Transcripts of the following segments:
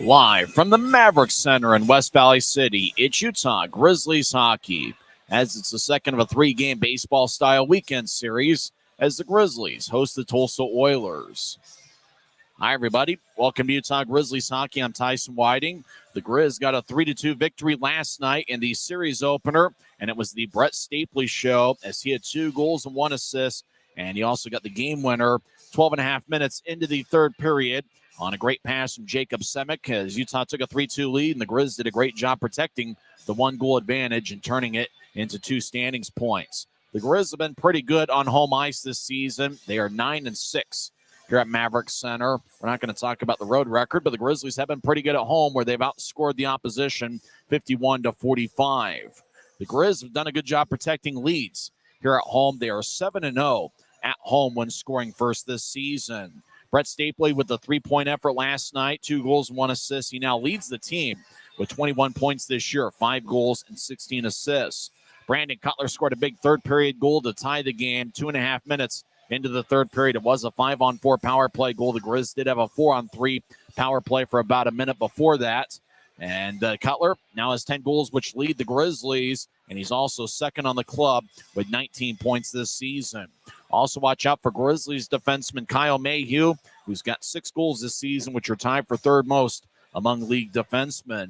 Live from the Maverik Center in West Valley City, it's Utah Grizzlies hockey, as it's the second of a three-game baseball-style weekend series as the Grizzlies host the Tulsa Oilers. Hi, everybody. Welcome to Utah Grizzlies hockey. I'm Tyson Whiting. The Grizz got a 3-2 victory last night in the series opener, and it was the Brett Stapley show as he had 2 goals and 1 assist, and he also got the game winner 12 and a half minutes into the third period on a great pass from Jacob Semick as Utah took a 3-2 lead, and the Grizz did a great job protecting the 1-goal advantage and turning it into 2 standings points. The Grizz have been pretty good on home ice this season. They are 9-6 here at Maverik Center. We're not going to talk about the road record, but the Grizzlies have been pretty good at home where they've outscored the opposition 51-45. The Grizz have done a good job protecting leads here at home. They are 7-0 at home when scoring first this season. Brett Stapley with the 3-point effort last night, 2 goals and 1 assist. He now leads the team with 21 points this year, 5 goals and 16 assists. Brandon Cutler scored a big third period goal to tie the game 2.5 minutes into the third period. It was a 5-on-4 power play goal. The Grizz did have a 4-on-3 power play for about a minute before that. And Cutler now has 10 goals, which lead the Grizzlies, and he's also second on the club with 19 points this season. Also watch out for Grizzlies defenseman Kyle Mayhew, who's got 6 goals this season, which are tied for third most among league defensemen.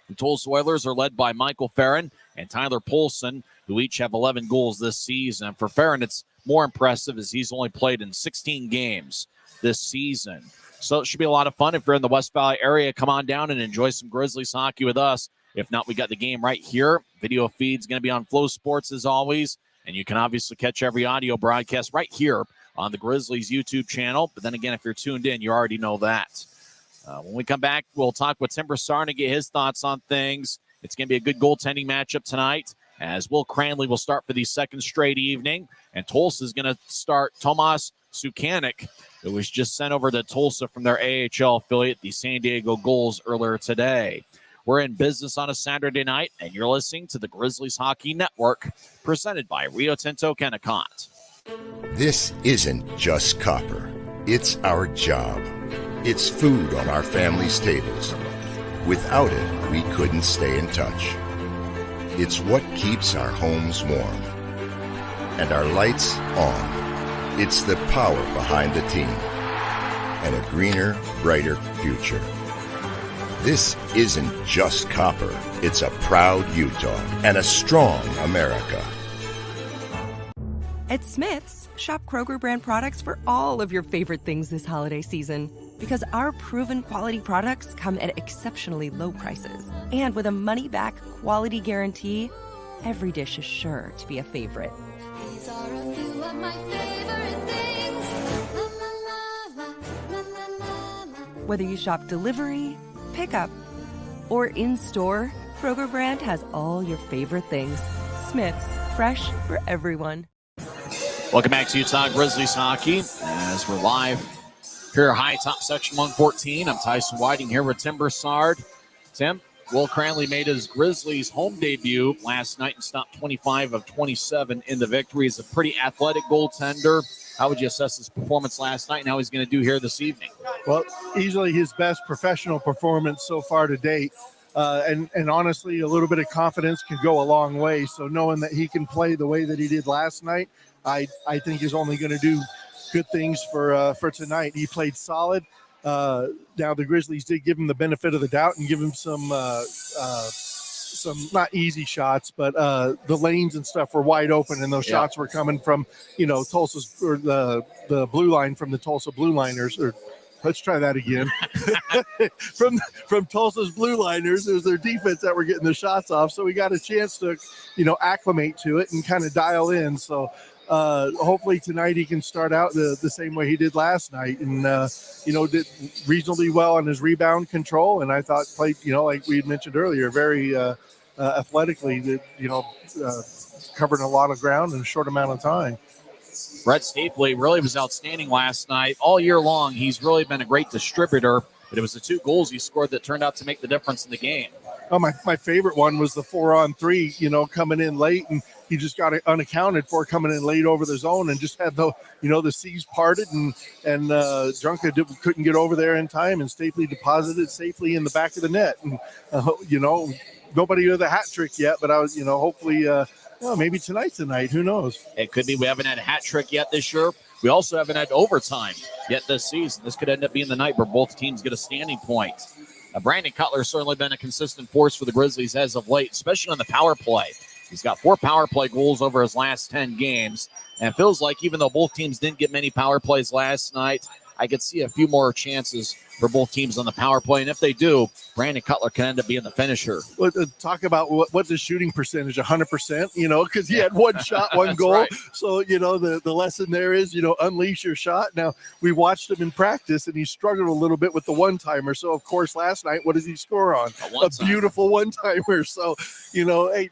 The Tulsa Oilers are led by Michael Farron and Tyler Polson, who each have 11 goals this season. For Farron, it's more impressive as he's only played in 16 games this season. So it should be a lot of fun. If you're in the West Valley area, come on down and enjoy some Grizzlies hockey with us. If not, we got the game right here. Video feed's going to be on Flow Sports as always. And you can obviously catch every audio broadcast right here on the Grizzlies YouTube channel. But then again, if you're tuned in, you already know that. When we come back, we'll talk with Tim Broussard and get his thoughts on things. It's going to be a good goaltending matchup tonight, as Will Cranley will start for the second straight evening. And Tulsa is going to start Tomas Sukanik, who was just sent over to Tulsa from their AHL affiliate, the San Diego Gulls, earlier today. We're in business on a Saturday night, and you're listening to the Grizzlies Hockey Network, presented by Rio Tinto Kennecott. This isn't just copper. It's our job. It's food on our family's tables. Without it, we couldn't stay in touch. It's what keeps our homes warm and our lights on. It's the power behind the team and a greener, brighter future. This isn't just copper. It's a proud Utah and a strong America. At Smith's, shop Kroger brand products for all of your favorite things this holiday season. Because our proven quality products come at exceptionally low prices. And with a money-back quality guarantee, every dish is sure to be a favorite. These are a few of my favorite things. La, la, la, la, la, la, la. Whether you shop delivery, pickup, or in-store, Kroger brand has all your favorite things. Smith's, fresh for everyone. Welcome back to Utah Grizzlies hockey as we're live here at High Top Section 114. I'm Tyson Whiting here with Tim Broussard. Tim, Will Cranley made his Grizzlies home debut last night and stopped 25 of 27 in the victory. He's a pretty athletic goaltender. How would you assess his performance last night and how he's going to do here this evening? Well, easily his best professional performance so far to date. And honestly, a little bit of confidence can go a long way. So knowing that he can play the way that he did last night, I think is only going to do good things for tonight. He played solid. Now the Grizzlies did give him the benefit of the doubt and give him some not easy shots, but the lanes and stuff were wide open, and those shots were coming from Tulsa's or the blue line from the Tulsa Blue Liners. Or let's try that again. from Tulsa's Blue Liners, it was their defense that were getting the shots off. So we got a chance to acclimate to it and kind of dial in. So hopefully tonight he can start out the same way he did last night and, did reasonably well on his rebound control. And I thought played, like we had mentioned earlier, very athletically, covering a lot of ground in a short amount of time. Brett Stapley really was outstanding last night. All year long, he's really been a great distributor, but it was the 2 goals he scored that turned out to make the difference in the game. Oh, my favorite one was the 4-on-3, coming in late and he just got it unaccounted for coming in late over the zone and just had the seas parted and Drunka couldn't get over there in time and safely deposited safely in the back of the net. And nobody with a hat trick yet, but I was hopefully maybe tonight's the night. Who knows? It could be. We haven't had a hat trick yet this year. We also haven't had overtime yet this season. This could end up being the night where both teams get a standing point. Brandon Cutler's certainly been a consistent force for the Grizzlies as of late, especially on the power play. He's got 4 power play goals over his last 10 games. And it feels like even though both teams didn't get many power plays last night, I could see a few more chances for both teams on the power play. And if they do, Brandon Cutler can end up being the finisher. Well, talk about what's the shooting percentage, 100%, because he had one shot, one goal. Right. So, the lesson there is, unleash your shot. Now, we watched him in practice, and he struggled a little bit with the one-timer. So, of course, last night, what does he score on? A beautiful one-timer. So, hey,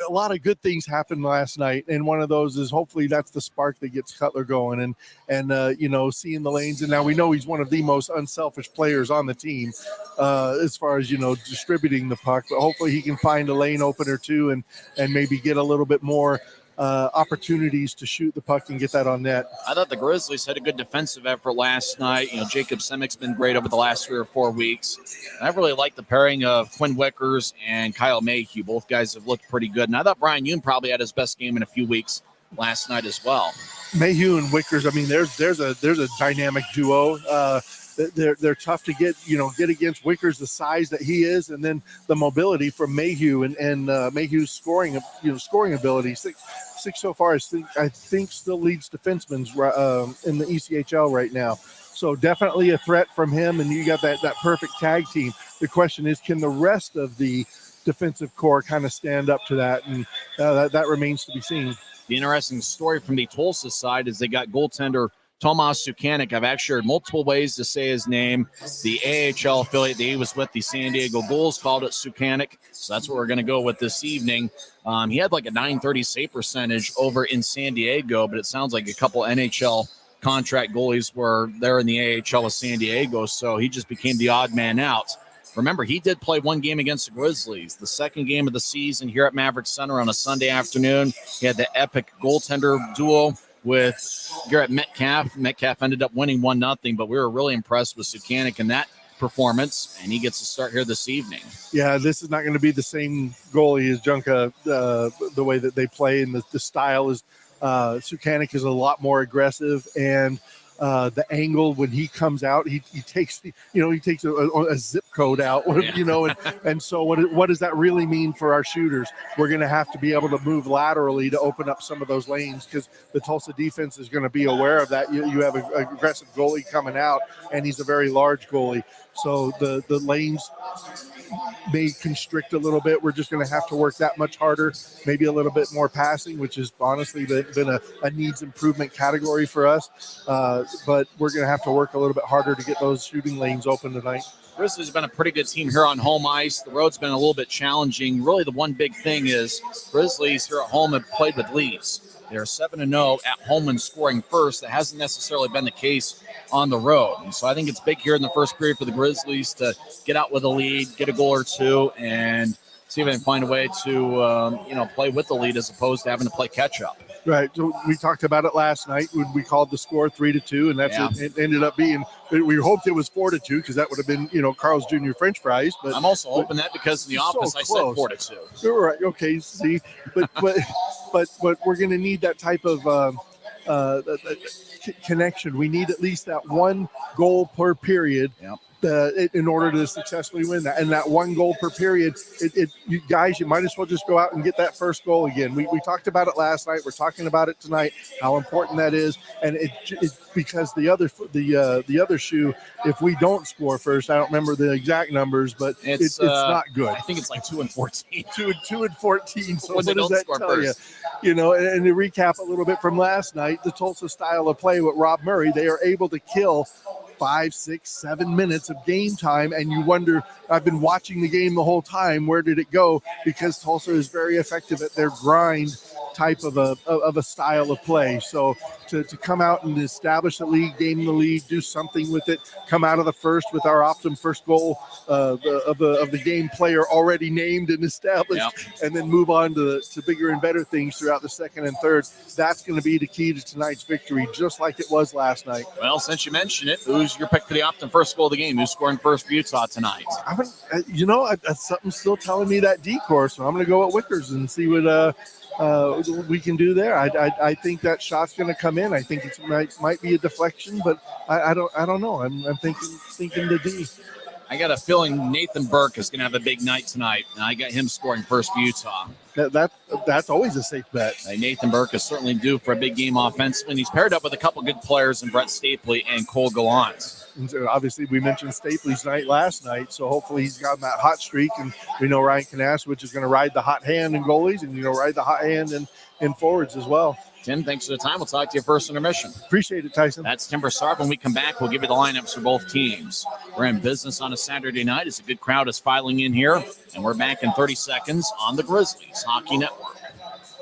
a lot of good things happened last night, and one of those is hopefully that's the spark that gets Cutler going and seeing the lanes. And now we know he's one of the most unselfish players on the team as far as distributing the puck, but hopefully he can find a lane opener too and maybe get a little bit more opportunities to shoot the puck and get that on net. I thought the Grizzlies had a good defensive effort last night. Jacob Semick's been great over the last 3 or 4 weeks. And I really like the pairing of Quinn Wickers and Kyle Mayhew. Both guys have looked pretty good. And I thought Brian Yoon probably had his best game in a few weeks last night as well. Mayhew and Wickers, there's a dynamic duo. They're tough to get against. Wickers, the size that he is, and then the mobility from Mayhew and Mayhew's scoring ability. Six so far, I think still leads defensemen in the ECHL right now. So definitely a threat from him, and you got that perfect tag team. The question is, can the rest of the defensive core kind of stand up to that? And that remains to be seen. The interesting story from the Tulsa side is they got goaltender Tomas Sukanik. I've actually heard multiple ways to say his name. The AHL affiliate that he was with, the San Diego Gulls, called it Sukanik. So that's what we're going to go with this evening. He had like a .930 save percentage over in San Diego, but it sounds like a couple NHL contract goalies were there in the AHL of San Diego, so he just became the odd man out. Remember, he did play 1 game against the Grizzlies, the second game of the season here at Maverik Center on a Sunday afternoon. He had the epic goaltender duo with Garrett Metcalf. Metcalf ended up winning 1-0, but we were really impressed with Sukanik in that performance, and he gets to start here this evening. Yeah, this is not going to be the same goalie as Junka, the way that they play, and the style is Sukanik is a lot more aggressive, and the angle when he comes out, he takes a zip code out, and so what does that really mean for our shooters? We're going to have to be able to move laterally to open up some of those lanes because the Tulsa defense is going to be aware of that. You have an aggressive goalie coming out, and he's a very large goalie, so the lanes may constrict a little bit. We're just going to have to work that much harder, maybe a little bit more passing, which has honestly been a needs improvement category for us. But we're going to have to work a little bit harder to get those shooting lanes open tonight. Grizzlies have been a pretty good team here on home ice. The road's been a little bit challenging. Really, the one big thing is Grizzlies here at home have played with leads. They're 7-0 at home when scoring first. That hasn't necessarily been the case on the road. And so I think it's big here in the first period for the Grizzlies to get out with a lead, get a goal or two, and see if they can find a way to play with the lead as opposed to having to play catch up. Right. So we talked about it last night when we called the score 3-2, and that's it ended up being. We hoped it was 4-2 because that would have been Carl's Jr. French fries. But I'm also hoping that because in the office so I said 4-2. You're right. Okay. See, but we're going to need that type of connection. We need at least that one goal per period. Yep. In order to successfully win that. And that one goal per period, you guys, you might as well just go out and get that first goal again. We talked about it last night. We're talking about it tonight, how important that is. And it's because the other shoe, if we don't score first, I don't remember the exact numbers, but it's not good. I think it's like 2-14. 2-14. So what does that tell you? And to recap a little bit from last night, the Tulsa style of play with Rob Murray, they are able to kill 5, 6, 7 minutes of game time, and you wonder, I've been watching the game the whole time, where did it go? Because Tulsa is very effective at their grind type of a style of play. So to come out and establish the lead, gain the lead, do something with it, come out of the first with our Optum first goal of the game player already named and established, and then move on to bigger and better things throughout the second and third. That's going to be the key to tonight's victory, just like it was last night. Well, since you mentioned it, who's your pick for the Optum first goal of the game? Who's scoring first for Utah tonight? Something's still telling me that decor, so I'm going to go with Wickers and see what we can do there. I think that shot's going to come in. I think it might be a deflection, but I don't know. I'm thinking the D. I got a feeling Nathan Burke is going to have a big night tonight, and I got him scoring first for Utah. That's always a safe bet. Nathan Burke is certainly due for a big game offensively, and he's paired up with a couple good players in Brett Stapley and Cole Gallant. And so obviously, we mentioned Stapley's night last night, so hopefully he's gotten that hot streak, and we know Ryan Kanasowicz is going to ride the hot hand in goalies, and ride the hot hand in forwards as well. Tim, thanks for the time. We'll talk to you first intermission. Appreciate it, Tyson. That's Tim Broussard. When we come back, we'll give you the lineups for both teams. We're in business on a Saturday night as a good crowd is filing in here, and we're back in 30 seconds on the Grizzlies Hockey Network.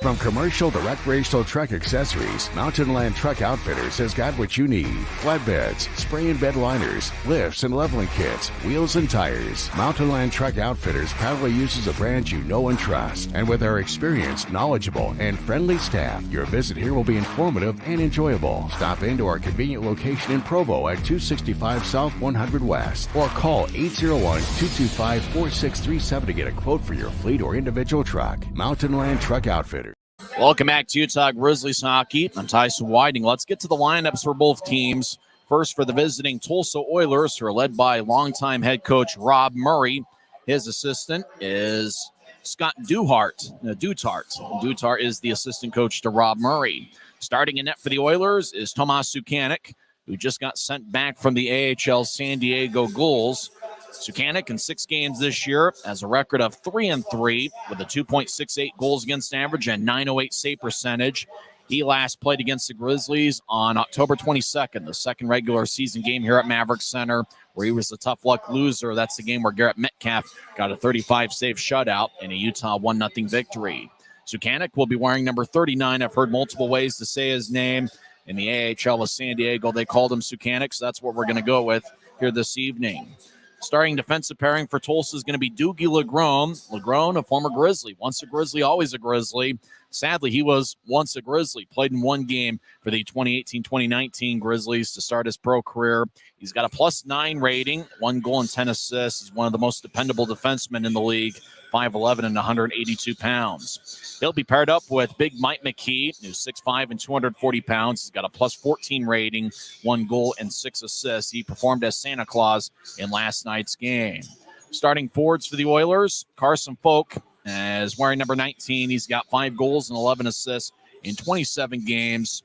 From commercial to recreational truck accessories, Mountain Land Truck Outfitters has got what you need. Flatbeds, spray and bed liners, lifts and leveling kits, wheels and tires. Mountain Land Truck Outfitters proudly uses a brand you know and trust. And with our experienced, knowledgeable, and friendly staff, your visit here will be informative and enjoyable. Stop into our convenient location in Provo at 265 South 100 West or call 801-225-4637 to get a quote for your fleet or individual truck. Mountain Land Truck Outfitters. Welcome back to Utah Grizzlies Hockey. I'm Tyson Whiting. Let's get to the lineups for both teams. First, for the visiting Tulsa Oilers, who are led by longtime head coach Rob Murray. His assistant is Scott Duhart. Dutart. Dutart is the assistant coach to Rob Murray. Starting in net for the Oilers is Tomas Sukanik, who just got sent back from the AHL San Diego Ghouls. Sukanik in 6 games this year has a record of 3-3 with a 2.68 goals against average and .908 save percentage. He last played against the Grizzlies on October 22nd, the second regular season game here at Maverik Center, where he was a tough luck loser. That's the game where Garrett Metcalf got a 35-save shutout in a Utah 1-0 victory. Sukanik will be wearing number 39. I've heard multiple ways to say his name. In the AHL of San Diego, they called him Sukanik, so that's what we're going to go with here this evening. Starting defensive pairing for Tulsa is going to be Doogie Legrone. Legrone, a former Grizzly. Once a Grizzly, always a Grizzly. Sadly, he was once a Grizzly. Played in one game for the 2018-2019 Grizzlies to start his pro career. He's got a +9 rating, 1 goal and 10 assists. He's one of the most dependable defensemen in the league, 5'11" and 182 pounds. He'll be paired up with Big Mike McKee, who's 6'5" and 240 pounds. He's got a +14 rating, 1 goal and 6 assists. He performed as Santa Claus in last night's game. Starting forwards for the Oilers, Carson Folk is wearing number 19. He's got 5 goals and 11 assists in 27 games.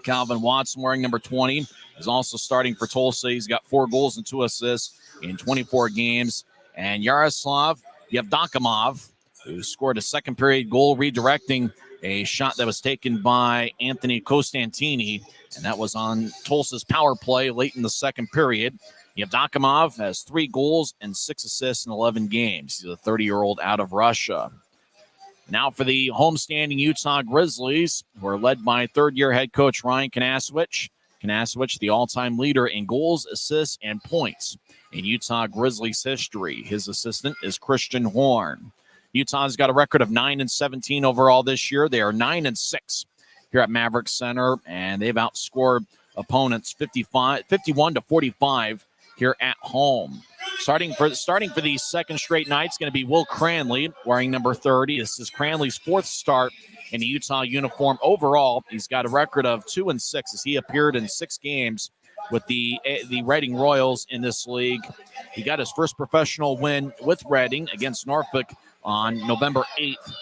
Calvin Watson, wearing number 20, is also starting for Tulsa. He's got 4 goals and 2 assists in 24 games. And Yaroslav Yevdokimov, who scored a second period goal redirecting a shot that was taken by Anthony Costantini, and that was on Tulsa's power play late in the second period. Yevdokimov has 3 goals and 6 assists in 11 games. He's a 30-year-old out of Russia. Now for the homestanding Utah Grizzlies, who are led by third-year head coach Ryan Kanasowicz. Kanasowicz, the all-time leader in goals, assists, and points in Utah Grizzlies history. His assistant is Christian Horn. Utah's got a record of 9-17 overall this year. They are 9-6 here at Maverik Center, and they've outscored opponents 51-45 here at home. Starting for the second straight night is going to be Will Cranley, wearing number 30. This is Cranley's 4th start in a Utah uniform. Overall, he's got a record of 2-6 as he appeared in 6 games with the Reading Royals in this league. He got his first professional win with Reading against Norfolk on November 8th.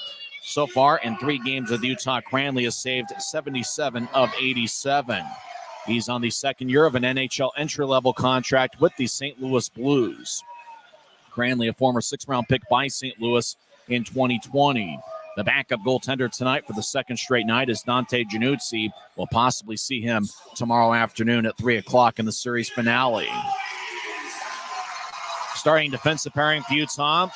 So far, in 3 games with Utah, Cranley has saved 77 of 87. He's on the second year of an NHL entry-level contract with the St. Louis Blues. Cranley, a former 6th-round pick by St. Louis in 2020. The backup goaltender tonight for the second straight night is Dante Januzzi. We'll possibly see him tomorrow afternoon at 3 o'clock in the series finale. Starting defensive pairing for Utah,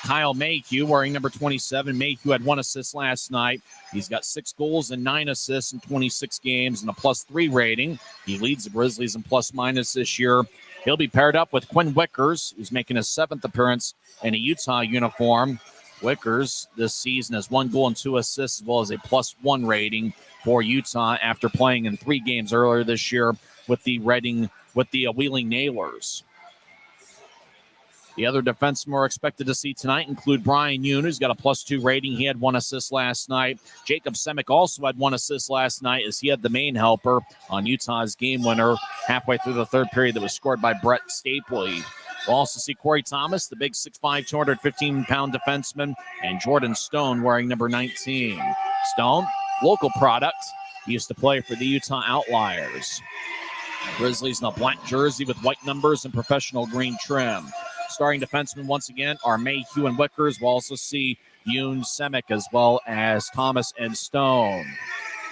Kyle Mayhew wearing number 27. Mayhew had 1 assist last night. He's got 6 goals and 9 assists in 26 games and a +3 rating. He leads the Grizzlies in plus-minus this year. He'll be paired up with Quinn Wickers, who's making his 7th appearance in a Utah uniform. Wickers this season has 1 goal and 2 assists, as well as a +1 rating for Utah after playing in 3 games earlier this year with the Wheeling Nailers. The other defensemen we're expected to see tonight include Brian Yoon, who's got a +2 rating. He had 1 assist last night. Jacob Semick also had 1 assist last night, as he had the main helper on Utah's game winner halfway through the third period that was scored by Brett Stapley. We'll also see Corey Thomas, the big 6'5", 215-pound defenseman, and Jordan Stone wearing number 19. Stone, local product. He used to play for the Utah Outliers. Grizzlies in a black jersey with white numbers and professional green trim. Starting defensemen once again are Mayhew and Wickers. We'll also see Yoon, Semick, as well as Thomas and Stone.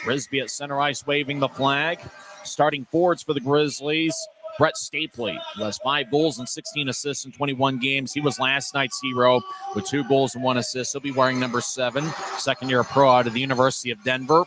Risby at center ice waving the flag. Starting forwards for the Grizzlies, Brett Stapley, who has 5 goals and 16 assists in 21 games. He was last night's hero with 2 goals and 1 assist. He'll be wearing number 7, second-year pro out of the University of Denver.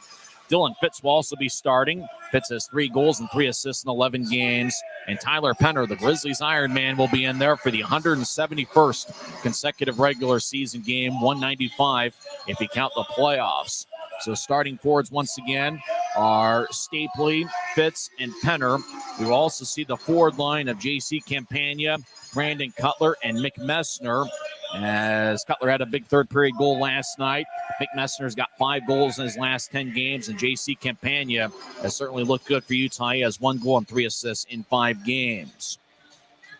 Dylan Fitz will also be starting. Fitz has 3 goals and 3 assists in 11 games. And Tyler Penner, the Grizzlies Iron Man, will be in there for the 171st consecutive regular season game, 195 if you count the playoffs. So starting forwards once again are Stapley, Fitz, and Penner. We will also see the forward line of J.C. Campagna, Brandon Cutler, and Mick Messner, as Cutler had a big third-period goal last night. Mick Messner's got 5 goals in his last 10 games, and J.C. Campagna has certainly looked good for Utah. He has 1 goal and 3 assists in 5 games.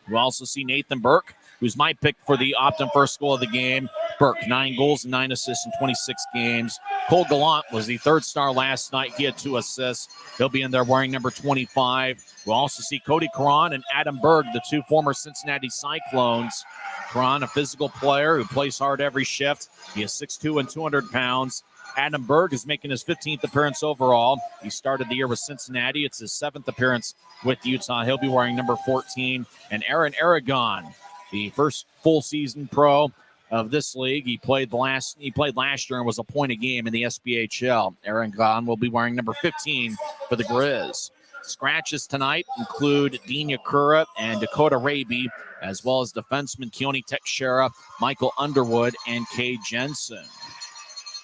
We'll also see Nathan Burke, who's my pick for the Optum first goal of the game. Burke, 9 goals and 9 assists in 26 games. Cole Gallant was the 3rd star last night. He had 2 assists. He'll be in there wearing number 25. We'll also see Cody Caron and Adam Berg, the 2 former Cincinnati Cyclones. Caron, a physical player who plays hard every shift. He is 6'2" and 200 pounds. Adam Berg is making his 15th appearance overall. He started the year with Cincinnati. It's his 7th appearance with Utah. He'll be wearing number 14. And Aaron Aragon, the first full season pro of this league. He played last year and was a point a game in the SBHL. Aragon will be wearing number 15 for the Grizz. Scratches tonight include Dean Yakura and Dakota Raby, as well as defenseman Keone Teixeira, Michael Underwood, and Kay Jensen.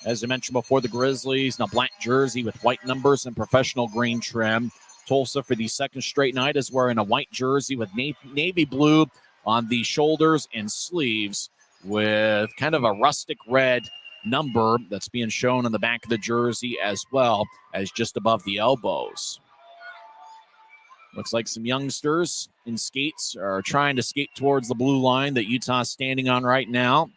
As I mentioned before, the Grizzlies in a black jersey with white numbers and professional green trim. Tulsa, for the second straight night, is wearing a white jersey with navy blue on the shoulders and sleeves, with kind of a rustic red number that's being shown on the back of the jersey, as well as just above the elbows. Looks like some youngsters in skates are trying to skate towards the blue line that Utah's standing on right now.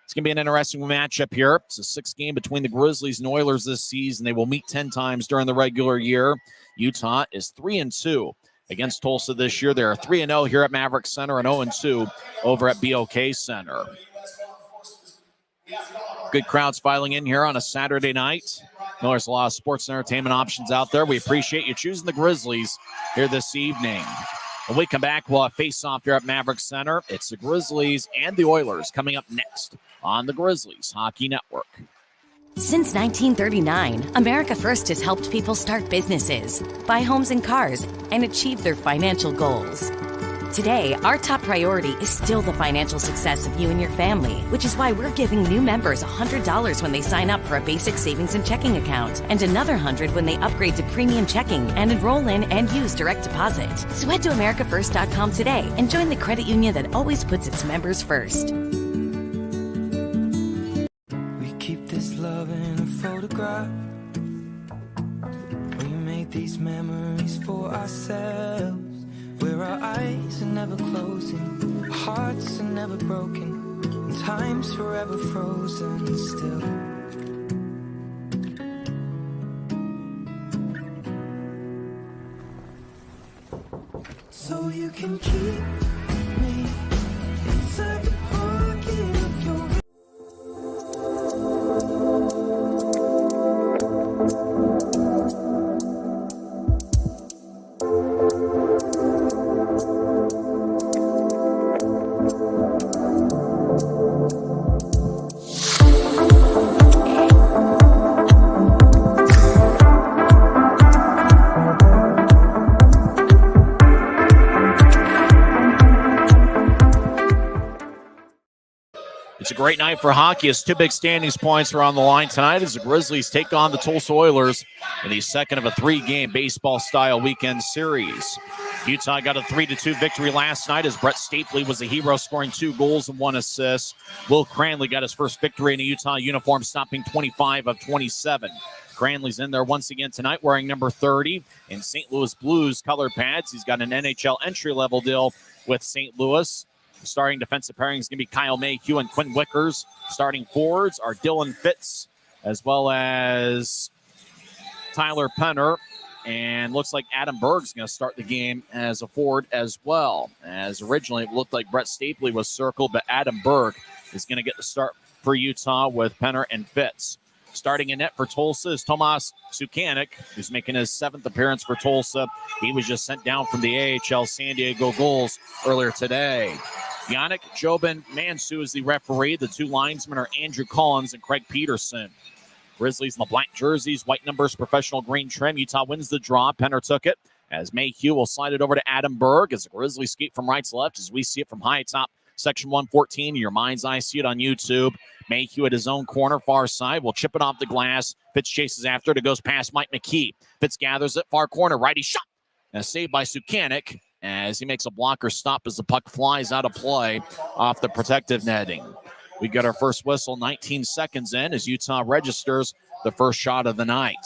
It's going to be an interesting matchup here. It's a 6th game between the Grizzlies and Oilers this season. They will meet 10 times during the regular year. Utah is 3-2 against Tulsa this year. They are 3-0 here at Maverik Center and 0-2 over at BOK Center. Good crowds filing in here on a Saturday night. There's a lot of sports and entertainment options out there. We appreciate you choosing the Grizzlies here this evening. When we come back, we'll have face-off here at Maverik Center. It's the Grizzlies and the Oilers coming up next on the Grizzlies Hockey Network. Since 1939, America First has helped people start businesses, buy homes and cars, and achieve their financial goals. Today, our top priority is still the financial success of you and your family, which is why we're giving new members $100 when they sign up for a basic savings and checking account, and another $100 when they upgrade to premium checking and enroll in and use direct deposit. So head to AmericaFirst.com today and join the credit union that always puts its members first. We keep this love in a photograph. We make these memories for ourselves. Where our eyes are never closing, our hearts are never broken, and time's forever frozen still. So you can keep me inside the pocket of your It's a great night for hockey as two big standings points are on the line tonight as the Grizzlies take on the Tulsa Oilers in the second of a three-game baseball-style weekend series. Utah got a 3-2 victory last night as Brett Stapley was the hero, scoring 2 goals and 1 assist. Will Cranley got his first victory in a Utah uniform, stopping 25 of 27. Cranley's in there once again tonight wearing number 30 in St. Louis Blues colored pads. He's got an NHL entry-level deal with St. Louis. The starting defensive pairing is going to be Kyle Mayhew and Quinn Wickers. Starting forwards are Dylan Fitz as well as Tyler Penner. And looks like Adam Berg's going to start the game as a forward as well. As originally it looked like Brett Stapley was circled, but Adam Berg is going to get the start for Utah with Penner and Fitz. Starting in net for Tulsa is Tomas Sukanik, who's making his 7th appearance for Tulsa. He was just sent down from the AHL San Diego Gulls earlier today. Yannick Jobin Mansu is the referee. The two linesmen are Andrew Collins and Craig Peterson. Grizzlies in the black jerseys, white numbers, professional green trim. Utah wins the draw. Penner took it as Mayhew will slide it over to Adam Berg as the Grizzlies skate from right to left as we see it from high top section 114. Your mind's eye see it on YouTube. Mayhew at his own corner, far side, will chip it off the glass. Fitz chases after it. It goes past Mike McKee. Fitz gathers it, far corner, righty shot. And a save by Sukanik as he makes a blocker stop as the puck flies out of play off the protective netting. We got our first whistle 19 seconds in as Utah registers the first shot of the night.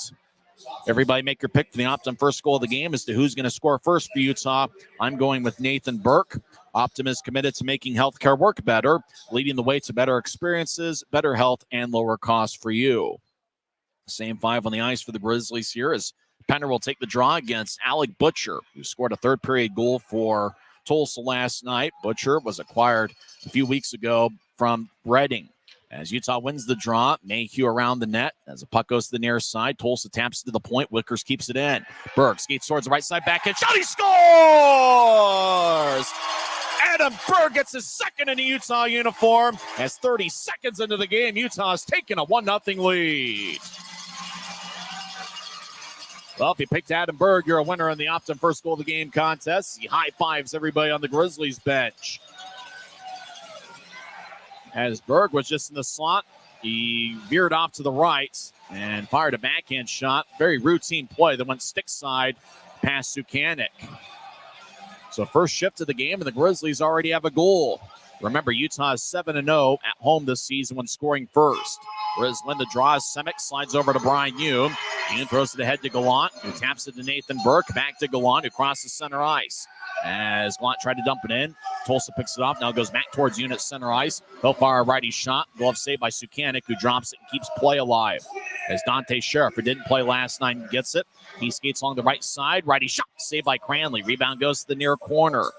Everybody make your pick for the Optum first goal of the game as to who's going to score first for Utah. I'm going with Nathan Burke. Optum is committed to making healthcare work better, leading the way to better experiences, better health, and lower costs for you. Same 5 on the ice for the Grizzlies here as Penner will take the draw against Alec Butcher, who scored a third-period goal for Tulsa last night. Butcher was acquired a few weeks ago from Reading. As Utah wins the draw, Mayhew around the net. As the puck goes to the near side, Tulsa taps to the point. Wickers keeps it in. Berg skates towards the right side, backhand shot. He scores! Adam Berg gets his second in a Utah uniform. As 30 seconds into the game, Utah has taken a 1-0 lead. Well, if you picked Adam Berg, you're a winner in the Optum first goal of the game contest. He high-fives everybody on the Grizzlies bench. As Berg was just in the slot, he veered off to the right and fired a backhand shot. Very routine play that went stick side past Sukanik. So first shift of the game, and the Grizzlies already have a goal. Remember, Utah is 7-0 at home this season when scoring first. Grizz win the draw as Semick slides over to Brian Yoon. Yoon throws it ahead to Gallant, who taps it to Nathan Burke. Back to Gallant, who crosses center ice. As Gallant tried to dump it in, Tulsa picks it off. Now goes back towards Yoon at center ice. He'll fire a righty shot. Glove saved by Sukanik, who drops it and keeps play alive. As Dante Sheriff, who didn't play last night, gets it. He skates along the right side. Righty shot, saved by Cranley. Rebound goes to the near corner.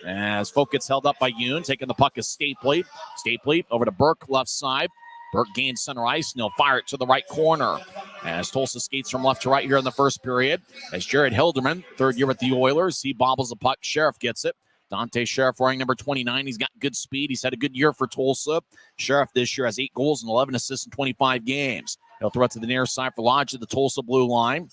As Folk gets held up by Yoon, taking the puck is Stapley. Stapley over to Burke, left side. Burke gains center ice, and he'll fire it to the right corner. As Tulsa skates from left to right here in the first period. As Jared Hilderman, third year with the Oilers, he bobbles the puck. Sheriff gets it. Dante Sheriff wearing number 29. He's got good speed. He's had a good year for Tulsa. Sheriff this year has 8 goals and 11 assists in 25 games. He'll throw it to the near side for Lodge at the Tulsa blue line.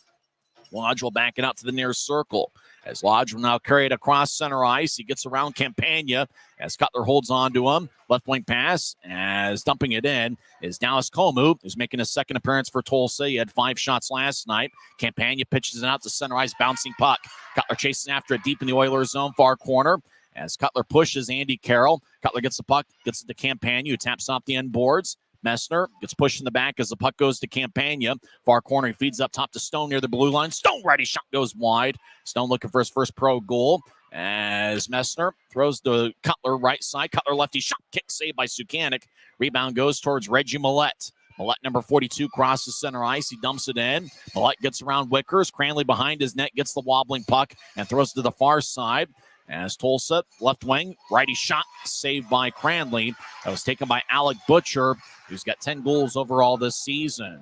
Lodge will back it out to the near circle. As Lodge will now carry it across center ice. He gets around Campagna as Cutler holds on to him. Left wing pass as dumping it in is Dallas Komu, who's making his second appearance for Tulsa. He had 5 shots last night. Campagna pitches it out to center ice, bouncing puck. Cutler chases after it deep in the Oilers zone, far corner. As Cutler pushes Andy Carroll. Cutler gets the puck, gets it to Campagna, who taps off the end boards. Messner gets pushed in the back as the puck goes to Campagna. Far corner, he feeds up top to Stone near the blue line. Stone righty shot goes wide. Stone looking for his first pro goal. As Messner throws to Cutler right side. Cutler lefty shot, kick saved by Sukanik. Rebound goes towards Reggie Millette. Millette, number 42, crosses center ice. He dumps it in. Millette gets around Wickers. Cranley behind his net gets the wobbling puck and throws to the far side. As Tulsa, left wing, righty shot, saved by Cranley. That was taken by Alec Butcher, who's got 10 goals overall this season.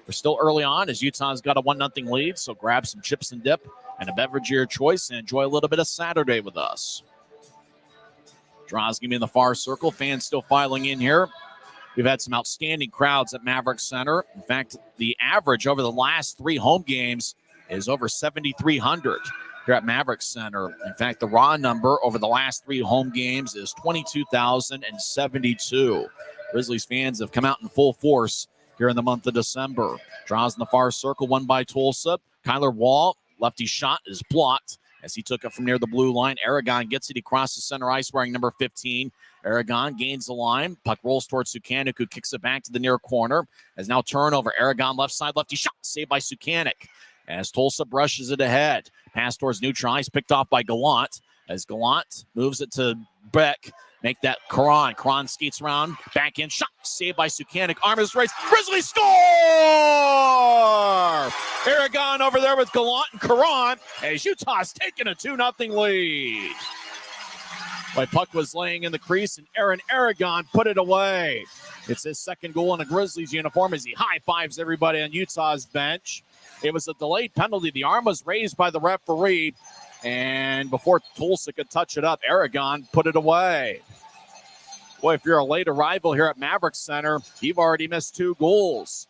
We're still early on as Utah's got a 1-0 lead, so grab some chips and dip and a beverage of your choice and enjoy a little bit of Saturday with us. Draw's going to be in the far circle. Fans still filing in here. We've had some outstanding crowds at Maverik Center. In fact, the average over the last 3 home games is over 7,300. here at Maverik Center. In fact, the raw number over the last 3 home games is 22,072. Grizzlies fans have come out in full force here in the month of December. Draws in the far circle, won by Tulsa. Kyler Wall, lefty shot is blocked as he took it from near the blue line. Aragon gets it. He crosses center ice wearing number 15. Aragon gains the line. Puck rolls towards Sukanik, who kicks it back to the near corner. As now turnover. Aragon left side, lefty shot, saved by Sukanik. As Tulsa brushes it ahead. Pass towards neutral ice, picked off by Gallant. As Gallant moves it to Beck. Make that Karan. Karan skates around. Backhand shot. Saved by Sukanik. Arm is raised. Grizzlies score! Aragon over there with Gallant and Karan as Utah's taking a 2-0 lead. But puck was laying in the crease, and Aaron Aragon put it away. It's his second goal in a Grizzlies uniform as he high-fives everybody on Utah's bench. It was a delayed penalty. The arm was raised by the referee, and before Tulsa could touch it up, Aragon put it away. Boy, if you're a late arrival here at Maverik Center, you've already missed 2 goals.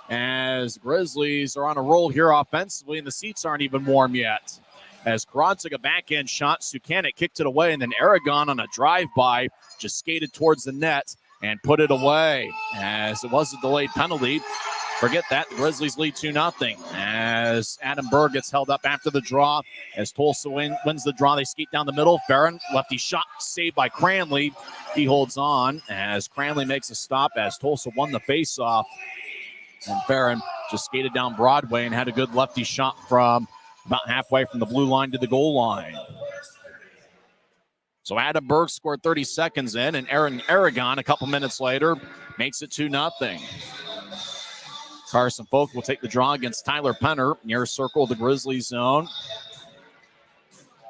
As Grizzlies are on a roll here offensively, and the seats aren't even warm yet. As Karan took a backhand shot, Sukanik kicked it away, and then Aragon on a drive-by just skated towards the net and put it away. As it was a delayed penalty, forget that, the Grizzlies lead 2-0. As Adam Berg gets held up after the draw. As Tulsa wins the draw, they skate down the middle. Farron, lefty shot, saved by Cranley. He holds on as Cranley makes a stop as Tulsa won the faceoff. And Farron just skated down Broadway and had a good lefty shot from about halfway from the blue line to the goal line. So Adam Berg scored 30 seconds in, and Aaron Aragon a couple minutes later makes it 2-0. Carson Folk will take the draw against Tyler Penner near circle of the Grizzlies zone.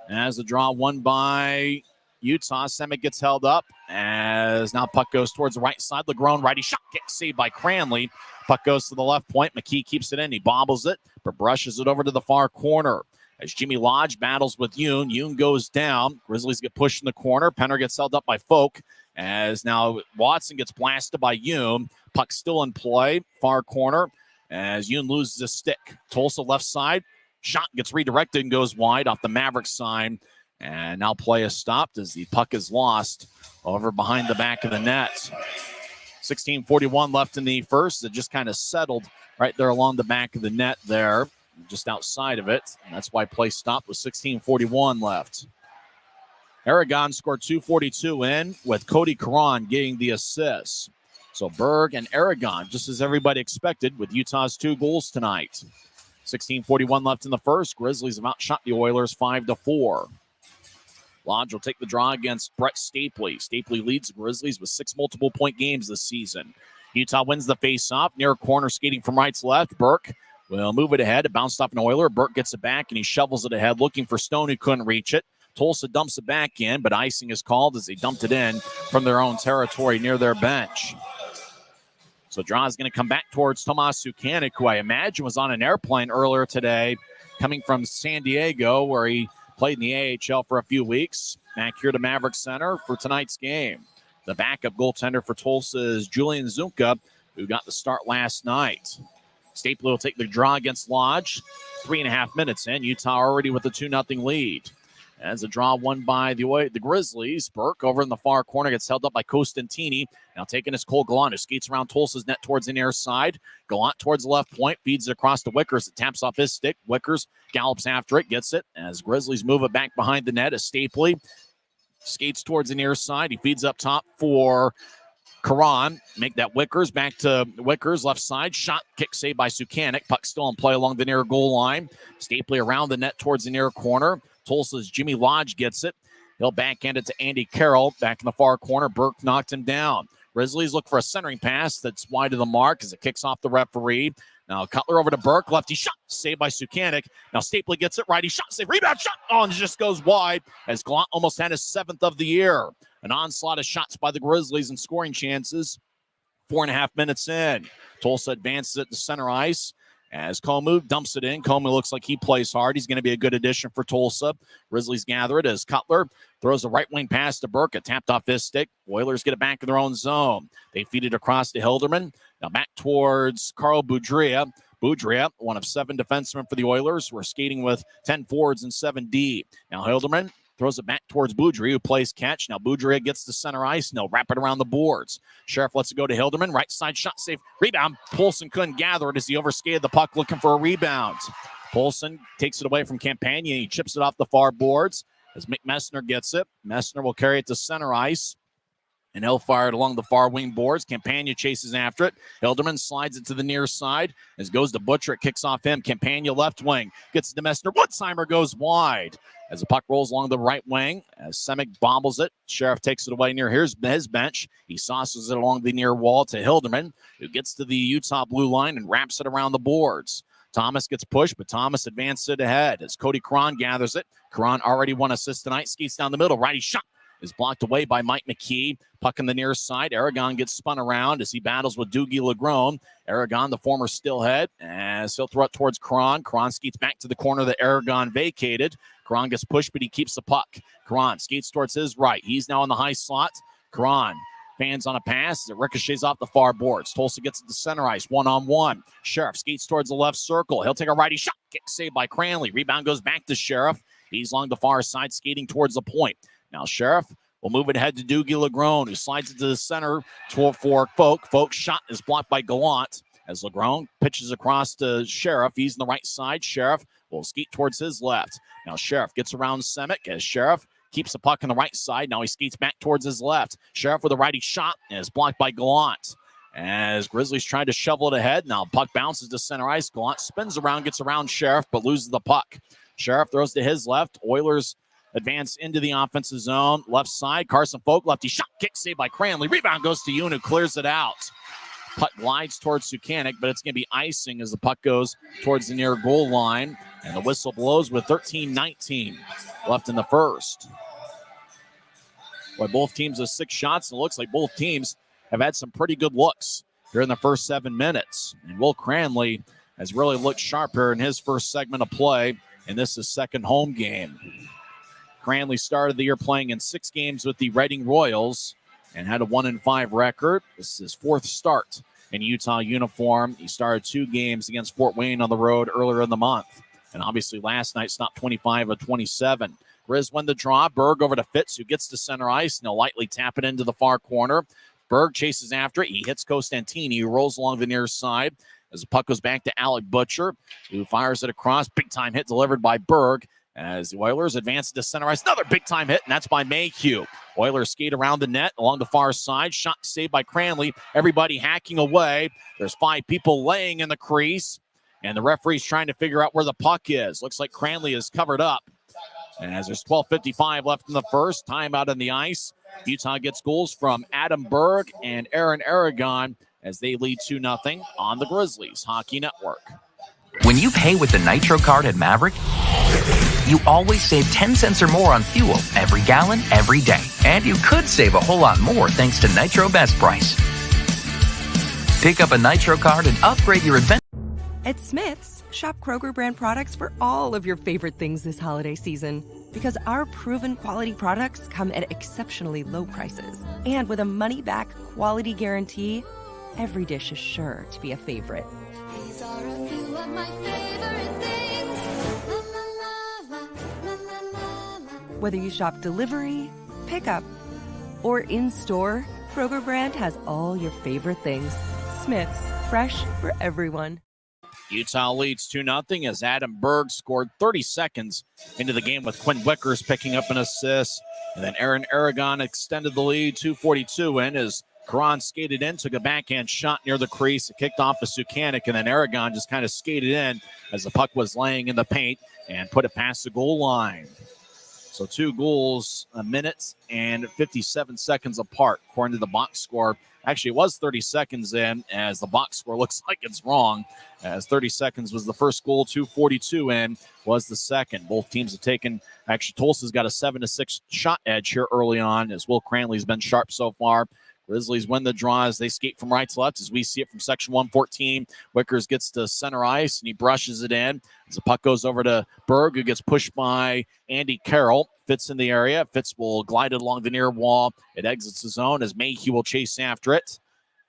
As the draw won by Utah, Semick gets held up as now puck goes towards the right side. Legrone, righty shot, kick saved by Cranley. Puck goes to the left point. McKee keeps it in. He bobbles it, but brushes it over to the far corner. As Jimmy Lodge battles with Yoon. Yoon goes down. Grizzlies get pushed in the corner. Penner gets held up by Folk. As now Watson gets blasted by Yoon. Puck still in play. Far corner. As Yoon loses his stick. Tulsa left side. Shot gets redirected and goes wide off the Maverik sign. And now play is stopped as the puck is lost over behind the back of the net. 16:41 left in the first. It just kind of settled right there along the back of the net there, just outside of it. And that's why play stopped with 16:41 left. Aragon scored 2:42 in with Cody Karan getting the assist. So Berg and Aragon, just as everybody expected, with Utah's 2 goals tonight. 16:41 left in the first. Grizzlies have outshot the Oilers 5-4. Lodge will take the draw against Brett Stapley. Stapley leads the Grizzlies with 6 multiple-point games this season. Utah wins the face-off. Near corner skating from right to left. Burke will move it ahead. It bounced off an Oiler. Burke gets it back, and he shovels it ahead, looking for Stone, who couldn't reach it. Tulsa dumps it back in, but icing is called as they dumped it in from their own territory near their bench. So draw is going to come back towards Tomas Sukanik, who I imagine was on an airplane earlier today, coming from San Diego, where he played in the AHL for a few weeks. Back here to Maverik Center for tonight's game. The backup goaltender for Tulsa is Julian Zunka, who got the start last night. Stapley will take the draw against Lodge. 3.5 minutes in. Utah already with a 2-0 lead. As a draw won by the Grizzlies. Burke over in the far corner gets held up by Costantini. Now taking his Cole Gallant, who skates around Tulsa's net towards the near side. Gallant towards the left point, feeds it across to Wickers. It taps off his stick. Wickers gallops after it, gets it. As Grizzlies move it back behind the net, as Stapley skates towards the near side. He feeds up top for Karan. Make that Wickers back to Wickers, left side. Shot, kick saved by Sukanik. Puck still in play along the near goal line. Stapley around the net towards the near corner. Tulsa's Jimmy Lodge gets it. He'll backhand it to Andy Carroll. Back in the far corner, Burke knocked him down. Grizzlies look for a centering pass that's wide of the mark as it kicks off the referee. Now Cutler over to Burke. Lefty shot, saved by Sukanik. Now Stapley gets it. Righty shot, save, rebound shot. Oh, and it just goes wide as Gallant almost had his 7th of the year. An onslaught of shots by the Grizzlies and scoring chances. 4.5 minutes in. Tulsa advances it to center ice. As Komu dumps it in. Komu looks like he plays hard. He's going to be a good addition for Tulsa. Grizzlies gather it as Cutler throws a right wing pass to Burke. It tapped off his stick. Oilers get it back in their own zone. They feed it across to Hilderman. Now back towards Carl Boudria. Boudria, one of 7 defensemen for the Oilers, who are skating with 10 forwards and 7D. Now Hilderman throws it back towards Boudria, who plays catch. Now Boudria gets to center ice, and they'll wrap it around the boards. Sheriff lets it go to Hilderman. Right side shot, save, rebound. Poulsen couldn't gather it as he overskated the puck looking for a rebound. Poulsen takes it away from Campagna. He chips it off the far boards as Messner gets it. Messner will carry it to center ice, and he'll fire it along the far wing boards. Campagna chases after it. Hilderman slides it to the near side as it goes to Butcher. It kicks off him. Campagna left wing. Gets it to Messner. Wootzheimer goes wide as the puck rolls along the right wing. As Semick bobbles it, Sheriff takes it away near his bench. He sauces it along the near wall to Hilderman, who gets to the Utah blue line and wraps it around the boards. Thomas gets pushed, but Thomas advances it ahead as Cody Cron gathers it. Cron already 1 assist tonight. Skates down the middle. Righty shot is blocked away by Mike McKee. Puck in the near side. Aragon gets spun around as he battles with Doogie Legrone. Aragon, the former Stillhead, as he'll throw it towards Cron. Cron skates back to the corner that Aragon vacated. Cron gets pushed, but he keeps the puck. Cron skates towards his right. He's now in the high slot. Cron fans on a pass. It ricochets off the far boards. Tulsa gets it to center ice, 1-on-1. Sheriff skates towards the left circle. He'll take a righty shot. Kick saved by Cranley. Rebound goes back to Sheriff. He's along the far side, skating towards the point. Now Sheriff will move it ahead to Doogie Legrone, who slides it to the center for Folk. Folk's shot is blocked by Gallant as Legrone pitches across to Sheriff. He's on the right side. Sheriff will skate towards his left. Now Sheriff gets around Semick as Sheriff keeps the puck on the right side. Now he skates back towards his left. Sheriff with a righty shot and is blocked by Gallant. As Grizzlies trying to shovel it ahead. Now puck bounces to center ice. Gallant spins around, gets around Sheriff, but loses the puck. Sheriff throws to his left. Oilers advance into the offensive zone. Left side, Carson Folk, lefty shot, kick saved by Cranley. Rebound goes to Yoon, who clears it out. Puck glides towards Sukanik, but it's going to be icing as the puck goes towards the near goal line. And the whistle blows with 13-19 left in the first. Boy, both teams have 6 shots, and it looks like both teams have had some pretty good looks here in the first 7 minutes. And Will Cranley has really looked sharp here in his first segment of play, and this is second home game. Cranley started the year playing in 6 games with the Reading Royals and had a 1-5 record. This is his 4th start in Utah uniform. He started 2 games against Fort Wayne on the road earlier in the month. And obviously last night stopped 25 of 27. Grizz win the draw. Berg over to Fitz, who gets to center ice, and he'll lightly tap it into the far corner. Berg chases after it. He hits Costantini, who rolls along the near side as the puck goes back to Alec Butcher, who fires it across. Big-time hit delivered by Berg as the Oilers advance to center ice. Another big-time hit, and that's by Mayhew. Oilers skate around the net along the far side. Shot saved by Cranley. Everybody hacking away. There's 5 people laying in the crease, and the referee's trying to figure out where the puck is. Looks like Cranley is covered up. And as there's 12:55 left in the first, timeout on the ice. Utah gets goals from Adam Berg and Aaron Aragon as they lead 2-0 on the Grizzlies Hockey Network. When you pay with the Nitro card at Maverik, you always save 10 cents or more on fuel every gallon, every day. And you could save a whole lot more thanks to Nitro Best Price. Pick up a Nitro card and upgrade your adventure. At Smith's, shop Kroger brand products for all of your favorite things this holiday season. Because our proven quality products come at exceptionally low prices. And with a money-back quality guarantee, every dish is sure to be a favorite. These are a few of my favorite things. La la la la, la la la la. Whether you shop delivery, pickup, or in-store, Kroger brand has all your favorite things. Smith's, fresh for everyone. Utah leads 2-0 as Adam Berg scored 30 seconds into the game with Quinn Wickers picking up an assist. And then Aaron Aragon extended the lead, 2:42 in as Karan skated in, took a backhand shot near the crease. It kicked off to Sukanik, and then Aragon just kind of skated in as the puck was laying in the paint and put it past the goal line. So 2 goals, a minute and 57 seconds apart, according to the box score. Actually, it was 30 seconds in, as the box score looks like it's wrong, as 30 seconds was the first goal, 2:42 in was the second. Both teams have taken, actually, Tulsa's got a 7-6 shot edge here early on, as Will Cranley's been sharp so far. Grizzlies win the draw as they skate from right to left, as we see it from section 114. Wickers gets to center ice, and he brushes it in. As the puck goes over to Berg, who gets pushed by Andy Carroll. Fitz in the area. Fitz will glide it along the near wall. It exits the zone as Mayhew will chase after it.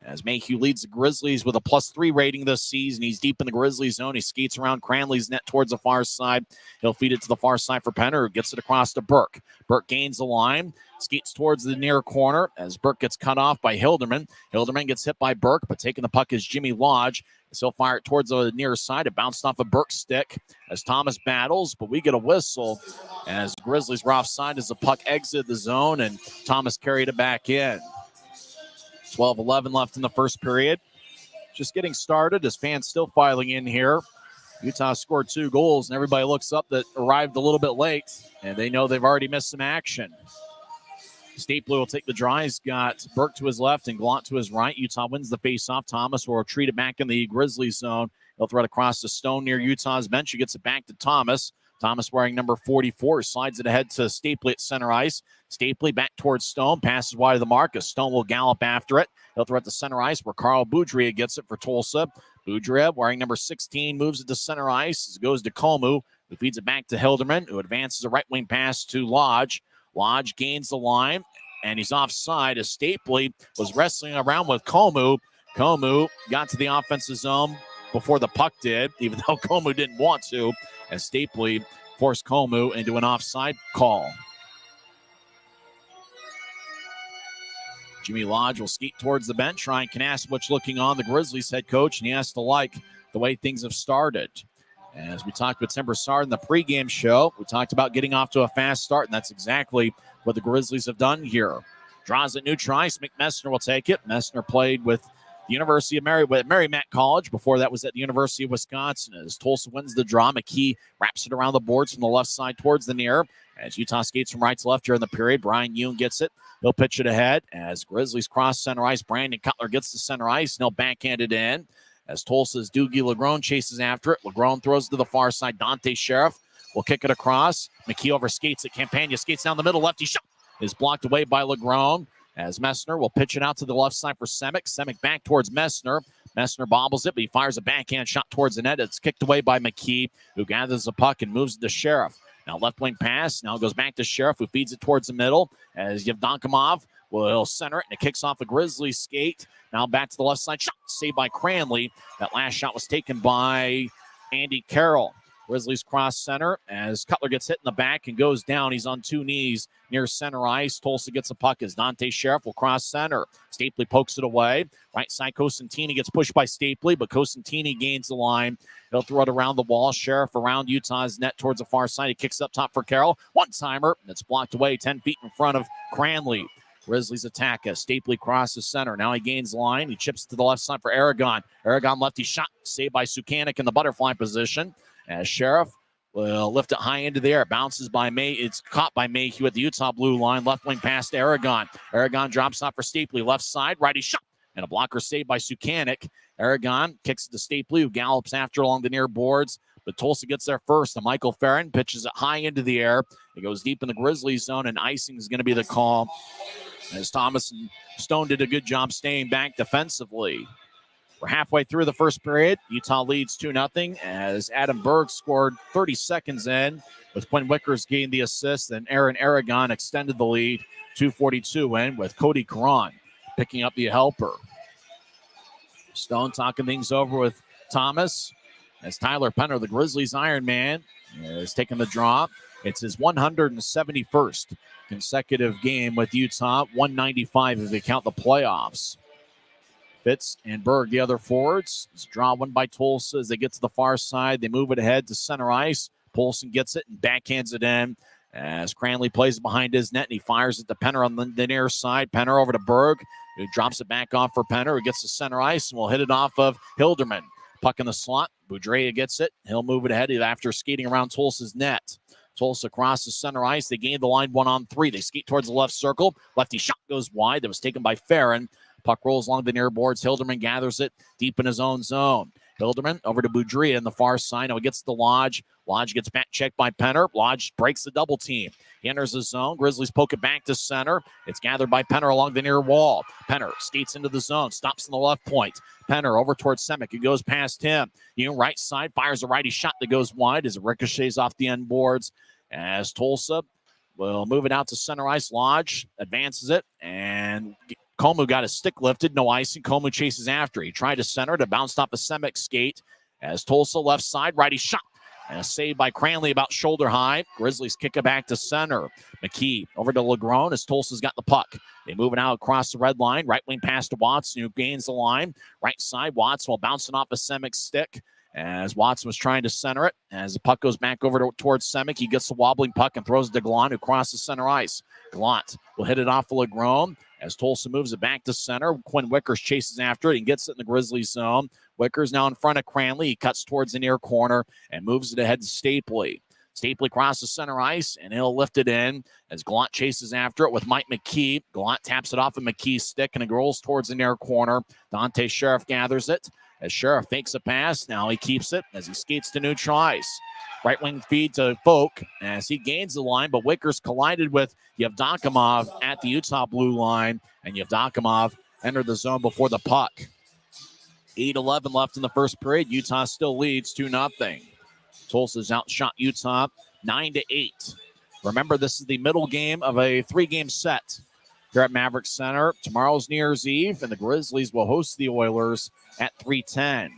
As Mayhew leads the Grizzlies with a +3 rating this season. He's deep in the Grizzlies zone. He skates around Cranley's net towards the far side. He'll feed it to the far side for Penner, who gets it across to Burke. Burke gains the line, skates towards the near corner as Burke gets cut off by Hilderman. Hilderman gets hit by Burke, but taking the puck is Jimmy Lodge. As he'll fire it towards the near side. It bounced off of Burke's stick as Thomas battles, but we get a whistle as the Grizzlies were offside as the puck exited the zone, and Thomas carried it back in. 12-11 left in the first period. Just getting started as fans still filing in here. Utah scored 2 goals, and everybody looks up that arrived a little bit late, and they know they've already missed some action. Stapley will take the draw. He's got Burke to his left and Glant to his right. Utah wins the faceoff. Thomas will retreat it back in the Grizzlies zone. He'll throw it across the Stone near Utah's bench. He gets it back to Thomas. Thomas wearing number 44 slides it ahead to Stapley at center ice. Stapley back towards Stone, passes wide of the mark as Stone will gallop after it. He'll throw it to center ice where Carl Boudria gets it for Tulsa. Boudria, wearing number 16, moves it to center ice. It goes to Komu, who feeds it back to Hilderman, who advances a right wing pass to Lodge. Lodge gains the line, and he's offside as Stapley was wrestling around with Komu. Komu got to the offensive zone before the puck did, even though Komu didn't want to, as Stapley forced Komu into an offside call. Jimmy Lodge will skate towards the bench. Ryan Kanasowicz looking on, the Grizzlies head coach, and he has to like the way things have started. As we talked with Tim Broussard in the pregame show, we talked about getting off to a fast start, and that's exactly what the Grizzlies have done here. Draws it neutral ice. McMessner will take it. Messner played with the University of Merrimack College. Before that was at the University of Wisconsin. As Tulsa wins the draw, McKee wraps it around the boards from the left side towards the near. As Utah skates from right to left here in the period, Brian Yoon gets it. He'll pitch it ahead. As Grizzlies cross center ice, Brandon Cutler gets to center ice, and he'll backhand it in. As Tulsa's Doogie Legrone chases after it. Legrone throws to the far side. Dante Sheriff will kick it across. McKee over skates it. Campagna skates down the middle. Lefty shot is blocked away by Legrone. As Messner will pitch it out to the left side for Semick. Semick back towards Messner. Messner bobbles it, but he fires a backhand shot towards the net. It's kicked away by McKee, who gathers the puck and moves it to Sheriff. Now left wing pass. Now goes back to Sheriff, who feeds it towards the middle. As Yevdokimov will center it, and it kicks off a Grizzlies skate. Now back to the left side. Shot saved by Cranley. That last shot was taken by Andy Carroll. Grizzlies cross center as Cutler gets hit in the back and goes down. He's on 2 knees near center ice. Tulsa gets a puck as Dante Sheriff will cross center. Stapley pokes it away. Right side, Cosentini gets pushed by Stapley, but Cosentini gains the line. He'll throw it around the wall. Sheriff around Utah's net towards the far side. He kicks up top for Carroll. One-timer, and it's blocked away 10 feet in front of Cranley. Grizzlies attack as Stapley crosses center. Now he gains line. He chips to the left side for Aragon. Aragon lefty shot saved by Sukanik in the butterfly position. As Sheriff will lift it high into the air. Bounces by May. It's caught by Mayhew at the Utah blue line. Left wing pass to Aragon. Aragon drops off for Stapley. Left side. Righty shot. And a blocker saved by Sukanik. Aragon kicks it to Stapley, who gallops after along the near boards. But Tulsa gets there first. And Michael Farron pitches it high into the air. It goes deep in the Grizzlies zone, and icing is going to be the call. As Thomas and Stone did a good job staying back defensively. We're halfway through the first period. Utah leads 2-0 as Adam Berg scored 30 seconds in, with Quinn Wickers gained the assist, and Aaron Aragon extended the lead 2:42 in, with Cody Caron picking up the helper. Stone talking things over with Thomas as Tyler Penner, the Grizzlies Iron Man, is taking the draw. It's his 171st consecutive game with Utah, 195 if they count the playoffs. Fitz and Berg, the other forwards. It's a draw won by Tulsa as they get to the far side. They move it ahead to center ice. Polson gets it and backhands it in as Cranley plays it behind his net, and he fires it to Penner on the near side. Penner over to Berg, who drops it back off for Penner, who gets to center ice and will hit it off of Hilderman. Puck in the slot. Boudria gets it. He'll move it ahead after skating around Tulsa's net. Tulsa crosses center ice. They gain the line 1-on-3. They skate towards the left circle. Lefty shot goes wide. That was taken by Farron. Puck rolls along the near boards. Hilderman gathers it deep in his own zone. Hilderman over to Boudria in the far side. Now he gets to Lodge. Lodge gets back checked by Penner. Lodge breaks the double team. He enters the zone. Grizzlies poke it back to center. It's gathered by Penner along the near wall. Penner skates into the zone. Stops in the left point. Penner over towards Semick. It goes past him. Right side fires a righty shot that goes wide as it ricochets off the end boards. As Tulsa will move it out to center ice. Lodge advances it and Komu got his stick lifted, no icing. Komu chases after. He tried to center it, bounced off a Semik skate as Tulsa left side, righty shot. And a save by Cranley about shoulder high. Grizzlies kick it back to center. McKee over to LeGrone as Tulsa's got the puck. They move it out across the red line. Right wing pass to Watson, who gains the line. Right side, Watson while bouncing off a Semik stick as Watson was trying to center it. As the puck goes back over towards Semik, he gets the wobbling puck and throws it to Gallant, who crosses center ice. Gallant will hit it off of LeGrone as Tulsa moves it back to center. Quinn Wickers chases after it and gets it in the Grizzlies zone. Wickers now in front of Cranley. He cuts towards the near corner and moves it ahead to Stapley. Stapley crosses center ice, and he'll lift it in as Gallant chases after it with Mike McKee. Gallant taps it off of McKee's stick, and it rolls towards the near corner. Dante Sheriff gathers it as Sheriff fakes a pass. Now he keeps it as he skates to neutral ice. Right wing feed to Folk as he gains the line, but Wickers collided with Yevdokimov at the Utah blue line, and Yevdokimov entered the zone before the puck. 8:11 left in the first period. Utah still leads 2-0. Tulsa's outshot Utah 9-8. Remember, this is the middle game of a 3-game set here at Maverik Center. Tomorrow's New Year's Eve, and the Grizzlies will host the Oilers at 3:10.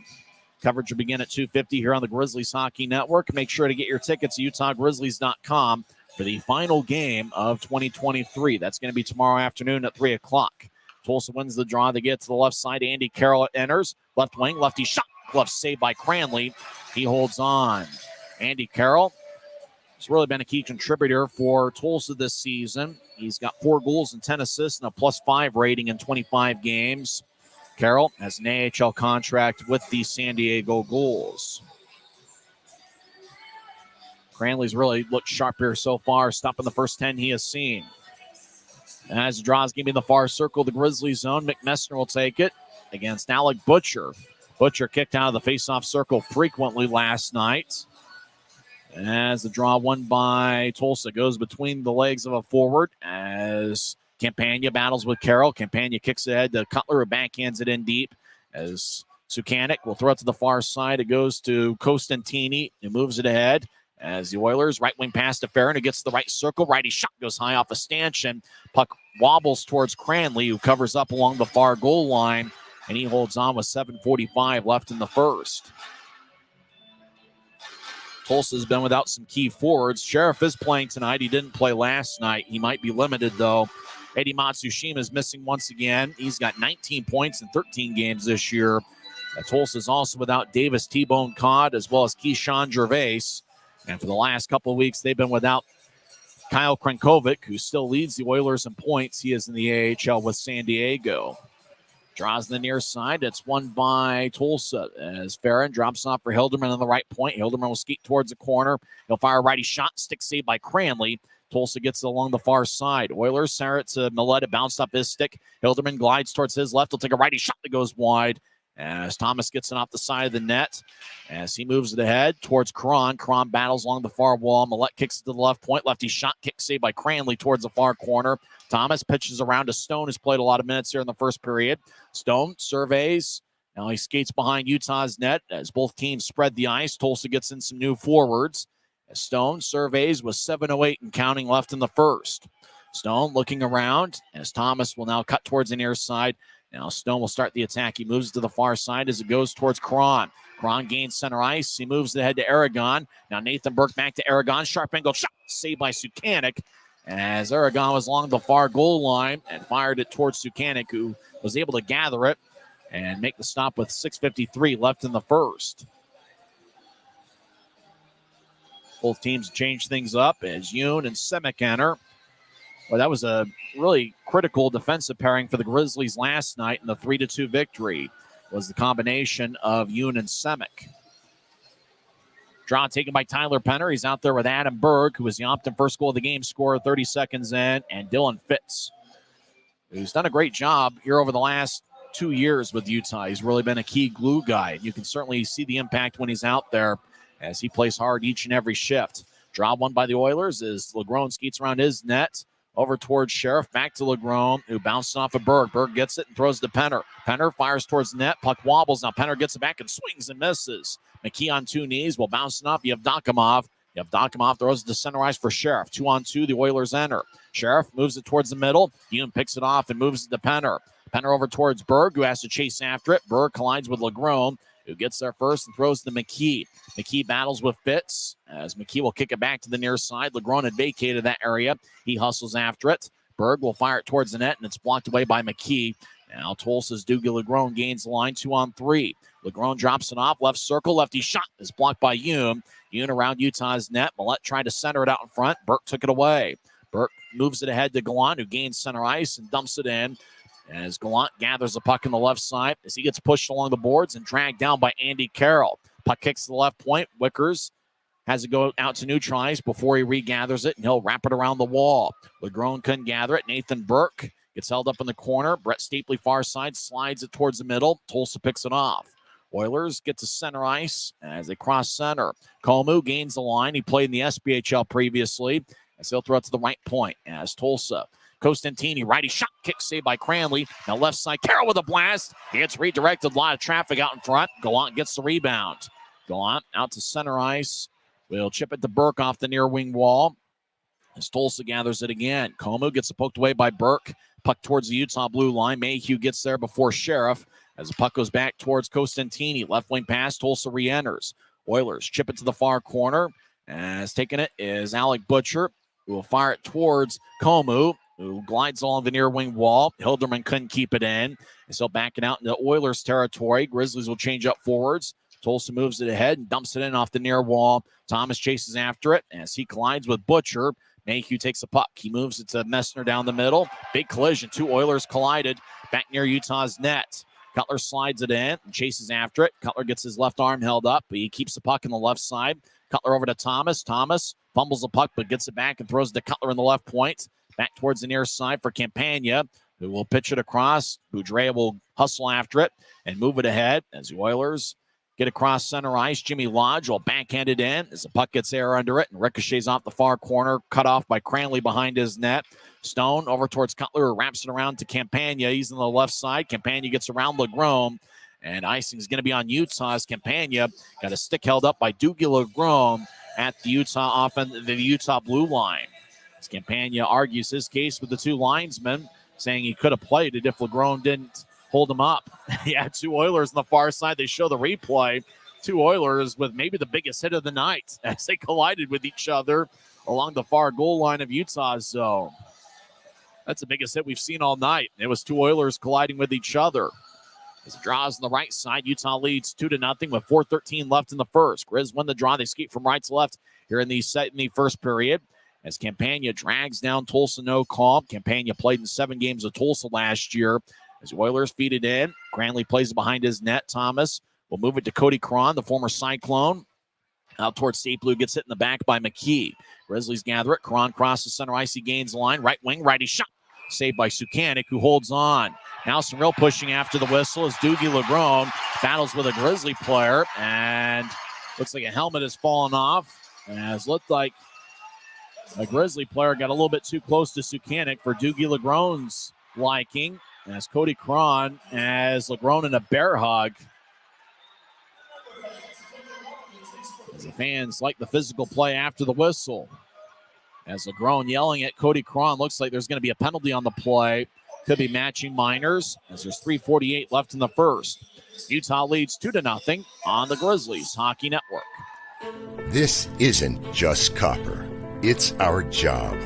Coverage will begin at 2:50 here on the Grizzlies Hockey Network. Make sure to get your tickets at UtahGrizzlies.com for the final game of 2023. That's going to be tomorrow afternoon at 3 o'clock. Tulsa wins the draw. They get to the left side. Andy Carroll enters. Left wing, lefty shot. Glove saved by Cranley. He holds on. Andy Carroll has really been a key contributor for Tulsa this season. He's got 4 goals and 10 assists and a +5 rating in 25 games. Carroll has an AHL contract with the San Diego Ghouls. Cranley's really looked sharp here so far, stopping the first 10 he has seen. As the draws give me the far circle, the Grizzlies zone. McMessner will take it against Alec Butcher. Butcher kicked out of the face-off circle frequently last night. As the draw won by Tulsa goes between the legs of a forward as Campagna battles with Carroll. Campagna kicks ahead to Cutler, who backhands it in deep as Sukanik will throw it to the far side. It goes to Costantini, who moves it ahead. As the Oilers, right wing pass to Farron, who gets the right circle. Righty shot goes high off a stanchion. Puck wobbles towards Cranley, who covers up along the far goal line, and he holds on with 7:45 left in the first. Tulsa's been without some key forwards. Sheriff is playing tonight. He didn't play last night. He might be limited, though. Eddie Matsushima is missing once again. He's got 19 points in 13 games this year. Tulsa's also without Davis T-Bone Codd as well as Keyshawn Gervais. And for the last couple of weeks, they've been without Kyle Krenkovic, who still leads the Oilers in points. He is in the AHL with San Diego. Draws the near side. It's won by Tulsa as Farron drops off for Hilderman on the right point. Hilderman will skate towards the corner. He'll fire a righty shot. Stick saved by Cranley. Tulsa gets it along the far side. Oilers center it to Milletta. Bounced up his stick. Hilderman glides towards his left. He'll take a righty shot that goes wide as Thomas gets it off the side of the net. As he moves it ahead towards Cron. Cron battles along the far wall. Millette kicks it to the left point. Lefty shot kick saved by Cranley towards the far corner. Thomas pitches around to Stone, who's played a lot of minutes here in the first period. Stone surveys. Now he skates behind Utah's net as both teams spread the ice. Tulsa gets in some new forwards. As Stone surveys with 7:08 and counting left in the first. Stone looking around as Thomas will now cut towards the near side. Now Stone will start the attack. He moves to the far side as it goes towards Cron. Cron gains center ice. He moves ahead to Aragon. Now Nathan Burke back to Aragon. Sharp angle shot saved by Sukanik. As Aragon was along the far goal line and fired it towards Sukanik, who was able to gather it and make the stop with 6:53 left in the first. Both teams change things up as Yoon and Semik enter. Well, that was a really critical defensive pairing for the Grizzlies last night in the 3-2 victory. Was the combination of Yoon and Semik. Draw taken by Tyler Penner. He's out there with Adam Berg, who was the Optum first goal of the game scorer 30 seconds in, and Dylan Fitz, who's done a great job here over the last 2 years with Utah. He's really been a key glue guy. You can certainly see the impact when he's out there as he plays hard each and every shift. Draw won by the Oilers as LeGrone skates around his net. Over towards Sheriff, back to LeGrone, who bounced off of Berg. Berg gets it and throws to Penner. Penner fires towards the net. Puck wobbles. Now Penner gets it back and swings and misses. McKee on 2 knees. Will bounce it off. Yevdokimov Yevdokimov throws it to center ice for Sheriff. 2-on-2, the Oilers enter. Sheriff moves it towards the middle. Hume picks it off and moves it to Penner. Penner over towards Berg, who has to chase after it. Berg collides with Legrone, who gets there first and throws to McKee. McKee battles with Fitz, as McKee will kick it back to the near side. Legrone had vacated that area. He hustles after it. Berg will fire it towards the net, and it's blocked away by McKee. Now Tulsa's Dougie Legrone gains the line 2-on-3. Legrone drops it off. Left circle. Lefty shot is blocked by Hume. Hume around Utah's net. Millette tried to center it out in front. Burke took it away. Burke moves it ahead to Gallant, who gains center ice and dumps it in. As Gallant gathers the puck on the left side as he gets pushed along the boards and dragged down by Andy Carroll. Puck kicks to the left point. Wickers has to go out to neutralize before he regathers it, and he'll wrap it around the wall. Legrone couldn't gather it. Nathan Burke gets held up in the corner. Brett Stapley far side slides it towards the middle. Tulsa picks it off. Oilers get to center ice as they cross center. Komu gains the line. He played in the SPHL previously, as he'll throw it to the right point as Tulsa. Costantini, righty shot, kick saved by Cranley. Now left side, Carroll with a blast. He gets redirected, a lot of traffic out in front. Gallant gets the rebound. Gallant out to center ice. Will chip it to Burke off the near wing wall as Tulsa gathers it again. Komu gets it poked away by Burke. Puck towards the Utah blue line. Mayhew gets there before Sheriff as the puck goes back towards Costantini. Left wing pass, Tulsa re-enters. Oilers chip it to the far corner. As taking it is Alec Butcher, who will fire it towards Komu, who glides along the near wing wall. Hilderman couldn't keep it in, and so back it out into Oilers territory. Grizzlies will change up forwards. Tulsa moves it ahead and dumps it in off the near wall. Thomas chases after it as he collides with Butcher. Mayhew takes the puck. He moves it to Messner down the middle. Big collision. Two Oilers collided back near Utah's net. Cutler slides it in and chases after it. Cutler gets his left arm held up, but he keeps the puck on the left side. Cutler over to Thomas. Thomas fumbles the puck, but gets it back and throws it to Cutler in the left point. Back towards the near side for Campagna, who will pitch it across. Boudreau will hustle after it and move it ahead as the Oilers get across center ice. Jimmy Lodge will backhand it in as the puck gets air under it and ricochets off the far corner, cut off by Cranley behind his net. Stone over towards Cutler, who wraps it around to Campagna. He's on the left side. Campagna gets around Legrone, and icing is going to be on Utah's. Campagna got a stick held up by Dougie Legrone at the Utah blue line. As Campagna argues his case with the two linesmen, saying he could have played it if Legrone didn't hold him up. Yeah, two Oilers on the far side. They show the replay. Two Oilers with maybe the biggest hit of the night as they collided with each other along the far goal line of Utah's zone. That's the biggest hit we've seen all night. It was two Oilers colliding with each other. As it draws on the right side, Utah leads 2-0 with 4:13 left in the first. Grizz win the draw. They skate from right to left here in the first period. As Campagna drags down Tulsa, no call. Campagna played in 7 games of Tulsa last year. As Oilers feed it in, Cranley plays it behind his net. Thomas will move it to Cody Cron, the former Cyclone. Out towards Stapley, gets hit in the back by McKee. Grizzlies gather it. Cron crosses center ice. He gains the line. Right wing, righty shot. Saved by Sukanik, who holds on. Now some real pushing after the whistle as Dougie Legrone battles with a Grizzly player. And looks like a helmet has fallen off. As looked like a Grizzly player got a little bit too close to Sukanik for Dougie Legrone's liking. As Cody Cron has Legrone in a bear hug. As the fans like the physical play after the whistle. As Legrone yelling at Cody Cron, looks like there's going to be a penalty on the play. Could be matching minors as there's 3:48 left in the first. Utah leads 2-0 on the Grizzlies Hockey Network. This isn't just copper. It's our job.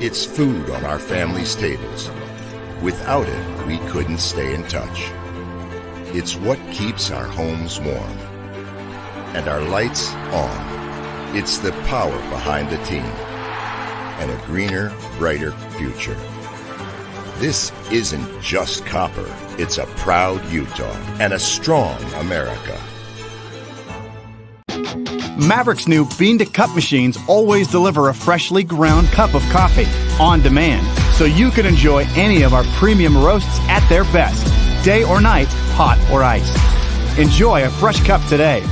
It's food on our family's tables. Without it, we couldn't stay in touch. It's what keeps our homes warm. And our lights on. It's the power behind the team. And a greener, brighter future. This isn't just copper. It's a proud Utah and a strong America. Maverik's new bean-to-cup machines always deliver a freshly ground cup of coffee on demand, so you can enjoy any of our premium roasts at their best, day or night, hot or iced. Enjoy a fresh cup today.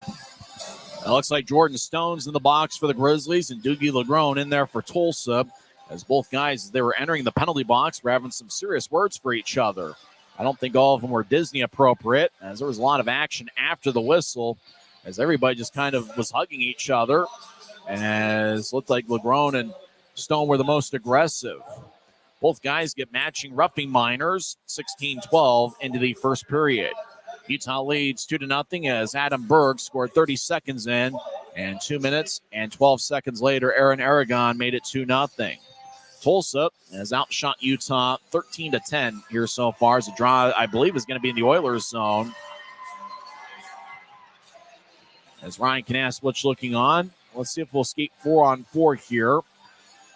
It looks like Jordan Stone's in the box for the Grizzlies and Dougie Legrone in there for Tulsa, as both guys, as they were entering the penalty box, were having some serious words for each other. I don't think all of them were Disney appropriate, as there was a lot of action after the whistle, as everybody just kind of was hugging each other, as looked like LeGrone and Stone were the most aggressive. Both guys get matching roughing minors, 16-12 into the first period. Utah leads 2-0 as Adam Berg scored 30 seconds in, and 2 minutes and 12 seconds later, Aaron Aragon made it 2-0. Tulsa has outshot Utah 13-10 here so far, as the draw, I believe, is going to be in the Oilers zone. As Ryan Knasplich looking on, let's see if we'll skate 4-on-4 here.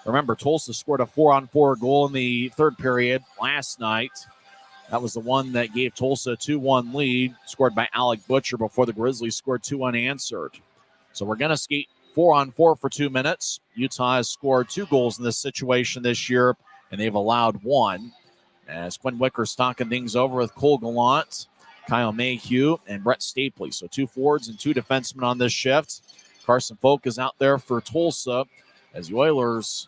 Remember, Tulsa scored a 4-on-4 goal in the third period last night. That was the one that gave Tulsa a 2-1 lead, scored by Alec Butcher before the Grizzlies scored 2 unanswered. So we're going to skate 4-on-4 for 2 minutes. Utah has scored 2 goals in this situation this year, and they've allowed 1. As Quinn Wicker's talking things over with Cole Gallant, Kyle Mayhew, and Brett Stapley. So 2 forwards and 2 defensemen on this shift. Carson Folk is out there for Tulsa, as the Oilers,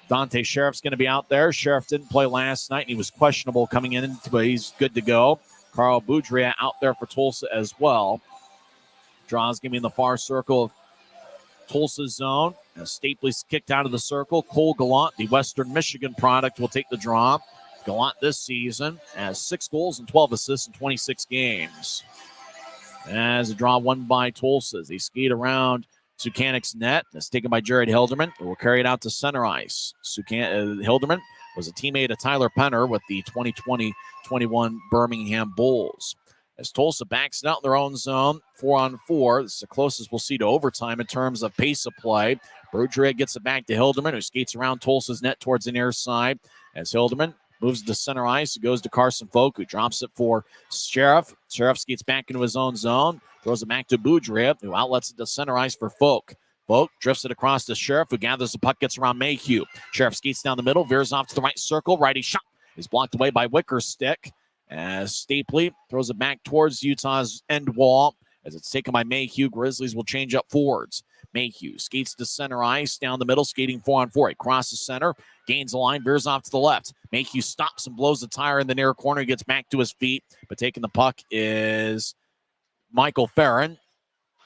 Dante Sheriff's going to be out there. Sheriff didn't play last night, and he was questionable coming in, but he's good to go. Carl Boudria out there for Tulsa as well. Draws going to be in the far circle of Tulsa's zone. As Stapley's kicked out of the circle, Cole Gallant, the Western Michigan product, will take the draw. Gallant this season has 6 goals and 12 assists in 26 games. As a draw won by Tulsa, as they skate around Sukanik's net. That's taken by Jared Hilderman. It will carry it out to center ice. Hilderman was a teammate of Tyler Penner with the 2020-21 Birmingham Bulls. As Tulsa backs it out in their own zone, 4-on-4. This is the closest we'll see to overtime in terms of pace of play. Boudria gets it back to Hilderman, who skates around Tulsa's net towards the near side. As Hilderman moves to center ice, it goes to Carson Folk, who drops it for Sheriff. Sheriff skates back into his own zone, throws it back to Boudria, who outlets it to center ice for Folk. Folk drifts it across to Sheriff, who gathers the puck, gets around Mayhew. Sheriff skates down the middle, veers off to the right circle. Righty shot is blocked away by Wicker's stick. As Stapley throws it back towards Utah's end wall. As it's taken by Mayhew, Grizzlies will change up forwards. Mayhew skates to center ice, down the middle, skating 4-on-4. He crosses center, gains the line, veers off to the left. Mayhew stops and blows the tire in the near corner. He gets back to his feet, but taking the puck is Michael Farron.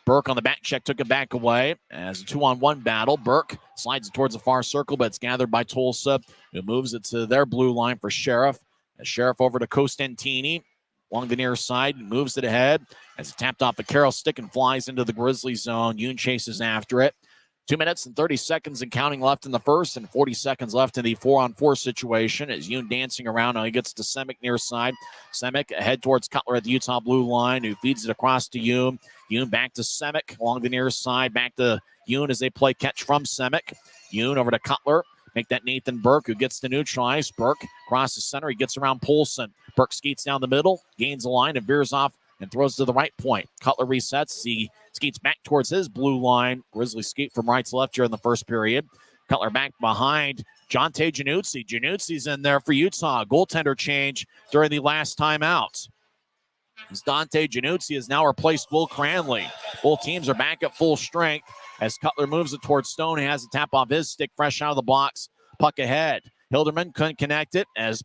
Burke on the back check took it back away. As a 2-on-1 battle, Burke slides it towards the far circle, but it's gathered by Tulsa, who moves it to their blue line for Sheriff. As Sheriff over to Costantini along the near side, moves it ahead as it tapped off the Carroll stick and flies into the Grizzlies zone. Yoon chases after it. 2 minutes and 30 seconds and counting left in the first, and 40 seconds left in the 4-on-4 situation as Yoon dancing around. Now he gets to Semick near side. Semick ahead towards Cutler at the Utah blue line, who feeds it across to Yoon. Yoon back to Semick along the near side. Back to Yoon as they play catch from Semick. Yoon over to Cutler. Make that Nathan Burke, who gets to neutralize. Burke crosses center. He gets around Poulsen. Burke skates down the middle, gains a line, and veers off and throws to the right point. Cutler resets. He skates back towards his blue line. Grizzlies skate from right to left here in the first period. Cutler back behind Jonte Januzzi. Januzzi's in there for Utah. Goaltender change during the last timeout. As Dante Januzzi has now replaced Will Cranley. Both teams are back at full strength as Cutler moves it towards Stone. He has a tap off his stick fresh out of the box. Puck ahead. Hilderman couldn't connect it as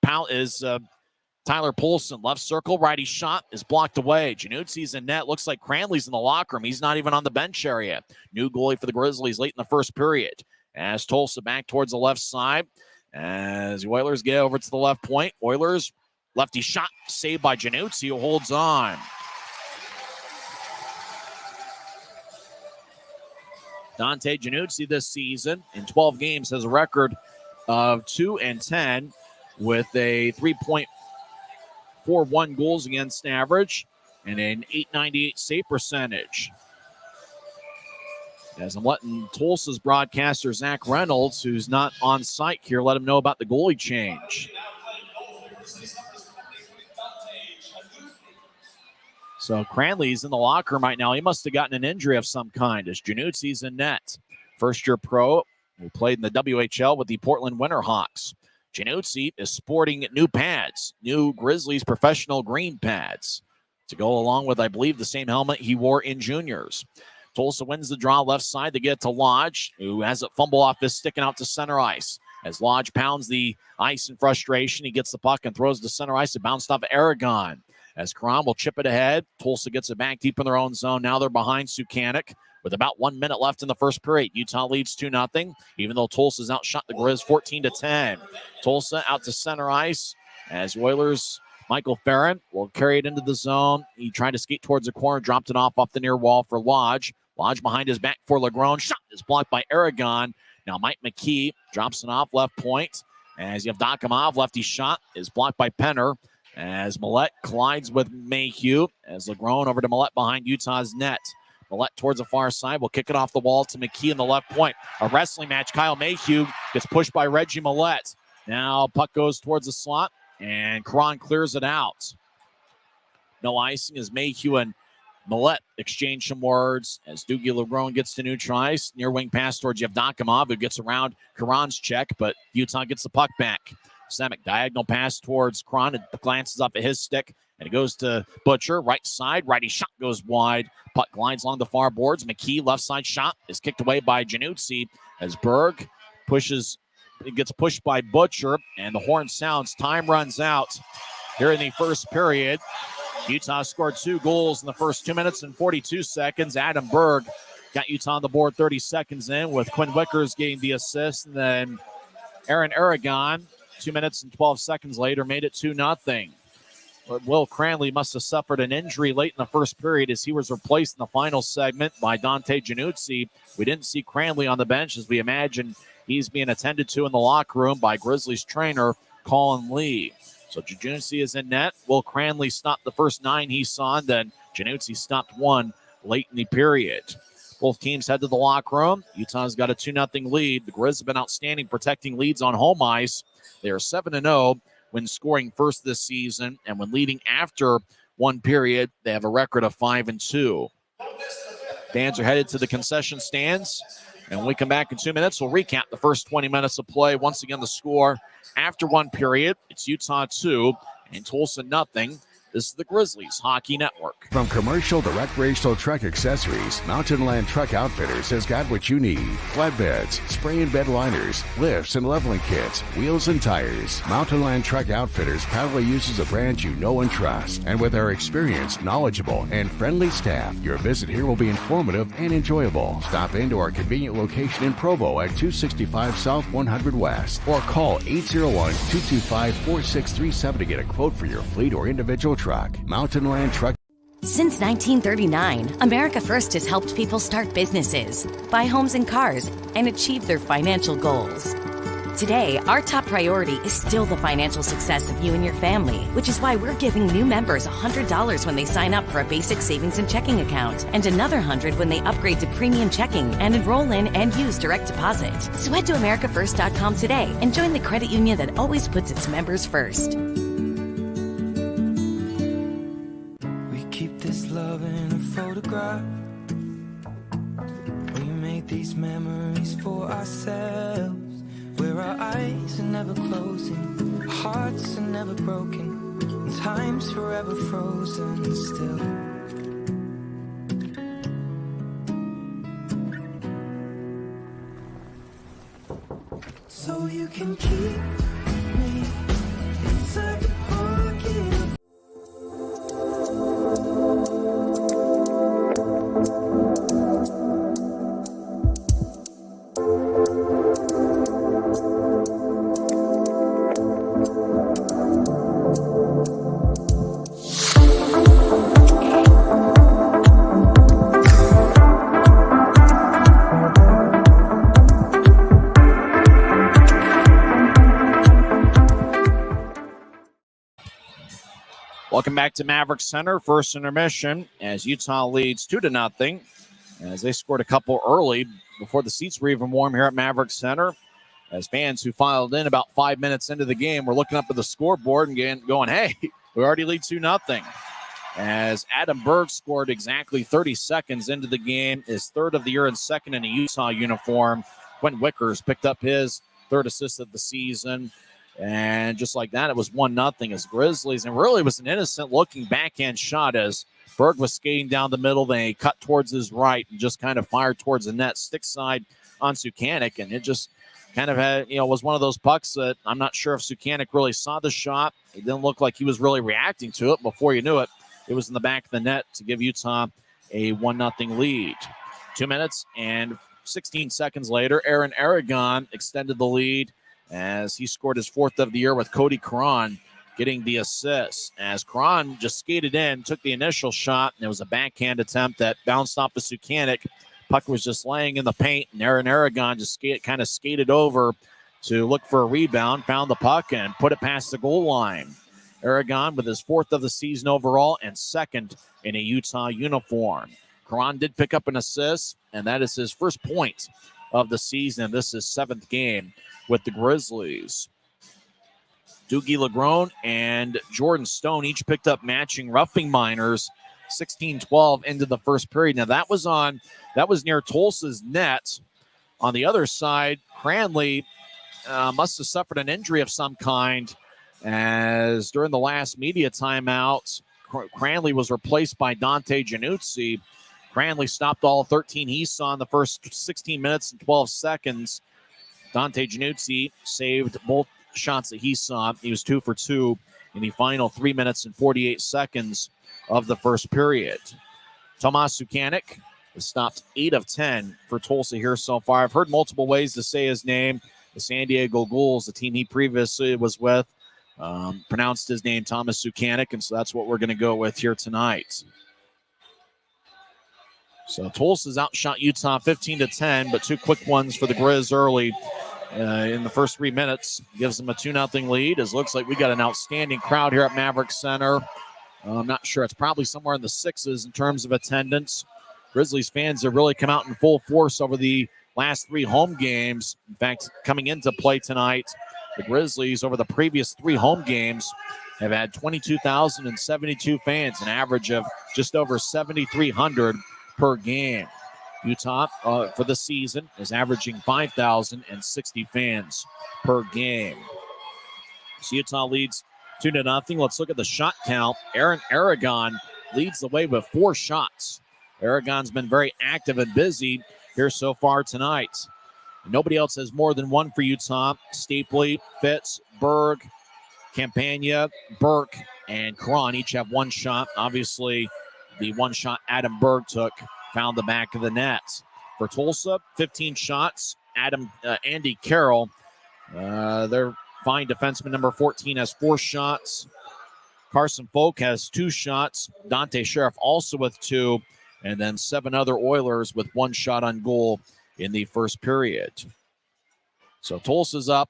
Tyler Poulsen. Left circle, righty shot is blocked away. Januzzi's in net. Looks like Cranley's in the locker room. He's not even on the bench area. New goalie for the Grizzlies late in the first period. As Tulsa back towards the left side. As the Oilers get over to the left point. Oilers, lefty shot saved by Januzzi, who holds on. Dante Januzzi this season in 12 games has a record of 2-10 with a 3.41 goals against average and an .898 save percentage. As I'm letting Tulsa's broadcaster, Zach Reynolds, who's not on site here, let him know about the goalie change. So Cranley's in the locker room right now. He must have gotten an injury of some kind as Januzzi's in net. First-year pro who played in the WHL with the Portland Winterhawks. Januzzi is sporting new pads, new Grizzlies professional green pads to go along with, I believe, the same helmet he wore in juniors. Tulsa wins the draw left side to get to Lodge, who has it fumble off his stick and out to center ice. As Lodge pounds the ice in frustration, he gets the puck and throws to center ice. It bounced off Aragon. as Karan will chip it ahead. Tulsa gets it back deep in their own zone. Now they're behind Sukanik with about 1 minute left in the first period. Utah leads 2-0, even though Tulsa's outshot the Grizz 14-10. Tulsa out to center ice as Oilers, Michael Farron will carry it into the zone. He tried to skate towards the corner, dropped it off the near wall for Lodge. Lodge behind his back for Legrone. Shot is blocked by Aragon. Now Mike McKee drops it off left point. As Yevdokimov, lefty shot is blocked by Penner. As Millette collides with Mayhew. As Legrone over to Millette behind Utah's net. Millette towards the far side will kick it off the wall to McKee in the left point. A wrestling match. Kyle Mayhew gets pushed by Reggie Millette. Now puck goes towards the slot, and Karan clears it out. No icing as Mayhew and Millette exchange some words as Doogie Legrone gets to neutral ice. Near wing pass towards Yevdokimov, who gets around Karan's check, but Utah gets the puck back. Samek diagonal pass towards Karan. It glances off of his stick, and it goes to Butcher. Right side, righty shot goes wide. Puck glides along the far boards. McKee, left side shot, is kicked away by Januzzi as Berg gets pushed by Butcher, and the horn sounds. Time runs out here in the first period. Utah scored 2 goals in the first 2 minutes and 42 seconds. Adam Berg got Utah on the board 30 seconds in, with Quinn Wickers getting the assist. And then Aaron Aragon, 2 minutes and 12 seconds later, made it 2-0. But Will Cranley must have suffered an injury late in the first period as he was replaced in the final segment by Dante Januzzi. We didn't see Cranley on the bench, as we imagine he's being attended to in the locker room by Grizzlies trainer Colin Lee. So Januzzi is in net. Will Cranley stopped the first 9 he saw, and then Januzzi stopped 1 late in the period. Both teams head to the locker room. Utah's got a 2-0 lead. The Grizz have been outstanding protecting leads on home ice. They are 7-0 when scoring first this season, and when leading after one period, they have a record of 5-2. Fans are headed to the concession stands, and when we come back in 2 minutes, we'll recap the first 20 minutes of play. Once again, the score after one period, it's Utah 2 and Tulsa 0. This is the Grizzlies Hockey Network. From commercial to recreational truck accessories, Mountain Land Truck Outfitters has got what you need. Flatbeds, spray and bed liners, lifts and leveling kits, wheels and tires. Mountain Land Truck Outfitters proudly uses a brand you know and trust. And with our experienced, knowledgeable, and friendly staff, your visit here will be informative and enjoyable. Stop into our convenient location in Provo at 265 South 100 West, or call 801-225-4637 to get a quote for your fleet or individual truck. Mountain Land Truck. Since 1939, America First has helped people start businesses, buy homes and cars, and achieve their financial goals. Today, our top priority is still the financial success of you and your family, which is why we're giving new members $100 when they sign up for a basic savings and checking account, and another $100 when they upgrade to premium checking and enroll in and use direct deposit. So head to AmericaFirst.com today and join the credit union that always puts its members first. Keep this love in a photograph. We make these memories for ourselves, where our eyes are never closing, our hearts are never broken, and time's forever frozen still. So you can keep me inside the pocket. Welcome back to Maverik Center. First intermission as Utah leads 2-0 as they scored a couple early before the seats were even warm here at Maverik Center. As fans who filed in about 5 minutes into the game were looking up at the scoreboard and going, hey, we already lead 2-0. As Adam Berg scored exactly 30 seconds into the game, his third of the year and second in a Utah uniform. Quinn Wickers picked up his third assist of the season. And just like that, it was 1-0 as Grizzlies. And really was an innocent-looking backhand shot as Berg was skating down the middle. They cut towards his right and just kind of fired towards the net, stick side on Sukanik. And it just kind of had, was one of those pucks that I'm not sure if Sukanik really saw the shot. It didn't look like he was really reacting to it. Before you knew it, it was in the back of the net to give Utah a 1-0 lead. 2 minutes and 16 seconds later, Aaron Aragon extended the lead as he scored his 4th of the year with Cody Cron getting the assist. As Cron just skated in, took the initial shot, and it was a backhand attempt that bounced off of Sukanik. Puck was just laying in the paint, and Aaron Aragon just kind of skated over to look for a rebound, found the puck, and put it past the goal line. Aragon with his 4th of the season overall and 2nd in a Utah uniform. Cron did pick up an assist, and that is his first point of the season. This is 7th game with the Grizzlies. Doogie Legrone and Jordan Stone each picked up matching roughing minors, 16-12 into the first period. Now that was near Tulsa's net. On the other side, Cranley must have suffered an injury of some kind, as during the last media timeout, Cranley was replaced by Dante Januzzi. Cranley stopped all 13 he saw in the first 16 minutes and 12 seconds. Dante Januzzi saved both shots that he saw. He was 2 for 2 in the final 3 minutes and 48 seconds of the first period. Tomas Sukanik has stopped 8 of 10 for Tulsa here so far. I've heard multiple ways to say his name. The San Diego Ghouls, the team he previously was with, pronounced his name Thomas Sukanik, and so that's what we're going to go with here tonight. So Tulsa's outshot Utah 15-10, but 2 quick ones for the Grizz early in the first 3 minutes. Gives them a 2-0 lead. It looks like we got an outstanding crowd here at Maverik Center. I'm not sure. It's probably somewhere in the 6s in terms of attendance. Grizzlies fans have really come out in full force over the last 3 home games. In fact, coming into play tonight, the Grizzlies over the previous 3 home games have had 22,072 fans, an average of just over 7,300 per game. Utah, for the season, is averaging 5,060 fans per game. So Utah leads 2-0. Let's look at the shot count. Aaron Aragon leads the way with 4 shots. Aragon's been very active and busy here so far tonight. Nobody else has more than 1 for Utah. Stapley, Fitz, Berg, Campagna, Burke, and Cron each have 1 shot. Obviously, the 1 shot Adam Berg took found the back of the net. For Tulsa, 15 shots. Andy Carroll, their fine defenseman number 14, has 4 shots. Carson Folk has 2 shots. Dante Sheriff also with 2. And then 7 other Oilers with 1 shot on goal in the first period. So Utah's up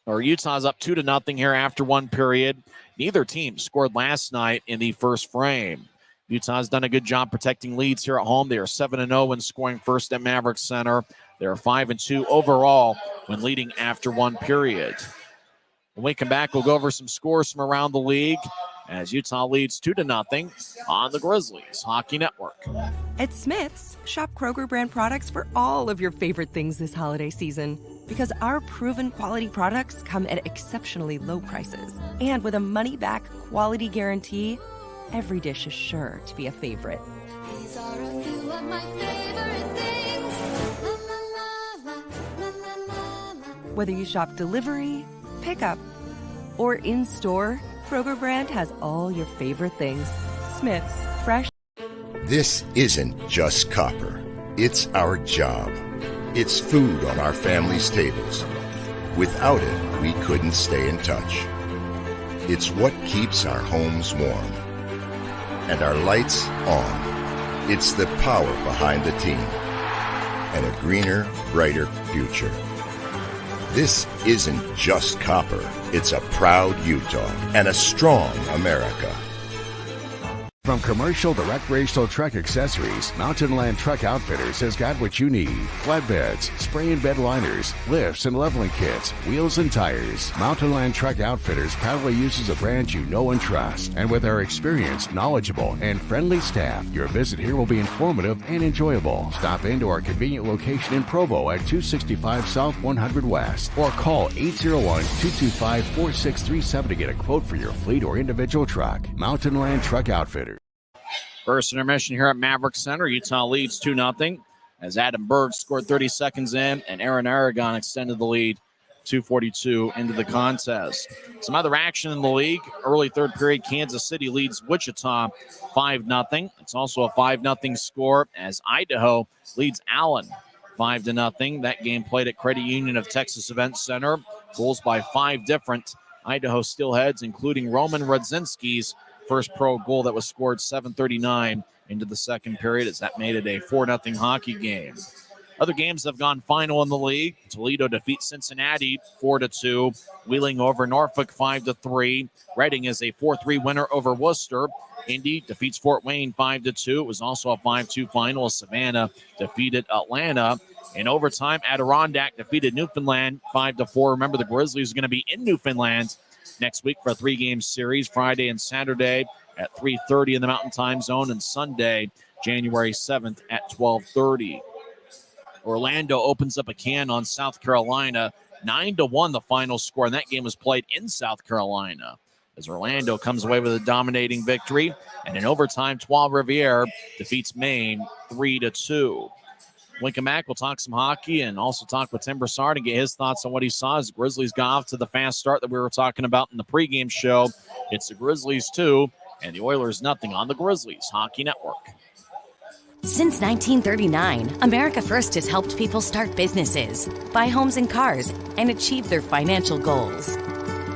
2-0 here after 1 period. Neither team scored last night in the first frame. Utah's done a good job protecting leads here at home. They are 7-0 when scoring first at Maverik Center. They are 5-2 overall when leading after 1 period. When we come back, we'll go over some scores from around the league as Utah leads 2-0 on the Grizzlies Hockey Network. At Smith's, shop Kroger brand products for all of your favorite things this holiday season. Because our proven quality products come at exceptionally low prices. And with a money-back quality guarantee, every dish is sure to be a favorite. These are a few of my favorite things. La la la la, la la la. Whether you shop delivery, pickup, or in-store, Kroger brand has all your favorite things. Smith's, fresh. This isn't just copper. It's our job. It's food on our family's tables. Without it, we couldn't stay in touch. It's what keeps our homes warm. And our lights on. It's the power behind the team. And a greener, brighter future. This isn't just copper. It's a proud Utah and a strong America. From commercial to recreational truck accessories, Mountain Land Truck Outfitters has got what you need. Flatbeds, spray and bed liners, lifts and leveling kits, wheels and tires. Mountain Land Truck Outfitters proudly uses a brand you know and trust. And with our experienced, knowledgeable, and friendly staff, your visit here will be informative and enjoyable. Stop into our convenient location in Provo at 265 South 100 West or call 801-225-4637 to get a quote for your fleet or individual truck. Mountain Land Truck Outfitters. First intermission here at Maverik Center. Utah leads 2-0. as Adam Berg scored 30 seconds in, and Aaron Aragon extended the lead 2:42 into the contest. Some other action in the league. Early third period, Kansas City leads Wichita 5-0. It's also a 5-0 score as Idaho leads Allen 5-0. That game played at Credit Union of Texas Event Center. Goals by 5 different Idaho Steelheads, including Roman Rudzinski's first pro goal that was scored 7:39 into the second period, as that made it a 4-0 hockey game. Other games have gone final in the league. Toledo defeats Cincinnati 4-2. Wheeling over Norfolk 5-3. Reading is a 4-3 winner over Worcester. Indy defeats Fort Wayne 5-2. It was also a 5-2 final. Savannah defeated Atlanta. In overtime, Adirondack defeated Newfoundland 5-4. Remember, the Grizzlies are going to be in Newfoundland next week for a 3-game series, Friday and Saturday at 3:30 in the Mountain Time Zone, and Sunday, January 7th at 12:30. Orlando opens up a can on South Carolina. 9-1 the final score, and that game was played in South Carolina, as Orlando comes away with a dominating victory. And in overtime, Trois-Rivières defeats Maine 3-2. When we come back, we'll talk some hockey and also talk with Tim Broussard and get his thoughts on what he saw as the Grizzlies got off to the fast start that we were talking about in the pregame show. It's the Grizzlies 2 and the Oilers 0 on the Grizzlies Hockey Network. Since 1939, America First has helped people start businesses, buy homes and cars, and achieve their financial goals.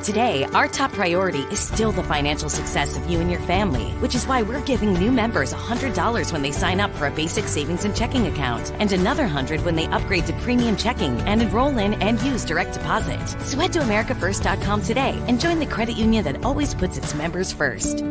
Today, our top priority is still the financial success of you and your family, which is why we're giving new members $100 when they sign up for a basic savings and checking account, and another $100 when they upgrade to premium checking and enroll in and use direct deposit. So head to americafirst.com today and join the credit union that always puts its members first.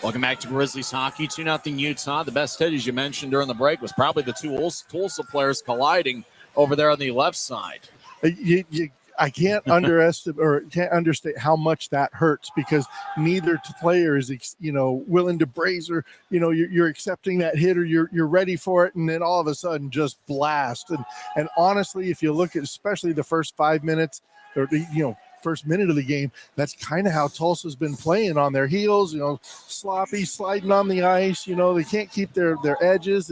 Welcome back to Grizzlies Hockey, 2-0 Utah. The best hit, as you mentioned during the break, was probably the two Tulsa players colliding over there on the left side. I can't underestimate or can't understate how much that hurts, because neither player is, willing to brace, or, you're accepting that hit, or you're ready for it, and then all of a sudden just blast. And honestly, if you look at especially the first 5 minutes, or first minute of the game, that's kind of how Tulsa's been playing, on their heels, sloppy, sliding on the ice. They can't keep their edges.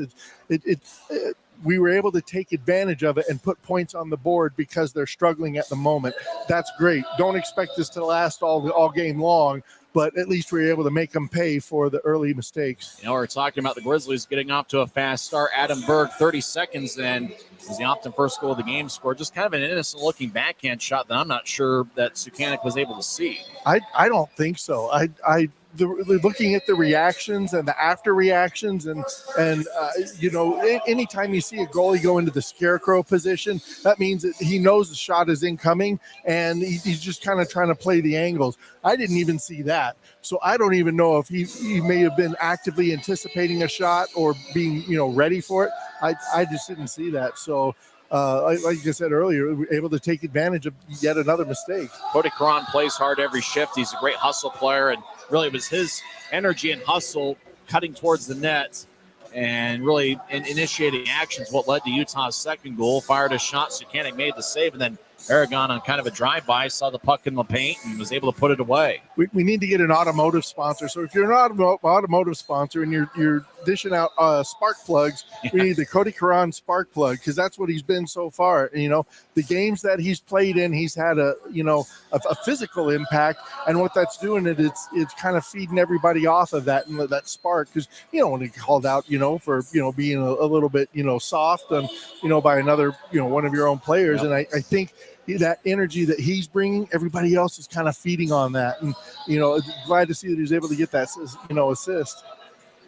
We were able to take advantage of it and put points on the board because they're struggling at the moment. That's great. Don't expect this to last all game long, but at least we were able to make them pay for the early mistakes. We're talking about the Grizzlies getting off to a fast start. Adam Berg, 30 seconds in, was the Optum first goal of the game scored. Just kind of an innocent-looking backhand shot that I'm not sure that Sukanik was able to see. I don't think so. Looking at the reactions and the after reactions, and anytime you see a goalie go into the scarecrow position, that means that he knows the shot is incoming, and he's just kind of trying to play the angles. I didn't even see that, so I don't even know if he may have been actively anticipating a shot or being ready for it. I just didn't see that. So like I said earlier, we were able to take advantage of yet another mistake. Cody Cron plays hard every shift. He's a great hustle player, and really it was his energy and hustle cutting towards the net and really initiating actions what led to Utah's second goal. Fired a shot, Sukanik made the save, and then Aragon on kind of a drive-by saw the puck in the paint and was able to put it away. We need to get an automotive sponsor. So if you're an automotive sponsor and you're dishing out spark plugs, we need the Cody Caron spark plug, because that's what he's been so far. The games that he's played in, he's had a physical impact, and what that's doing, it's kind of feeding everybody off of that, and that spark, because you don't want to get called out for being a little bit soft and by another one of your own players. Yep. And I think that energy that he's bringing, everybody else is kind of feeding on that, and glad to see that he's able to get that assist.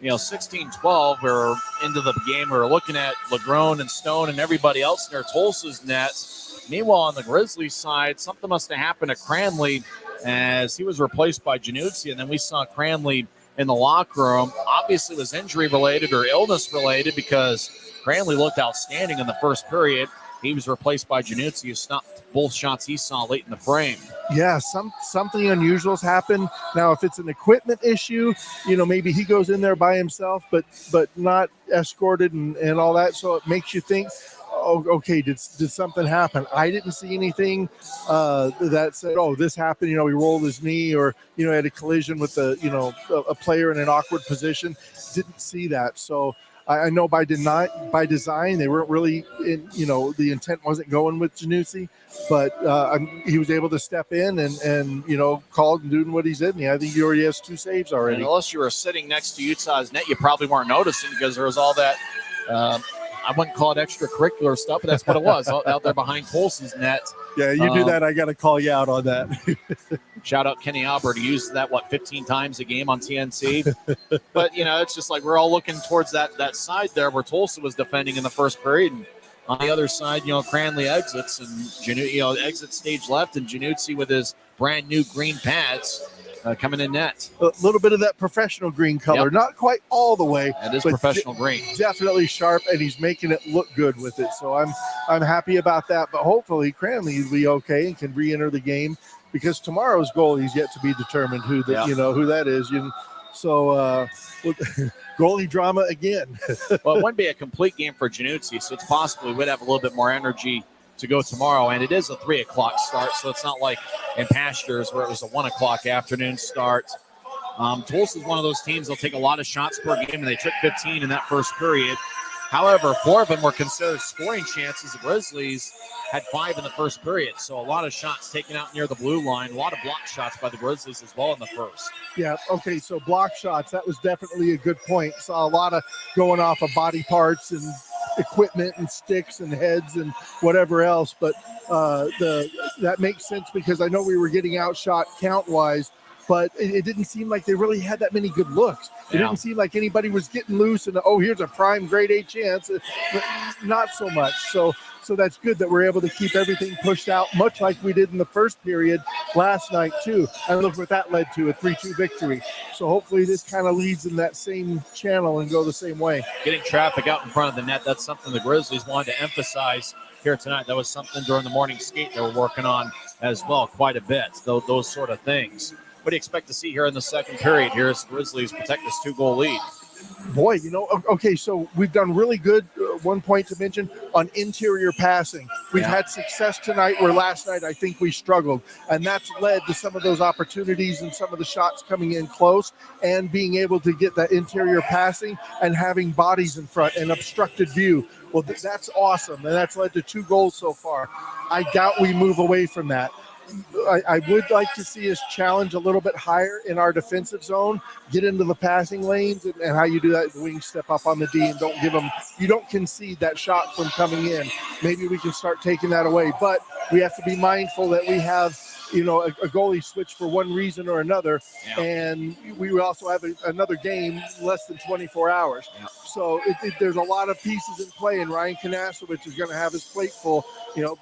16-12, we're into the game. We're looking at LeGrone and Stone and everybody else near Tulsa's nets. Meanwhile, on the Grizzlies side, something must have happened to Cranley as he was replaced by Januzzi, and then we saw Cranley in the locker room. Obviously, it was injury-related or illness-related, because Cranley looked outstanding in the first period. He was replaced by Januzzi, who stopped both shots he saw late in the frame. Yeah, something unusual's happened. Now, if it's an equipment issue, maybe he goes in there by himself, but not escorted and all that. So it makes you think, oh, okay, did something happen? I didn't see anything that said, oh, this happened. He rolled his knee, or had a collision with a player in an awkward position. Didn't see that. So I know by design they weren't really in, the intent wasn't going with Januzzi, but he was able to step in and called and doing what he's in. I think he already has 2 saves already. And unless you were sitting next to Utah's net, you probably weren't noticing, because there was all that. I wouldn't call it extracurricular stuff, but that's what it was out there behind Tulsa's net. Yeah, you do that, I got to call you out on that. Shout out Kenny Albert. He used that 15 times a game on TNC. But it's just like we're all looking towards that side there where Tulsa was defending in the first period. And on the other side, Cranley exits and exits stage left, and Januzzi with his brand new green pads coming in net. A little bit of that professional green color, not quite all the way. That is professional green. Definitely sharp, and he's making it look good with it. So I'm happy about that. But hopefully Cranley will be okay and can re-enter the game, because tomorrow's goalie is yet to be determined who that is. So goalie drama again. Well, it wouldn't be a complete game for Januzzi, so it's possible we would have a little bit more energy to go tomorrow, and it is a 3:00 start, so it's not like in past years where it was a 1:00 afternoon start. Tulsa is one of those teams that'll take a lot of shots per game, and they took 15 in that first period. However, 4 of them were considered scoring chances. The Grizzlies had 5 in the first period, so a lot of shots taken out near the blue line, a lot of block shots by the Grizzlies as well in the first. Yeah, okay, so block shots, that was definitely a good point. Saw a lot of going off of body parts and equipment and sticks and heads and whatever else, but that makes sense, because I know we were getting outshot count-wise, but it didn't seem like they really had that many good looks. It didn't seem like anybody was getting loose and, here's a prime grade A chance. But not so much. So that's good that we're able to keep everything pushed out, much like we did in the first period last night, too. And look what that led to, a 3-2 victory. So hopefully this kind of leads in that same channel and go the same way. Getting traffic out in front of the net, that's something the Grizzlies wanted to emphasize here tonight. That was something during the morning skate they were working on as well, quite a bit, those sort of things. What do you expect to see here in the second period? Here's Grizzlies protect this 2-goal lead. Boy, okay, so we've done really good, 1 point to mention, on interior passing. We've had success tonight where last night I think we struggled, and that's led to some of those opportunities and some of the shots coming in close, and being able to get that interior passing and having bodies in front and obstructed view. Well, that's awesome, and that's led to 2 goals so far. I doubt we move away from that. I would like to see us challenge a little bit higher in our defensive zone, get into the passing lanes, and how you do that, the wings step up on the D and you don't concede that shot from coming in. Maybe we can start taking that away, but we have to be mindful that we have a goalie switch for one reason or another, and we also have another game less than 24 hours. So there's a lot of pieces in play, and Ryan Kanasowicz is going to have his plate full.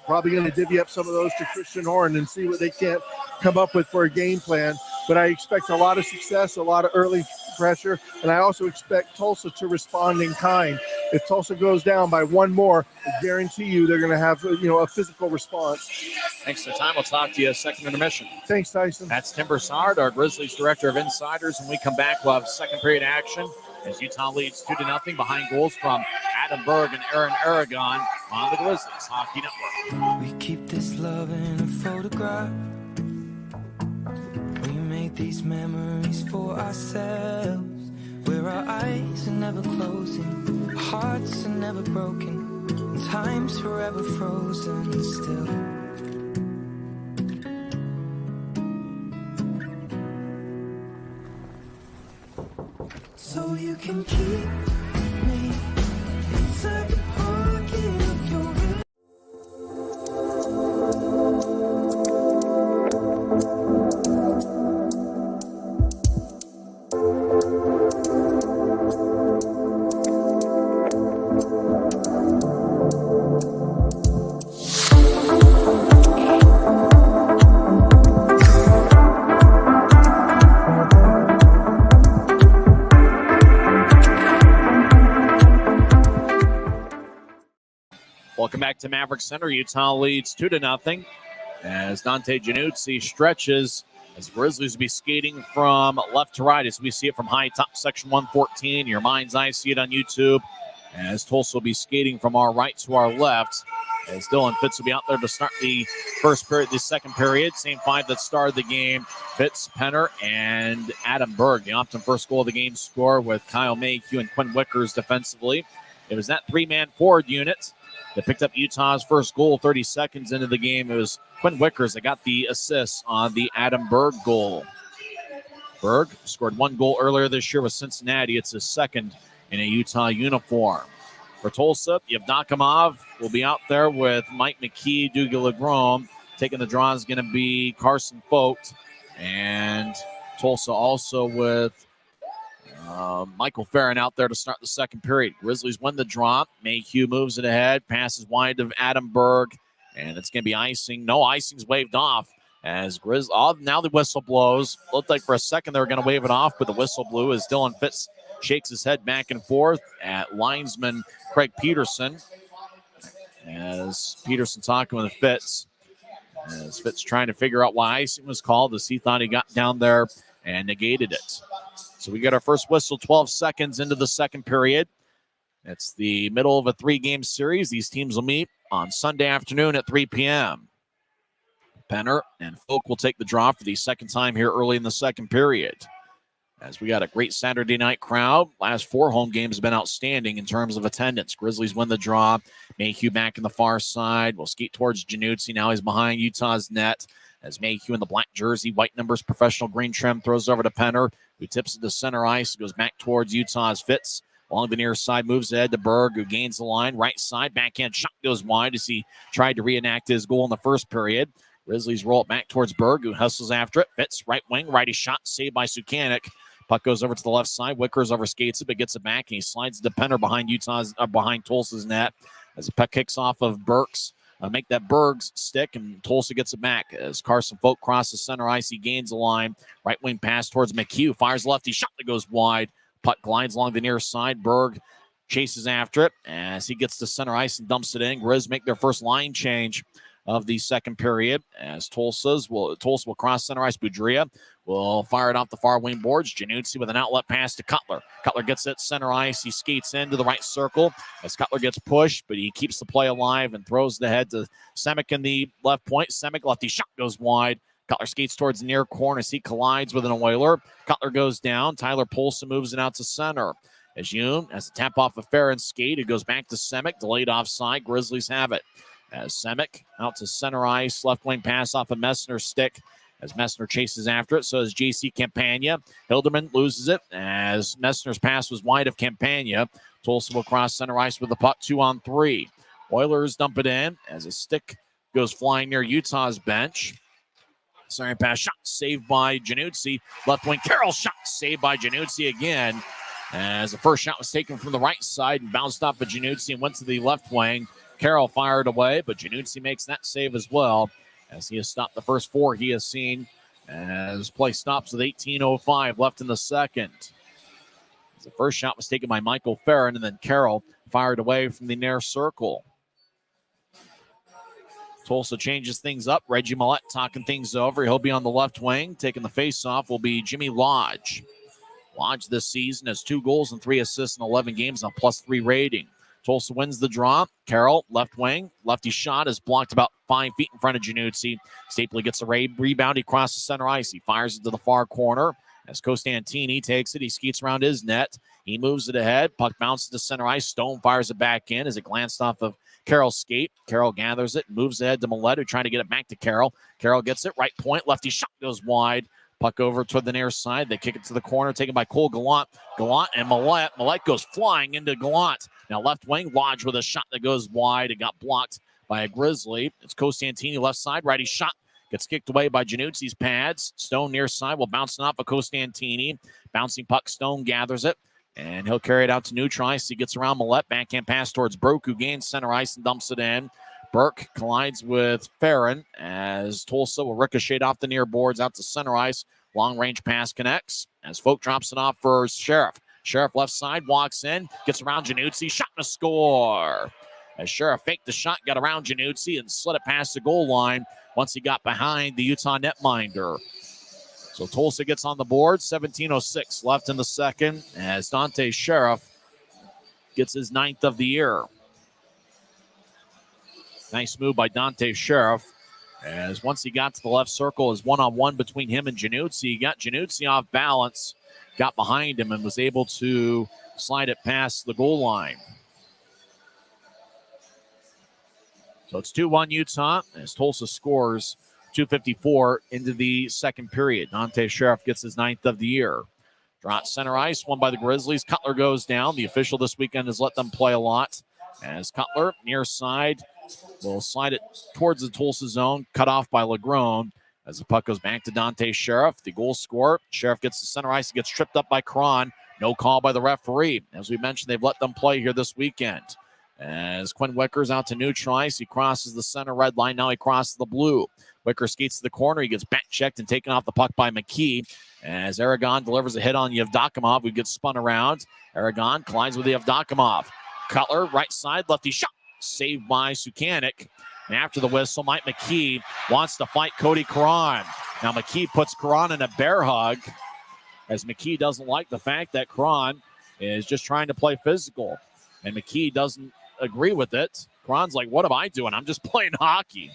Probably going to divvy up some of those to Christian Horn and see what they can't come up with for a game plan. But I expect a lot of success, a lot of early pressure, and I also expect Tulsa to respond in kind. If Tulsa goes down by 1 more, I guarantee you they're going to have a physical response. Thanks for the time. We'll talk to you second intermission. Thanks, Tyson. That's Tim Broussard, our Grizzlies director of Insiders. When we come back, we'll have second period action as Utah leads 2-0 behind goals from Adam Berg and Aaron Aragon on the Grizzlies Hockey Network. We keep this love in a photograph. We make these memories for ourselves, where our eyes are never closing, our hearts are never broken, and time's forever frozen still. So you can keep me inside the pocket of your head. Welcome back to Maverik Center. Utah leads 2-0 as Dante Januzzi stretches as Grizzlies will be skating from left to right as we see it from high top section 114. Your mind's eye, see it on YouTube as Tulsa will be skating from our right to our left. As Dylan Fitz will be out there to start the first period, the second period. Same five that started the game. Fitz, Penner, and Adam Berg. The Optum first goal of the game score with Kyle Mayhew and Quinn Wickers defensively. It was that three-man forward unit that picked up Utah's first goal 30 seconds into the game. It was Quinn Wickers that got the assist on the Adam Berg goal. Berg scored one goal earlier this year with Cincinnati. It's his second in a Utah uniform. For Tulsa, Yevdokimov will be out there with Mike McKee, Dougie Legrom. Taking the draw is going to be Carson Vogt. And Tulsa also with Michael Farron out there to start the second period. Grizzlies win the draw. Mayhew moves it ahead, passes wide of Adam Berg, and it's going to be icing. No, icing's waved off as now the whistle blows. Looked like for a second they were going to wave it off, but the whistle blew as Dylan Fitz shakes his head back and forth at linesman Craig Peterson. As Peterson talking with Fitz. As Fitz trying to figure out why icing was called, as he thought he got down there and negated it. So we get our first whistle 12 seconds into the second period. It's the middle of a three-game series. These teams will meet on Sunday afternoon at 3 p.m. Penner and Folk will take the draw for the second time here early in the second period. As we got a great Saturday night crowd. Last four home games have been outstanding in terms of attendance. Grizzlies win the draw. Mayhew back in the far side. Will skate towards Januzzi. Now he's behind Utah's net. As Mayhew in the black jersey, white numbers, professional green trim, throws over to Penner, who tips it to center ice. Goes back towards Utah's Fitz. Along the near side, moves ahead to Berg, who gains the line. Right side, backhand shot goes wide as he tried to reenact his goal in the first period. Grizzlies roll it back towards Berg, who hustles after it. Fitz, right wing, righty shot, saved by Sukanik. Puck goes over to the left side. Wickers overskates it, but gets it back, and he slides the Penner behind Tulsa's net as the puck kicks off of Burks. Make that Berg's stick, and Tulsa gets it back as Carson Vogt crosses center ice. He gains the line. Right wing pass towards McHugh. Fires lefty shot that goes wide. Puck glides along the near side. Berg chases after it as he gets to center ice and dumps it in. Grizz make their first line change of the second period as Tulsa will cross center ice. Boudria will fire it off the far wing boards. Januzzi with an outlet pass to Cutler. Cutler gets it center ice. He skates into the right circle as Cutler gets pushed, but he keeps the play alive and throws the head to Semick in the left point. Semick lefty shot goes wide. Cutler skates towards the near corner as he collides with an Oiler. Cutler goes down. Tyler Polson moves it out to center. As Yoon has a tap off of Farron's skate. It goes back to Semick. Delayed offside. Grizzlies have it. As Semick out to center ice. Left wing pass off of Messner's stick as Messner chases after it. So is J.C. Campagna. Hilderman loses it as Messner's pass was wide of Campagna. Tulsa will cross center ice with the puck 2-on-3. Oilers dump it in as a stick goes flying near Utah's bench. Center pass shot saved by Januzzi. Left wing Carroll shot saved by Januzzi again as the first shot was taken from the right side and bounced off of Januzzi and went to the left wing. Carroll fired away, but Januzzi makes that save as well as he has stopped the first four he has seen as play stops with 18:05 left in the second. As the first shot was taken by Michael Farron, and then Carroll fired away from the near circle. Tulsa changes things up. Reggie Millette talking things over. He'll be on the left wing. Taking the face-off will be Jimmy Lodge. Lodge this season has 2 goals and 3 assists in 11 games on +3 rating. Tulsa wins the draw. Carroll, left wing. Lefty shot is blocked about 5 feet in front of Januzzi. Stapley gets a rebound. He crosses center ice. He fires it to the far corner. As Costantini takes it, he skates around his net. He moves it ahead. Puck bounces to center ice. Stone fires it back in as it glanced off of Carroll's skate. Carroll gathers it, moves ahead to Millette, who trying to get it back to Carroll. Carroll gets it, right point. Lefty shot goes wide. Puck over toward the near side. They kick it to the corner, taken by Cole Gallant. Gallant and Millette. Millette goes flying into Gallant. Now left wing, Lodge with a shot that goes wide. It got blocked by a Grizzly. It's Costantini left side. Righty shot gets kicked away by Januzzi's pads. Stone near side will bounce it off of Costantini. Bouncing puck, Stone gathers it. And he'll carry it out to neutral ice. He gets around Millette. Backhand pass towards Burke, who gains center ice and dumps it in. Burke collides with Farron as Tulsa will ricochet off the near boards out to center ice. Long range pass connects as Folk drops it off for Sheriff. Sheriff left side walks in, gets around Januzzi, shot and a score. As Sheriff faked the shot, got around Januzzi and slid it past the goal line once he got behind the Utah netminder. So Tulsa gets on the board, 17:06 left in the second as Dante Sheriff gets his 9th of the year. Nice move by Dante Sheriff. As once he got to the left circle, is one-on-one between him and Januzzi. He got Januzzi off balance, got behind him, and was able to slide it past the goal line. So it's 2-1 Utah as Tulsa scores 2:54 into the second period. Dante Sheriff gets his 9th of the year. Draw center ice, won by the Grizzlies. Cutler goes down. The official this weekend has let them play a lot. As Cutler, near side, will slide it towards the Tulsa zone, cut off by Legrone. As the puck goes back to Dante Sheriff, the goal scorer. Sheriff gets to center ice. He gets tripped up by Cron. No call by the referee. As we mentioned, they've let them play here this weekend. As Quinn Wickers out to neutral ice, he crosses the center red line. Now he crosses the blue. Wicker skates to the corner. He gets back checked and taken off the puck by McKee. As Aragon delivers a hit on Yevdokimov, who gets spun around. Aragon collides with Yevdokimov. Cutler, right side, lefty shot. Saved by Sukanik. And after the whistle, Mike McKee wants to fight Cody Cron. Now McKee puts Cron in a bear hug, as McKee doesn't like the fact that Cron is just trying to play physical. And McKee doesn't agree with it. Cron's like, what am I doing? I'm just playing hockey.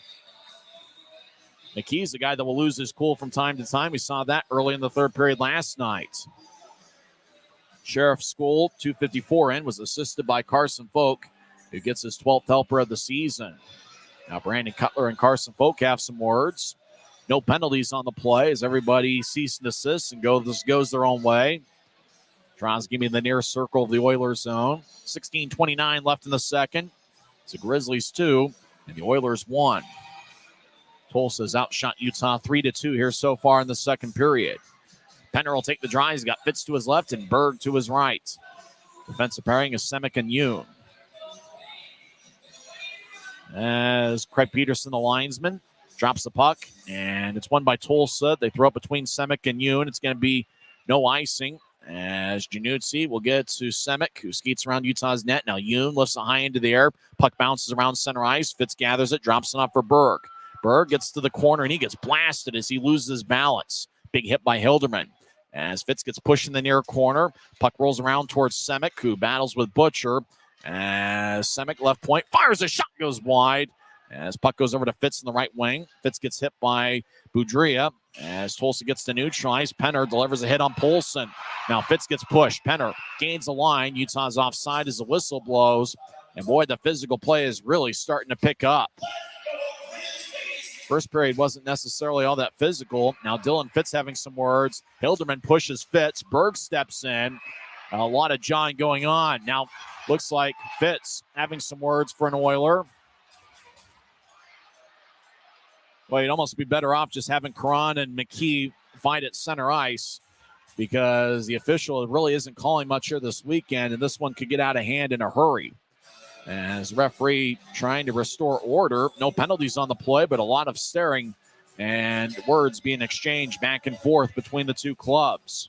McKee's the guy that will lose his cool from time to time. We saw that early in the third period last night. Sheriff's goal, 2:54 in, was assisted by Carson Folk, who gets his 12th helper of the season. Now Brandon Cutler and Carson Folk have some words. No penalties on the play as everybody cease and desist and goes their own way. Draws give me the near circle of the Oilers zone. 16:29 left in the second. It's the Grizzlies 2 and the Oilers 1. Tulsa's outshot Utah 3-2 here so far in the second period. Penner will take the draw. He's got Fitz to his left and Berg to his right. Defensive pairing is Semick and Yoon. As Craig Peterson, the linesman, drops the puck, and it's won by Tulsa. They throw it between Semick and Yoon. It's going to be no icing, as Januzzi will get to Semick, who skates around Utah's net. Now Yoon lifts it high into the air. Puck bounces around center ice. Fitz gathers it, drops it off for Berg. Berg gets to the corner, and he gets blasted as he loses his balance. Big hit by Hilderman. As Fitz gets pushed in the near corner, puck rolls around towards Semick, who battles with Butcher. As Semick left point, fires a shot, goes wide. As puck goes over to Fitz in the right wing. Fitz gets hit by Boudria. As Tulsa gets to neutralize, Penner delivers a hit on Polson. Now Fitz gets pushed. Penner gains the line. Utah's offside as the whistle blows. And boy, the physical play is really starting to pick up. First period wasn't necessarily all that physical. Now Dylan Fitz having some words. Hilderman pushes Fitz. Berg steps in. A lot of jawing going on. Now looks like Fitz having some words for an Oiler. Well, you'd almost be better off just having Cron and McKee fight at center ice, because the official really isn't calling much here this weekend, and this one could get out of hand in a hurry. As referee trying to restore order. No penalties on the play, but a lot of staring and words being exchanged back and forth between the two clubs.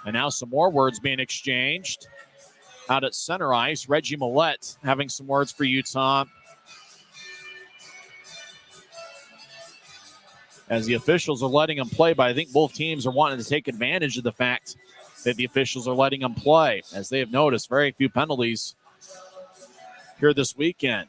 And now some more words being exchanged out at center ice. Reggie Millette having some words for Utah, as the officials are letting them play, but I think both teams are wanting to take advantage of the fact that the officials are letting them play, as they have noticed very few penalties here this weekend.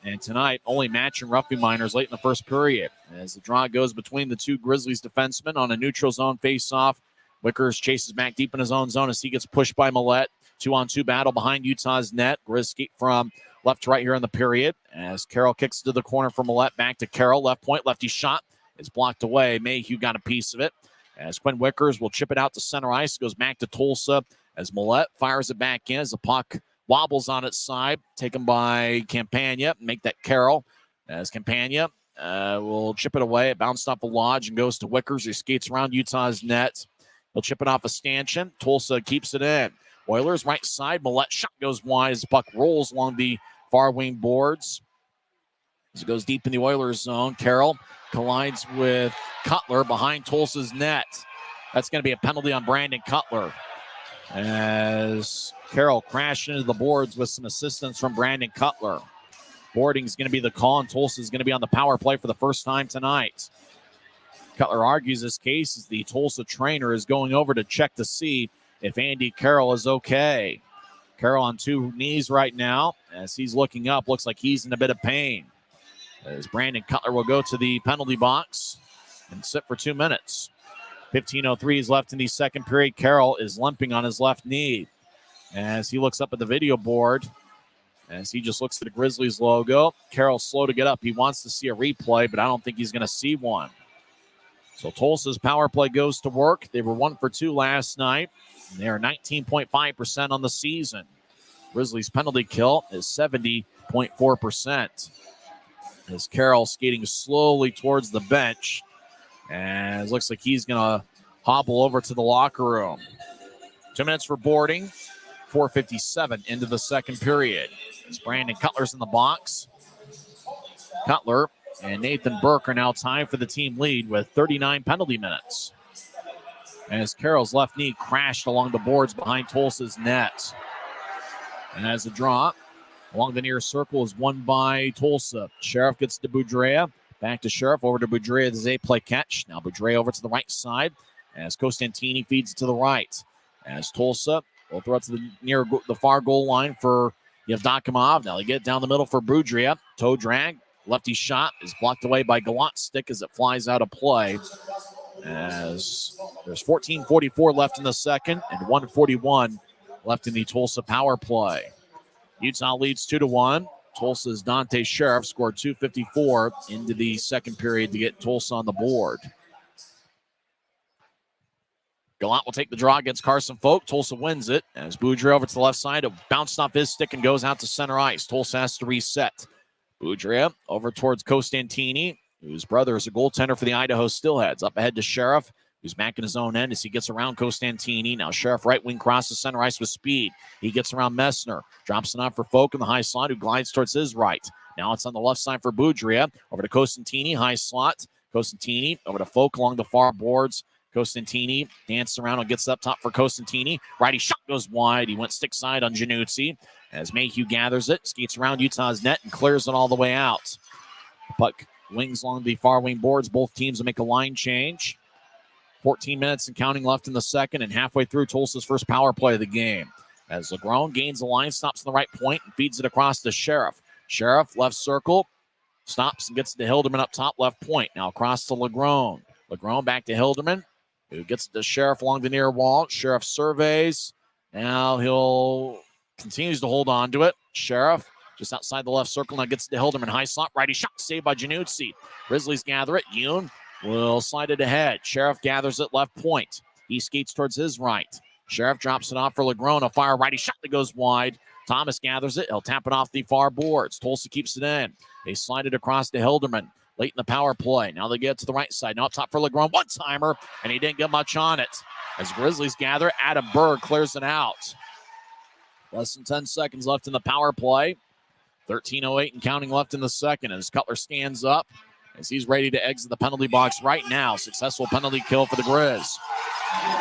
And tonight, only match and roughing minors late in the first period. As the draw goes between the two Grizzlies defensemen on a neutral zone face-off. Wickers chases back deep in his own zone as he gets pushed by Millette. 2-on-2 battle behind Utah's net. Grizz skate from left to right here in the period. As Carroll kicks to the corner for Millette. Back to Carroll. Left point. Lefty shot is blocked away. Mayhew got a piece of it. As Quinn Wickers will chip it out to center ice. Goes back to Tulsa as Millette fires it back in as the puck wobbles on its side. Taken by Campagna. Make that Carroll. As Campagna will chip it away. It bounced off a Lodge and goes to Wickers, who skates around Utah's net. He'll chip it off a stanchion. Tulsa keeps it in. Oilers right side. Millette shot goes wide as the puck rolls along the far wing boards. As it goes deep in the Oilers zone, Carroll collides with Cutler behind Tulsa's net. That's going to be a penalty on Brandon Cutler, as Carroll crashed into the boards with some assistance from Brandon Cutler. Boarding is going to be the call, and Tulsa is going to be on the power play for the first time tonight. Cutler argues his case as the Tulsa trainer is going over to check to see if Andy Carroll is okay. Carroll on two knees right now as he's looking up. Looks like he's in a bit of pain. As Brandon Cutler will go to the penalty box and sit for 2 minutes. 15:03 is left in the second period. Carroll is limping on his left knee as he looks up at the video board. As he just looks at the Grizzlies logo. Carroll's slow to get up. He wants to see a replay, but I don't think he's going to see one. So Tulsa's power play goes to work. They were 1 for 2 last night. They are 19.5% on the season. Grizzlies' penalty kill is 70.4%. As Carroll skating slowly towards the bench. And it looks like he's going to hobble over to the locker room. 2 minutes for boarding. 4:57 into the second period. As Brandon Cutler's in the box. Cutler and Nathan Burke are now tied for the team lead with 39 penalty minutes. As Carroll's left knee crashed along the boards behind Tulsa's net. And as a draw, along the near circle is won by Tulsa. Sheriff gets to Boudrea. Back to Sheriff, over to Boudrea. There's a play catch. Now Boudrea over to the right side as Costantini feeds it to the right. As Tulsa will throw it to the far goal line for Yevdokimov. Now they get down the middle for Boudrea. Toe drag. Lefty shot is blocked away by Gallant's stick as it flies out of play. As there's 14:44 left in the second and 1:41 left in the Tulsa power play. Utah leads 2-1. Tulsa's Dante Sheriff scored 2:54 into the second period to get Tulsa on the board. Gallant will take the draw against Carson Folk. Tulsa wins it as Boudrea over to the left side. It bounced off his stick and goes out to center ice. Tulsa has to reset. Boudrea over towards Costantini, whose brother is a goaltender for the Idaho Steelheads. Up ahead to Sheriff, who's back in his own end as he gets around Costantini. Now Sheriff right wing crosses center ice with speed. He gets around Messner. Drops it off for Folk in the high slot, who glides towards his right. Now it's on the left side for Boudrea. Over to Costantini, high slot. Costantini over to Folk along the far boards. Costantini dances around and gets up top for Costantini. Righty shot goes wide. He went stick side on Januzzi. As Mayhew gathers it, skates around Utah's net and clears it all the way out. Puck wings along the far wing boards. Both teams will make a line change. 14 minutes and counting left in the second, and halfway through Tulsa's first power play of the game. As Legrone gains the line, stops on the right point, and feeds it across to Sheriff. Sheriff, left circle, stops and gets it to Hilderman up top, left point. Now across to Legrone. Legrone back to Hilderman, who gets it to Sheriff along the near wall. Sheriff surveys. Now he'll continues to hold on to it. Sheriff just outside the left circle. Now gets it to Hilderman. High slot, righty shot, saved by Januzzi. Grizzlies gather it. Yoon will slide it ahead. Sheriff gathers it left point. He skates towards his right. Sheriff drops it off for Legrone. A fire righty shot that goes wide. Thomas gathers it. He'll tap it off the far boards. Tulsa keeps it in. They slide it across to Hilderman. Late in the power play. Now they get to the right side. Now up top for Legrone. One-timer, and he didn't get much on it. As Grizzlies gather, Adam Berg clears it out. Less than 10 seconds left in the power play. 13:08 and counting left in the second as Cutler stands up as he's ready to exit the penalty box right now. Successful penalty kill for the Grizz.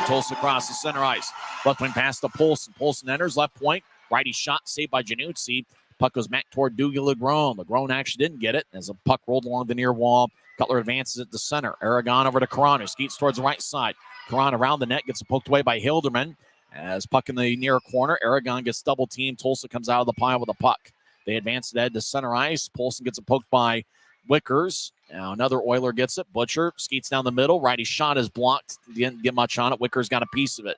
Tulsa crosses center ice. Left wing pass to Polson. Polson enters left point. Righty shot saved by Januzzi. Puck goes back toward Dougie Legrone. Legrone actually didn't get it as a puck rolled along the near wall. Cutler advances it to center. Aragon over to Karan, who skates towards the right side. Karan around the net, gets poked away by Hilderman. As puck in the near corner, Aragon gets double teamed. Tulsa comes out of the pile with a puck. They advance it ahead to center ice. Polson gets it poked by Wickers. Now another Oiler gets it. Butcher skates down the middle. Righty shot is blocked. Didn't get much on it. Wickers got a piece of it.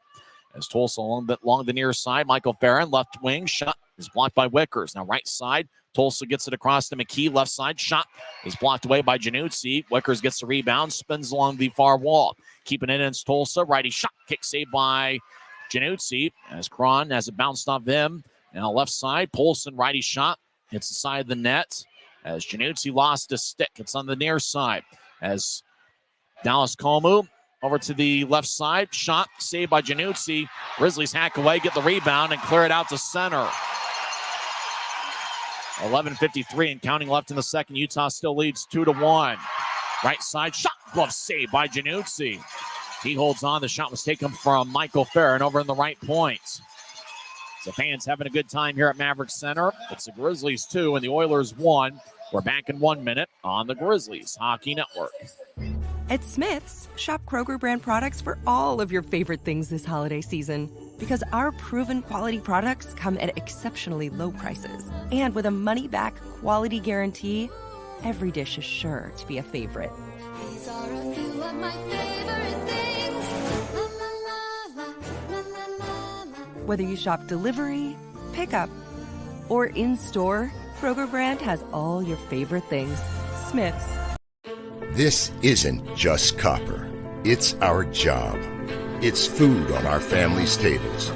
As Tulsa along the near side, Michael Farron, left wing, shot is blocked by Wickers. Now right side, Tulsa gets it across to McKee. Left side, shot is blocked away by Januzzi. Wickers gets the rebound, spins along the far wall. Keeping it in Tulsa. Righty shot, kick saved by Januzzi. As Cron has it bounced off him. Now left side, Polson, righty shot, hits the side of the net. As Januzzi lost a stick, it's on the near side. As Dallas Comu over to the left side, shot saved by Januzzi. Grizzlies hack away, get the rebound, and clear it out to center. 11:53 and counting left in the second. Utah still leads 2-1. Right side, shot, glove saved by Januzzi. He holds on. The shot was taken from Michael Farron over in the right point. The fans having a good time here at Maverik Center. It's the Grizzlies 2 and the Oilers 1. We're back in 1 minute on the Grizzlies Hockey Network. At Smith's, shop Kroger brand products for all of your favorite things this holiday season. Because our proven quality products come at exceptionally low prices. And with a money-back quality guarantee, every dish is sure to be a favorite. These are a few of my favorite things. La la la la, la la la la. Whether you shop delivery, pickup, or in-store, Kroger brand has all your favorite things. Smith's. This isn't just copper. It's our job. It's food on our family's tables.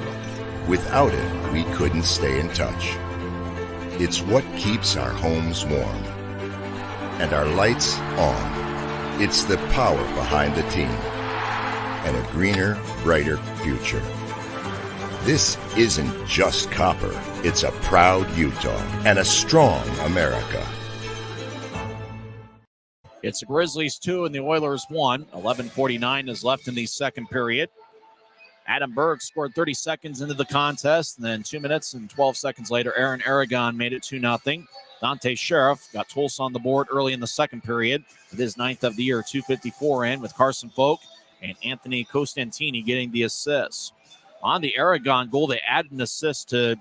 Without it, we couldn't stay in touch. It's what keeps our homes warm. And our lights on. It's the power behind the team. And a greener, brighter future. This isn't just copper. It's a proud Utah and a strong America. It's the Grizzlies 2 and the Oilers 1. 11:49 is left in the second period. Adam Berg scored 30 seconds into the contest, and then 2 minutes and 12 seconds later, Aaron Aragon made it 2-0. Dante Sheriff got Tulsa on the board early in the second period with his 9th of the year, 2:54 in, with Carson Folk and Anthony Costantini getting the assists. On the Aragon goal, they added an assist to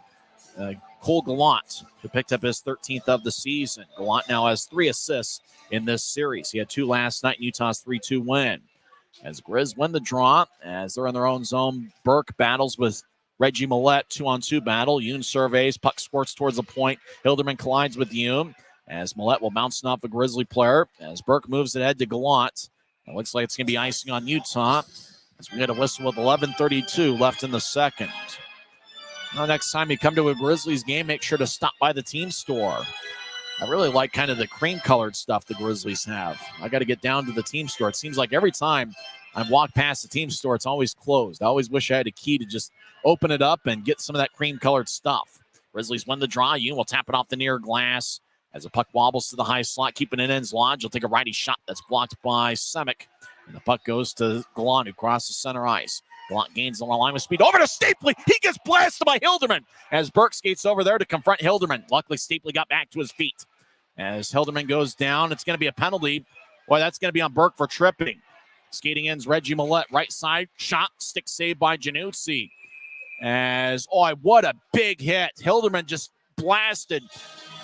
Cole Gallant, who picked up his 13th of the season. Gallant now has 3 assists in this series. He had 2 last night in Utah's 3-2 win. As Grizz win the draw, as they're in their own zone, Burke battles with Reggie Millette, 2-on-2 battle. Yoon surveys, puck squirts towards the point. Hilderman collides with Yoon, as Millette will bounce it off a Grizzly player. As Burke moves it ahead to Gallant, it looks like it's going to be icing on Utah, as we get a whistle with 11:32 left in the second. Now, next time you come to a Grizzlies game, make sure to stop by the team store. I really like kind of the cream-colored stuff the Grizzlies have. I got to get down to the team store. It seems like every time I walk past the team store, it's always closed. I always wish I had a key to just open it up and get some of that cream-colored stuff. Grizzlies win the draw. Yoon will tap it off the near glass as the puck wobbles to the high slot, keeping it in. Lodge will take a righty shot that's blocked by Semick. And the puck goes to Gallant, who crosses center ice. Gallant gains the line with speed. Over to Stapley. He gets blasted by Hilderman as Burke skates over there to confront Hilderman. Luckily, Stapley got back to his feet. As Hilderman goes down, it's going to be a penalty. Boy, that's going to be on Burke for tripping. Skating ends Reggie Millette. Right side shot. Stick saved by Januzzi. What a big hit. Hilderman just blasted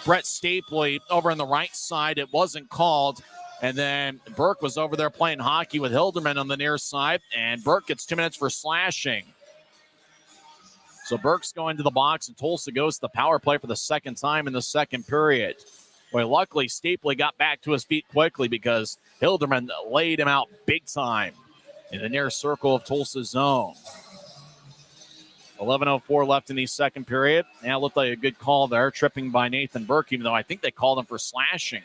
Brett Stapley over on the right side. It wasn't called. And then Burke was over there playing hockey with Hilderman on the near side. And Burke gets 2 minutes for slashing. So Burke's going to the box, and Tulsa goes to the power play for the second time in the second period. Well, luckily, Stapley got back to his feet quickly because Hilderman laid him out big time in the near circle of Tulsa's zone. 11:04 left in the second period. Now it looked like a good call there, tripping by Nathan Burke, even though I think they called him for slashing.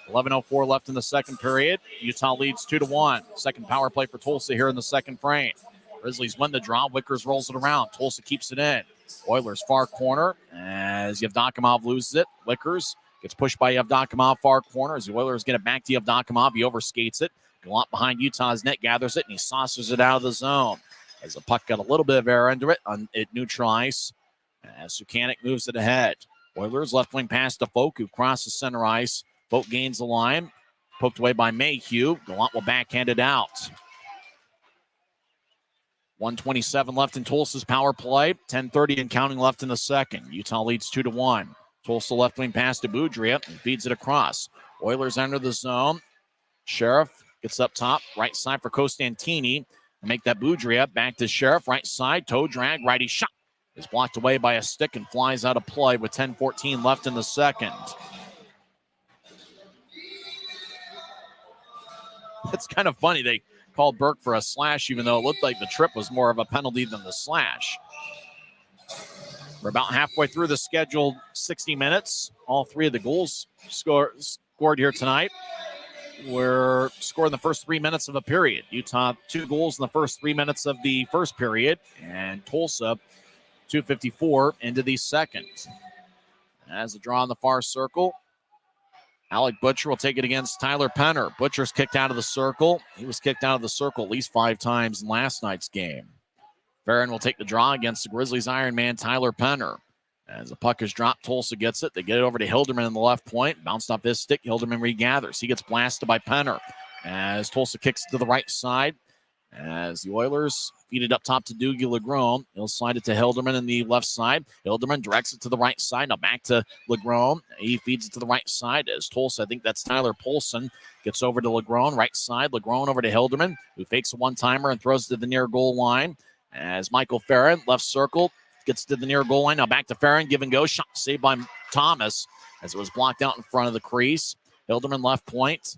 11:04 left in the second period. Utah leads 2-1. Second power play for Tulsa here in the second frame. Grizzlies win the draw. Wickers rolls it around. Tulsa keeps it in. Oilers far corner as Yevdokimov loses it. Wickers gets pushed by Yevdokimov far corner as the Oilers get it back to Yevdokimov. He overskates it. Gallant behind Utah's net gathers it, and he saucers it out of the zone. As the puck got a little bit of air under it on it neutral ice. As Sukanik moves it ahead. Oilers left wing pass to Folk, who crosses center ice. Folk gains the line. Poked away by Mayhew. Gallant will backhand it out. 1:27 left in Tulsa's power play. 10:30 and counting left in the second. Utah leads 2-1. Tulsa left wing pass to Boudria and feeds it across. Oilers enter the zone. Sheriff gets up top. Right side for Costantini. Make that Boudria back to Sheriff. Right side. Toe drag. Righty shot is blocked away by a stick and flies out of play with 10:14 left in the second. It's kind of funny. They called Burke for a slash, even though it looked like the trip was more of a penalty than the slash. We're about halfway through the scheduled 60 minutes. All 3 of the goals scored here tonight were scored in the first 3 minutes of the period. Utah 2 goals in the first 3 minutes of the first period, and Tulsa 2:54 into the second. As the draw in the far circle, Alec Butcher will take it against Tyler Penner. Butcher's kicked out of the circle. He was kicked out of the circle at least 5 times in last night's game. Farron will take the draw against the Grizzlies Iron Man, Tyler Penner. As the puck is dropped, Tulsa gets it. They get it over to Hilderman in the left point. Bounced off his stick. Hilderman regathers. He gets blasted by Penner. As Tulsa kicks to the right side. As the Oilers feed it up top to Doogie Legron. He'll slide it to Hilderman in the left side. Hilderman directs it to the right side. Now back to Legron. He feeds it to the right side as Tulsa, I think that's Tyler Polson, gets over to Legron. Right side, Legron over to Hilderman, who fakes a one-timer and throws it to the near goal line. As Michael Farron, left circle, gets to the near goal line. Now back to Farron. Give and go. Shot saved by Thomas as it was blocked out in front of the crease. Hilderman left point.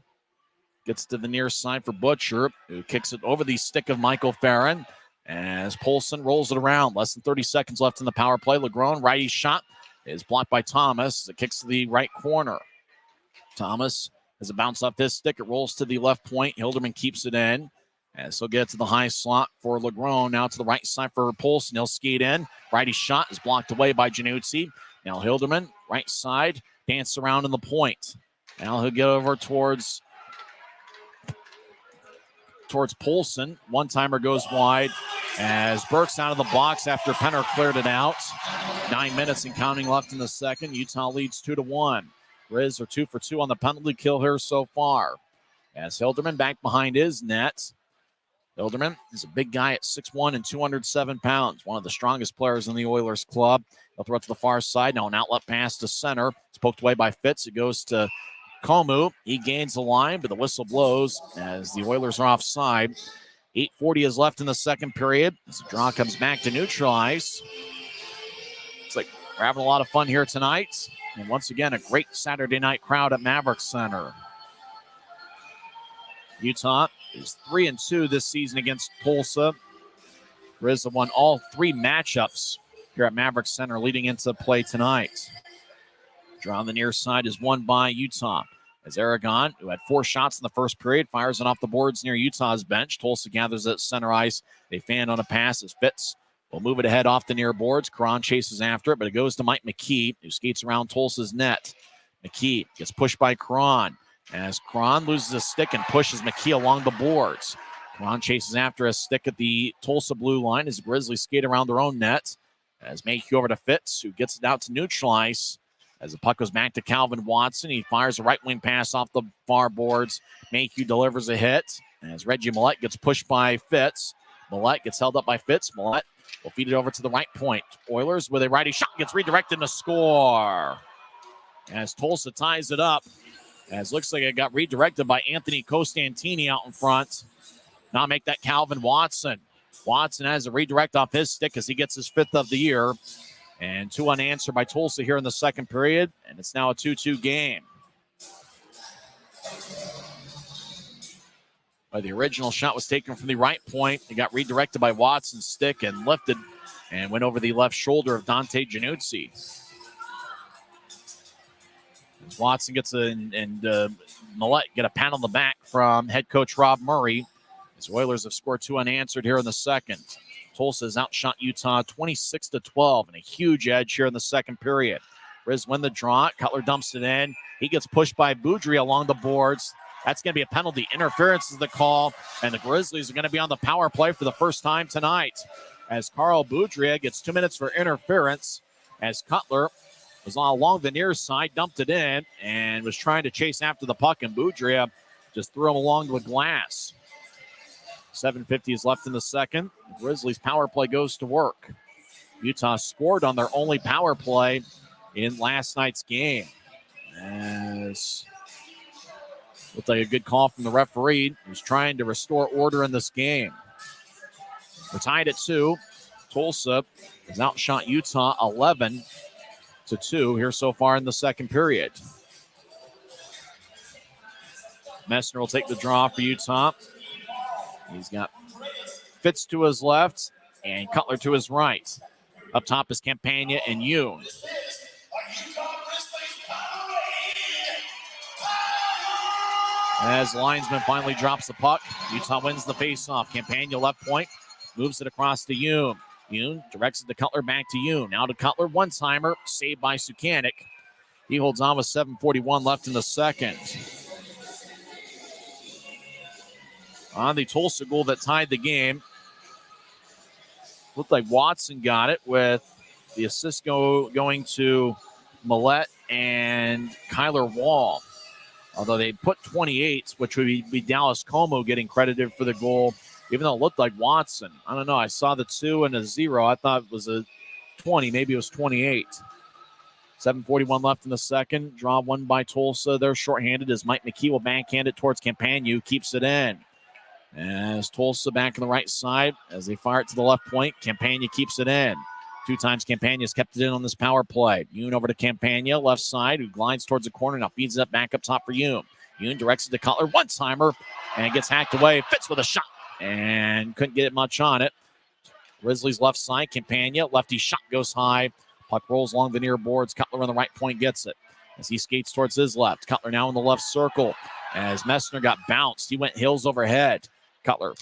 Gets to the near side for Butcher, who kicks it over the stick of Michael Farron as Polson rolls it around. Less than 30 seconds left in the power play. Legron, righty shot, is blocked by Thomas. It kicks to the right corner. Thomas has a bounce off his stick. It rolls to the left point. Hilderman keeps it in. As he'll get to the high slot for Legron. Now to the right side for Polson. He'll skate in. Righty shot is blocked away by Januzzi. Now Hilderman, right side, dance around in the point. Now he'll get over towards Polson. One-timer goes wide as Burke's out of the box after Penner cleared it out. 9 minutes and counting left in the second. Utah leads 2-1. Grizz are 2 for 2 on the penalty kill here so far. As Hilderman back behind his net. Hilderman is a big guy at 6'1" and 207 pounds. One of the strongest players in the Oilers club. He'll throw it to the far side. Now an outlet pass to center. It's poked away by Fitz. It goes to Komu. He gains the line, but the whistle blows as the Oilers are offside. 8:40 is left in the second period. As the draw comes back to neutral ice. It's like we're having a lot of fun here tonight. And once again, a great Saturday night crowd at Maverik Center. Utah is 3-2 this season against Tulsa. Grizz have won all 3 matchups here at Maverik Center leading into play tonight. Draw on the near side is won by Utah. As Aragon, who had 4 shots in the first period, fires it off the boards near Utah's bench. Tulsa gathers at center ice. They fan on a pass as Fitz will move it ahead off the near boards. Cron chases after it, but it goes to Mike McKee, who skates around Tulsa's net. McKee gets pushed by Cron as Cron loses a stick and pushes McKee along the boards. Cron chases after a stick at the Tulsa blue line as the Grizzlies skate around their own net. As Mayhew over to Fitz, who gets it out to neutral ice. As the puck goes back to Calvin Watson, he fires a right wing pass off the far boards. Mayhew delivers a hit. As Reggie Millette gets pushed by Fitz. Millette gets held up by Fitz. Millette will feed it over to the right point. Oilers with a righty shot gets redirected to score. As Tulsa ties it up. As looks like it got redirected by Anthony Costantini out in front. Now make that Calvin Watson. Watson has a redirect off his stick as he gets his 5th of the year. And 2 unanswered by Tulsa here in the second period. And it's now a 2-2 game. But the original shot was taken from the right point. It got redirected by Watson's stick and lifted and went over the left shoulder of Dante Januzzi. As Watson gets and Millette get a pat on the back from head coach Rob Murray. As Oilers have scored 2 unanswered here in the second. Tulsa has outshot Utah 26-12 and a huge edge here in the second period. Grizz win the draw. Cutler dumps it in. He gets pushed by Boudry along the boards. That's going to be a penalty. Interference is the call, and the Grizzlies are going to be on the power play for the first time tonight. As Carl Boudria gets 2 minutes for interference, as Cutler was along the near side, dumped it in, and was trying to chase after the puck, and Boudria just threw him along the glass. 7:50 is left in the second. The Grizzlies' power play goes to work. Utah scored on their only power play in last night's game. As looked like a good call from the referee, who's trying to restore order in this game. We're tied at 2. Tulsa has outshot Utah 11-2 here so far in the second period. Messner will take the draw for Utah. He's got Fitz to his left and Cutler to his right. Up top is Campagna and Yoon. As the linesman finally drops the puck, Utah wins the faceoff. Campagna left point, moves it across to Yoon. Yoon directs it to Cutler, back to Yoon. Now to Cutler, one-timer, saved by Sukanik. He holds on with 7:41 left in the second. On the Tulsa goal that tied the game, looked like Watson got it with the assist going to Millette and Kyler Wall. Although they put 28, which would be Dallas Como getting credited for the goal even though it looked like Watson. I don't know. I saw the 2 and a 0. I thought it was a 20. Maybe it was 28. 7:41 left in the second. Draw one by Tulsa. They're shorthanded as Mike McKee will backhand it towards Campagna, keeps it in. As Tulsa back on the right side, as they fire it to the left point, Campagna keeps it in. 2 times Campagna's kept it in on this power play. Yoon over to Campagna, left side, who glides towards the corner, now feeds it up back up top for Yoon. Yoon directs it to Cutler, one-timer, and gets hacked away. Fitz with a shot, and couldn't get much on it. Grizzlies left side, Campagna, lefty shot goes high. Puck rolls along the near boards. Cutler on the right point gets it as he skates towards his left. Cutler now in the left circle as Messner got bounced. He went heels overhead. Cutler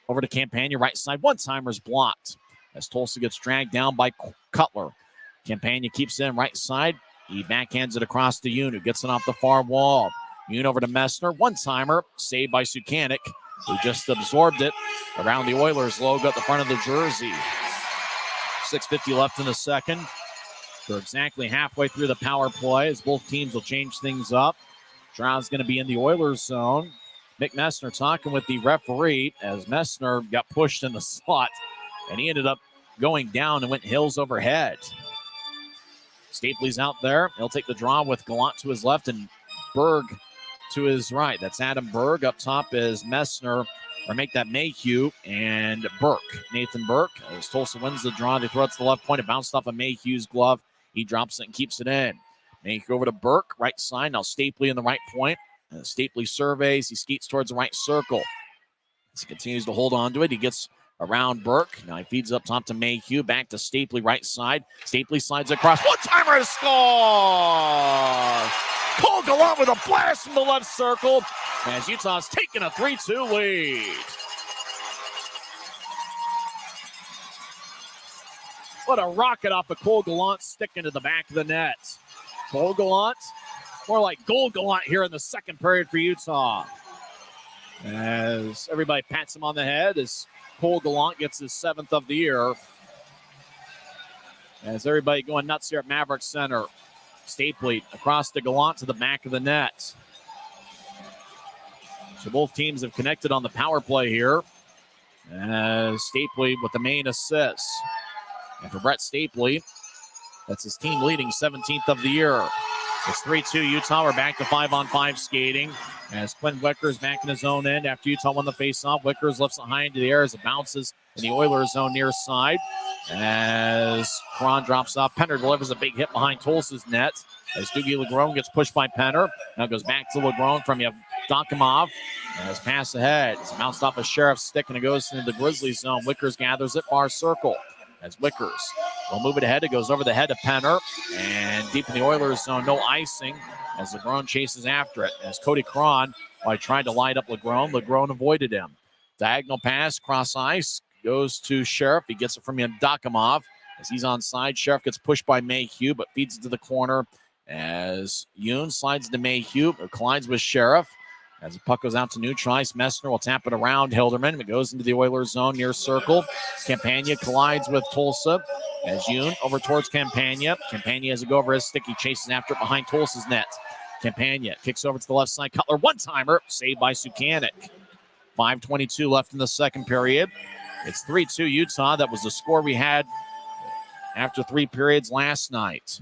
over to Campagna, right side. One-timer's blocked as Tulsa gets dragged down by Cutler. Campagna keeps it in right side. He backhands it across to Yoon, who gets it off the far wall. Yoon over to Messner. One-timer saved by Sukanik, who just absorbed it around the Oilers logo at the front of the jersey. 6:50 left in the second. They're exactly halfway through the power play as both teams will change things up. Drow's going to be in the Oilers zone. Nick Messner talking with the referee as Messner got pushed in the slot, and he ended up going down and went heels overhead. Stapley's out there. He'll take the draw with Gallant to his left and Berg to his right. That's Adam Berg. Up top is Messner, or make that Mayhew, and Burke. Nathan Burke, as Tulsa wins the draw, they throw it to the left point. It bounced off of Mayhew's glove. He drops it and keeps it in. Mayhew over to Burke, right side. Now Stapley in the right point. Stapley surveys. He skates towards the right circle. He continues to hold on to it. He gets around Burke. Now he feeds up top to Mayhew. Back to Stapley, right side. Stapley slides across. One-timer to score! Cole Gallant with a blast from the left circle as Utah's taking a 3-2 lead. What a rocket off of Cole Gallant, stick into the back of the net. Cole Gallant, more like Gold Gallant here in the second period for Utah. As everybody pats him on the head as Cole Gallant gets his 7th of the year. As everybody going nuts here at Maverik Center. Stapley across to Gallant to the back of the net. So both teams have connected on the power play here. As Stapley with the main assist. And for Brett Stapley, that's his team leading 17th of the year. It's 3-2 Utah. We're back to 5-on-5 skating. As Quinn Wickers back in his own end after Utah won the faceoff. Wickers lifts it high into the air as it bounces in the Oilers zone near side. As Cron drops off, Penner delivers a big hit behind Tulsa's net. As Doogie Legrone gets pushed by Penner. Now goes back to Legrone from Yevdokimov. As pass ahead. It's bounced off a Sheriff's stick and it goes into the Grizzlies zone. Wickers gathers it far circle. As Wickers will move it ahead. It goes over the head of Penner. And deep in the Oilers zone, no icing as Legrone chases after it. As Cody Cron, while he tried to light up Legrone avoided him. Diagonal pass, cross ice, goes to Sheriff. He gets it from Yevdokimov. As he's on side, Sheriff gets pushed by Mayhew, but feeds it to the corner. As Yoon slides to Mayhew, or collides with Sheriff. As the puck goes out to neutral ice, Messner will tap it around Hilderman. It goes into the Oilers zone near circle. Campagna collides with Tulsa. As Yoon over towards Campagna. Campagna has a go over his stick. He chases after it behind Tulsa's net. Campagna kicks over to the left side. Cutler, one-timer, saved by Sukanik. 5:22 left in the second period. It's 3-2 Utah. That was the score we had after 3 periods last night.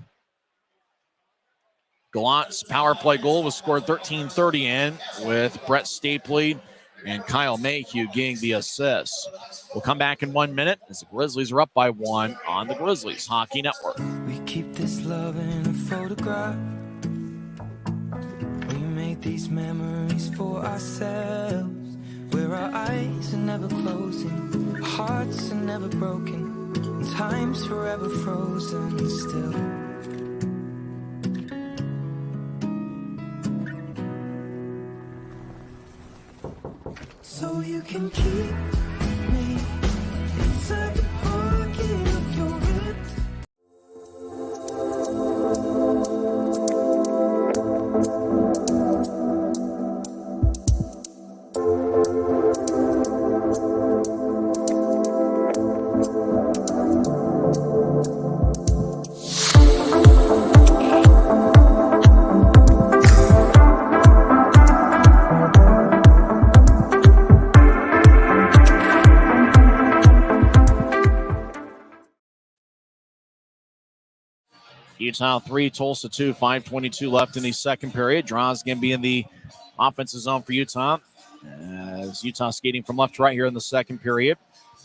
Gallant's power play goal was scored 13:30 in with Brett Stapley and Kyle Mayhew getting the assist. We'll come back in 1 minute as the Grizzlies are up by 1 on the Grizzlies Hockey Network. We keep this love in a photograph. We make these memories for ourselves, where our eyes are never closing, our hearts are never broken, and time's forever frozen still. So you can keep me inside the pocket of your ribs. Utah 3, Tulsa 2, 5:22 left in the second period. Draws going to be in the offensive zone for Utah. As Utah skating from left to right here in the second period.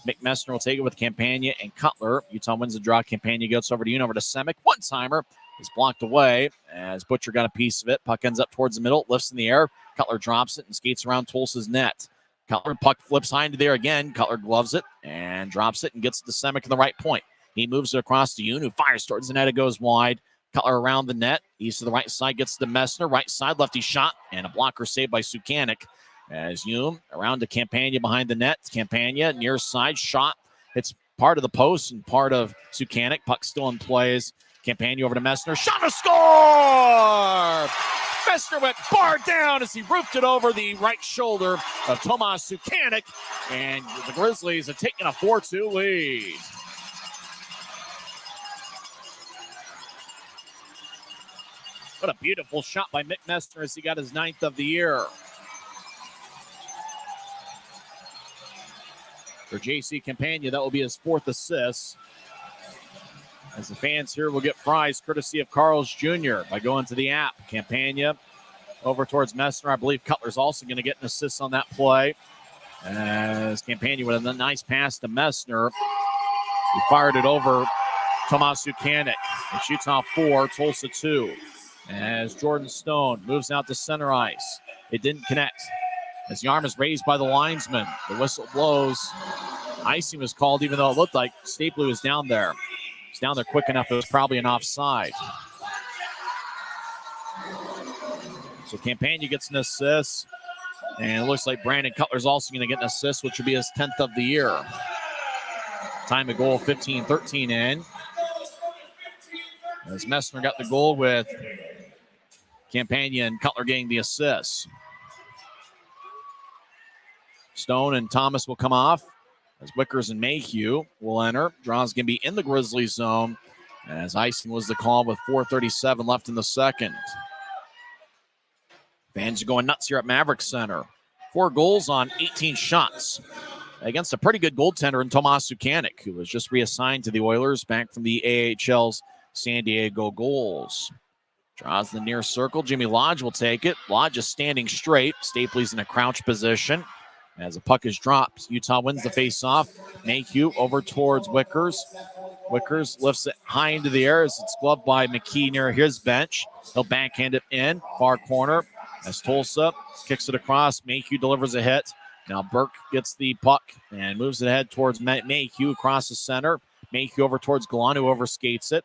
Mick Messner will take it with Campagna and Cutler. Utah wins the draw. Campagna gets over to Yoon, over to Semick. One-timer is blocked away as Butcher got a piece of it. Puck ends up towards the middle, lifts in the air. Cutler drops it and skates around Tulsa's net. Cutler, puck flips high into there again. Cutler gloves it and drops it and gets it to Semick in the right point. He moves it across to Yoon, who fires towards the net. It goes wide. Cutler around the net. East to the right side, gets to Messner. Right side, lefty shot, and a blocker saved by Sukanik. As Yoon around to Campagna behind the net. Campagna near side shot. It's part of the post and part of Sukanik. Puck still in plays. Campagna over to Messner. Shot and score! Messner went bar down as he roofed it over the right shoulder of Tomas Sukanik. And the Grizzlies have taken a 4-2 lead. What a beautiful shot by Mick Messner as he got his 9th of the year. For J.C. Campagna, that will be his 4th assist. As the fans here will get fries courtesy of Carl's Jr. by going to the app. Campagna over towards Messner. I believe Cutler's also going to get an assist on that play. As Campagna with a nice pass to Messner. He fired it over Tomas Sukanik. It's Utah 4, Tulsa 2. As Jordan Stone moves out to center ice. It didn't connect. As the arm is raised by the linesman, the whistle blows. Icing was called, even though it looked like Stapley was down there. He's down there quick enough, it was probably an offside. So Campagna gets an assist. And it looks like Brandon Cutler's also going to get an assist, which will be his 10th of the year. Time of goal 15-13 in. As Messner got the goal with Campagna and Cutler getting the assist. Stone and Thomas will come off as Wickers and Mayhew will enter. Draw's going to be in the Grizzlies zone as icing was the call with 4:37 left in the second. Fans are going nuts here at Maverik Center. 4 goals on 18 shots against a pretty good goaltender in Tomas Sukanik, who was just reassigned to the Oilers back from the AHL's San Diego Gulls. Draws the near circle. Jimmy Lodge will take it. Lodge is standing straight. Stapley's in a crouch position. As the puck is dropped, Utah wins the faceoff. Mayhew over towards Wickers. Wickers lifts it high into the air as it's gloved by McKee near his bench. He'll backhand it in, far corner. As Tulsa kicks it across, Mayhew delivers a hit. Now Burke gets the puck and moves it ahead towards Mayhew across the center. Mayhew over towards Galan, who overskates it.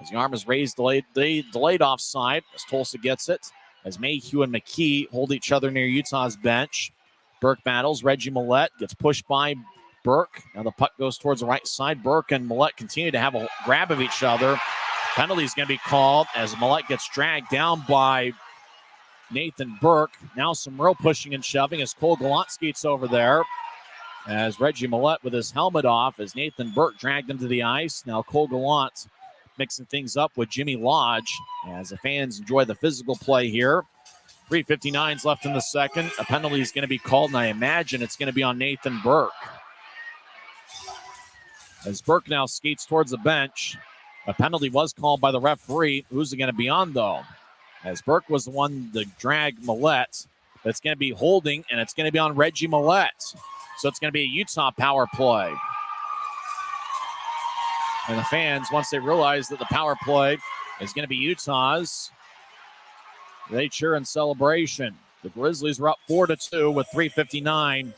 As the arm is raised, delayed offside as Tulsa gets it. As Mayhew and McKee hold each other near Utah's bench. Burke battles. Reggie Millette gets pushed by Burke. Now the puck goes towards the right side. Burke and Millette continue to have a grab of each other. Penalty is going to be called as Millette gets dragged down by Nathan Burke. Now some real pushing and shoving as Cole Gallant skates over there. As Reggie Millette with his helmet off as Nathan Burke dragged him to the ice. Now Cole Gallant mixing things up with Jimmy Lodge as the fans enjoy the physical play here. 3:59 left in the second. A penalty is going to be called, and I imagine it's going to be on Nathan Burke. As Burke now skates towards the bench, a penalty was called by the referee. Who's it going to be on, though? As Burke was the one to drag Millette. That's going to be holding, and it's going to be on Reggie Millette. So it's going to be a Utah power play. And the fans, once they realize that the power play is going to be Utah's, they cheer in celebration. The Grizzlies were up 4-2 with 3:59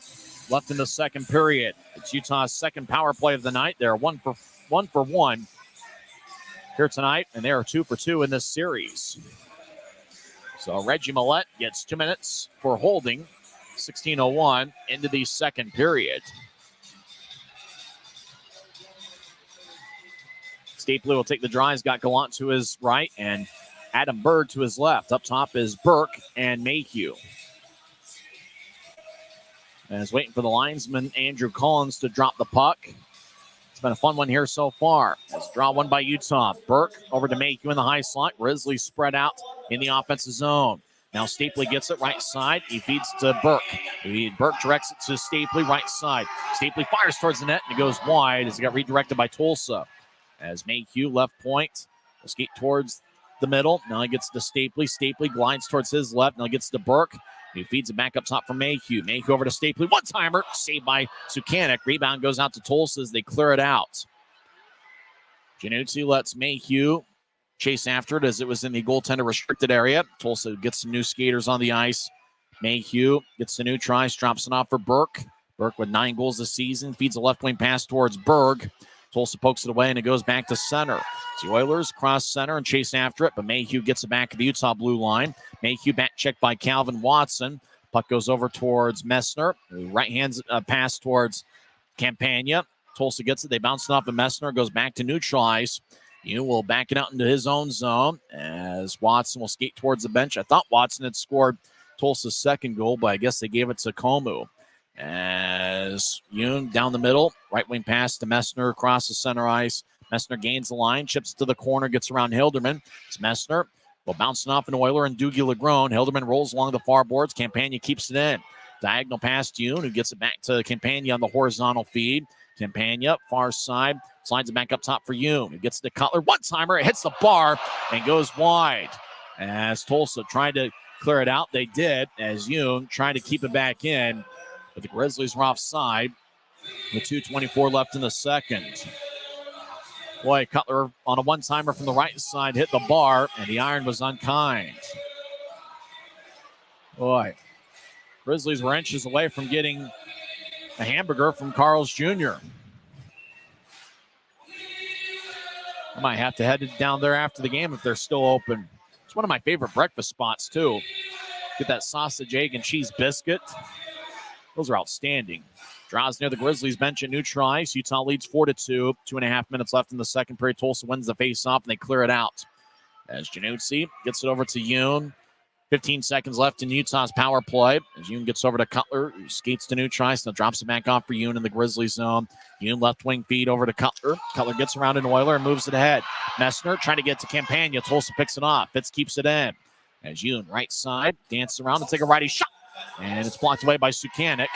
left in the second period. It's Utah's second power play of the night. They're one for one here tonight, and they are 2 for 2 in this series. So Reggie Millette gets 2 minutes for holding. 16:01 into the second period. Stapley will take the draw. He's got Gallant to his right and Adam Bird to his left. Up top is Burke and Mayhew. And is waiting for the linesman, Andrew Collins, to drop the puck. It's been a fun one here so far. Let's draw one by Utah. Burke over to Mayhew in the high slot. Grizzlies spread out in the offensive zone. Now Stapley gets it right side. He feeds to Burke. Burke directs it to Stapley right side. Stapley fires towards the net and it goes wide as it got redirected by Tulsa. As Mayhew left point will skate towards the middle. Now he gets to Stapley. Stapley glides towards his left. Now he gets to Burke. He feeds it back up top for Mayhew. Mayhew over to Stapley. One-timer. Saved by Sukanik. Rebound goes out to Tulsa as they clear it out. Januzzi lets Mayhew chase after it as it was in the goaltender restricted area. Tulsa gets some new skaters on the ice. Mayhew gets the new tries. Drops it off for Burke. Burke with 9 goals this season. Feeds a left wing pass towards Berg. Tulsa pokes it away and it goes back to center. The Oilers cross center and chase after it, but Mayhew gets it back at the Utah blue line. Mayhew back checked by Calvin Watson. Puck goes over towards Messner. Right hands pass towards Campagna. Tulsa gets it. They bounce it off of Messner. Goes back to neutralize. You will back it out into his own zone as Watson will skate towards the bench. I thought Watson had scored Tulsa's second goal, but I guess they gave it to Komu. As Yoon down the middle, right wing pass to Messner across the center ice. Messner gains the line, chips it to the corner, gets around Hilderman. It's Messner. Well, bouncing off an Oiler and Doogie Legrone. Hilderman rolls along the far boards. Campagna keeps it in. Diagonal pass to Yoon, who gets it back to Campagna on the horizontal feed. Campagna, far side, slides it back up top for Yoon. Who gets it to Cutler. One-timer, it hits the bar and goes wide. As Tulsa tried to clear it out, they did, as Yoon tried to keep it back in. But the Grizzlies were offside with 2:24 left in the second. Boy, Cutler on a one-timer from the right side hit the bar, and the iron was unkind. Boy, Grizzlies were inches away from getting a hamburger from Carl's Jr. I might have to head down there after the game if they're still open. It's one of my favorite breakfast spots, too. Get that sausage, egg, and cheese biscuit. Those are outstanding. Draws near the Grizzlies bench at neutral ice. Utah leads 4-2. 2.5 minutes left in the second period. Tulsa wins the face-off, and they clear it out. As Januzzi gets it over to Yoon. 15 seconds left in Utah's power play. As Yoon gets over to Cutler, who skates to neutral ice. Now drops it back off for Yoon in the Grizzlies zone. Yoon left wing feed over to Cutler. Cutler gets around an Oiler and moves it ahead. Messner trying to get to Campagna. Tulsa picks it off. Fitz keeps it in. As Yoon, right side, dances around and take a righty shot. And it's blocked away by Sukanik.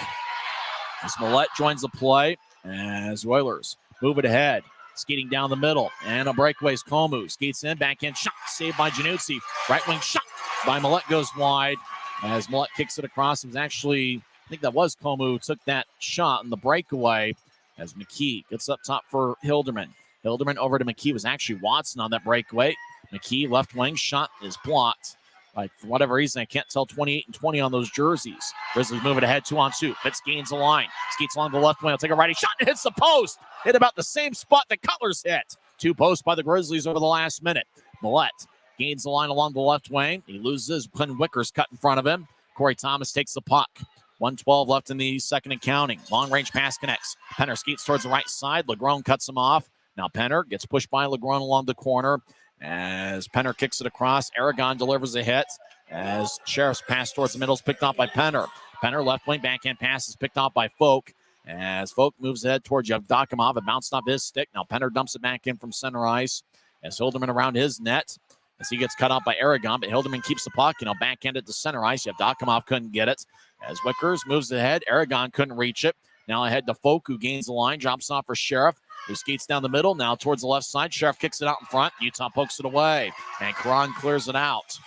As Millette joins the play as Oilers move it ahead. Skating down the middle. And a breakaway's Komu. Skates in, backhand shot. Saved by Januzzi. Right wing shot by Millette goes wide. As Millette kicks it across. It was actually, I think that was Komu who took that shot in the breakaway. As McKee gets up top for Hilderman. Hilderman over to McKee. Was actually Watson on that breakaway. McKee, left wing shot is blocked. Like, for whatever reason, I can't tell 28 and 20 on those jerseys. Grizzlies moving ahead 2-on-2. Fitz gains the line. Skates along the left wing. He'll take a righty shot and hits the post. Hit about the same spot that Cutler's hit. 2 posts by the Grizzlies over the last minute. Millette gains the line along the left wing. He loses. Quinn Wicker's cut in front of him. Corey Thomas takes the puck. 1:12 left in the second and counting. Long-range pass connects. Penner skates towards the right side. Legrone cuts him off. Now Penner gets pushed by Legrone along the corner. As Penner kicks it across, Aragon delivers a hit. As Sheriff's pass towards the middle is picked off by Penner. Penner left wing backhand pass is picked off by Folk. As Folk moves ahead towards Yevdokimov, it bounced off his stick. Now Penner dumps it back in from center ice. As Hilderman around his net. As he gets cut off by Aragon, but Hilderman keeps the puck. Backhand it to center ice. Yevdokimov couldn't get it. As Wickers moves ahead, Aragon couldn't reach it. Now ahead to Folk, who gains the line, drops off for Sheriff, who skates down the middle. Now towards the left side. Sheriff kicks it out in front. Utah pokes it away, and Karan clears it out.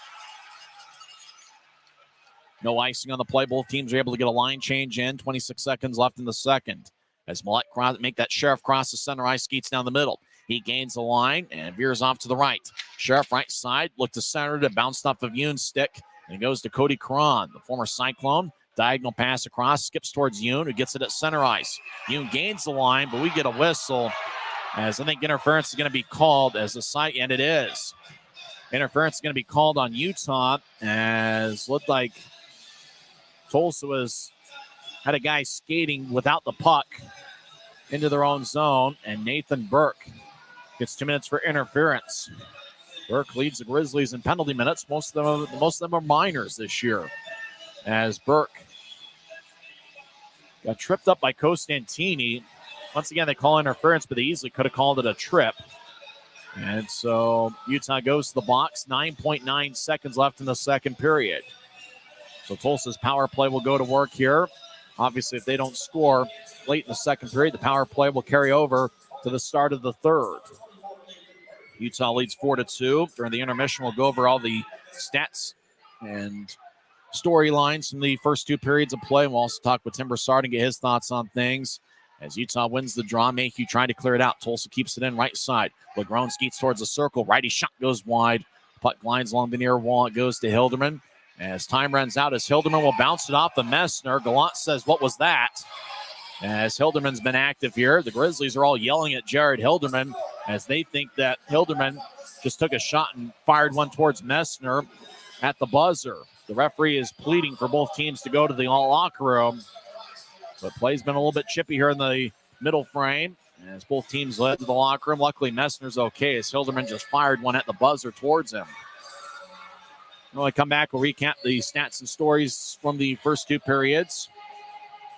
No icing on the play. Both teams are able to get a line change in. 26 seconds left in the second. As Millette make that Sheriff cross the center ice, skates down the middle. He gains the line and veers off to the right. Sheriff right side, look to center to bounce off of Yoon's stick. And it goes to Cody Karan, the former Cyclone. Diagonal pass across, skips towards Yoon, who gets it at center ice. Yoon gains the line, but we get a whistle as I think interference is going to be called as the side, and it is. Interference is going to be called on Utah as looked like Tulsa had a guy skating without the puck into their own zone, and Nathan Burke gets 2 minutes for interference. Burke leads the Grizzlies in penalty minutes. Most of them are minors this year. As Burke got tripped up by Costantini. Once again, they call interference, but they easily could have called it a trip. And so Utah goes to the box. 9.9 seconds left in the second period. So Tulsa's power play will go to work here. Obviously, if they don't score late in the second period, the power play will carry over to the start of the third. Utah leads 4-2. During the intermission, we'll go over all the stats and storylines from the first two periods of play. We'll also talk with Tim Broussard and get his thoughts on things. As Utah wins the draw, Mayhew trying to clear it out. Tulsa keeps it in right side. LeGrone skates towards the circle. Righty shot goes wide. Puck glides along the near wall. It goes to Hilderman. As time runs out, as Hilderman will bounce it off the Messner. Gallant says, what was that? As Hilderman's been active here, the Grizzlies are all yelling at Jared Hilderman as they think that Hilderman just took a shot and fired one towards Messner at the buzzer. The referee is pleading for both teams to go to the locker room. But play's been a little bit chippy here in the middle frame as both teams led to the locker room. Luckily, Messner's okay as Hilderman just fired one at the buzzer towards him. When we come back, we'll recap the stats and stories from the first two periods.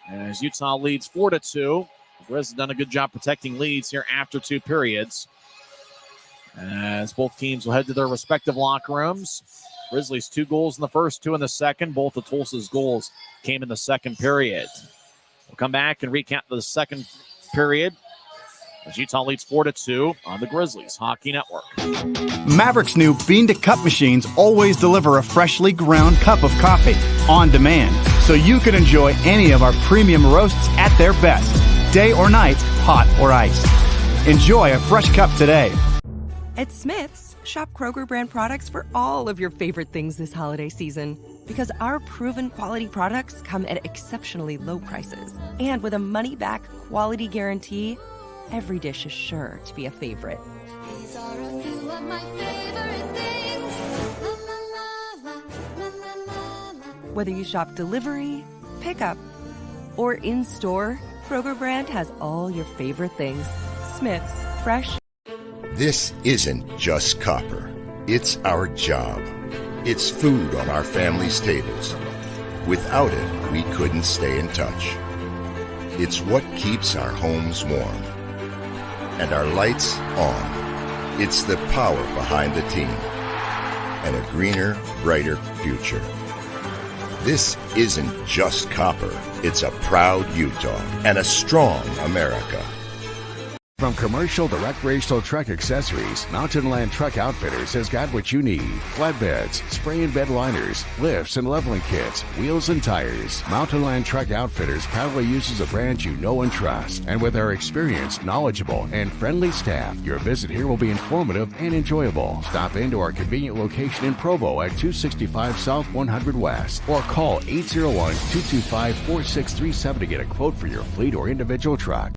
As Utah leads 4-2. The Grizzlies have done a good job protecting leads here after two periods. As both teams will head to their respective locker rooms. Grizzlies 2 goals in the first, 2 in the second. Both of Tulsa's goals came in the second period. We'll come back and recap the second period as Utah leads 4-2 on the Grizzlies Hockey Network. Maverik's new bean-to-cup machines always deliver a freshly ground cup of coffee on demand, so you can enjoy any of our premium roasts at their best, day or night, hot or iced. Enjoy a fresh cup today. At Smith's, shop Kroger brand products for all of your favorite things this holiday season. Because our proven quality products come at exceptionally low prices. And with a money-back quality guarantee, every dish is sure to be a favorite. These are a few of my favorite things. La la la la, la la la la. Whether you shop delivery, pickup, or in-store, Kroger brand has all your favorite things. Smith's, fresh. This isn't just copper. It's our job. It's food on our family's tables. Without it, we couldn't stay in touch. It's what keeps our homes warm. And our lights on. It's the power behind the team. And a greener, brighter future. This isn't just copper. It's a proud Utah and a strong America. From commercial to recreational truck accessories, Mountain Land Truck Outfitters has got what you need. Flatbeds, spray and bed liners, lifts and leveling kits, wheels and tires. Mountain Land Truck Outfitters proudly uses a brand you know and trust. And with our experienced, knowledgeable, and friendly staff, your visit here will be informative and enjoyable. Stop into our convenient location in Provo at 265 South 100 West or call 801-225-4637 to get a quote for your fleet or individual truck.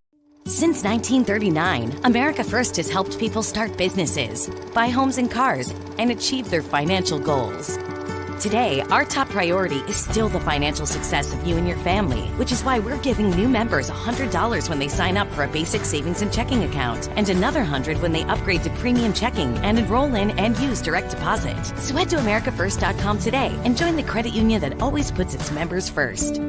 Since 1939, America First has helped people start businesses, buy homes and cars, and achieve their financial goals. Today, our top priority is still the financial success of you and your family, which is why we're giving new members $100 when they sign up for a basic savings and checking account, and another $100 when they upgrade to premium checking and enroll in and use direct deposit. So head to AmericaFirst.com today and join the credit union that always puts its members first.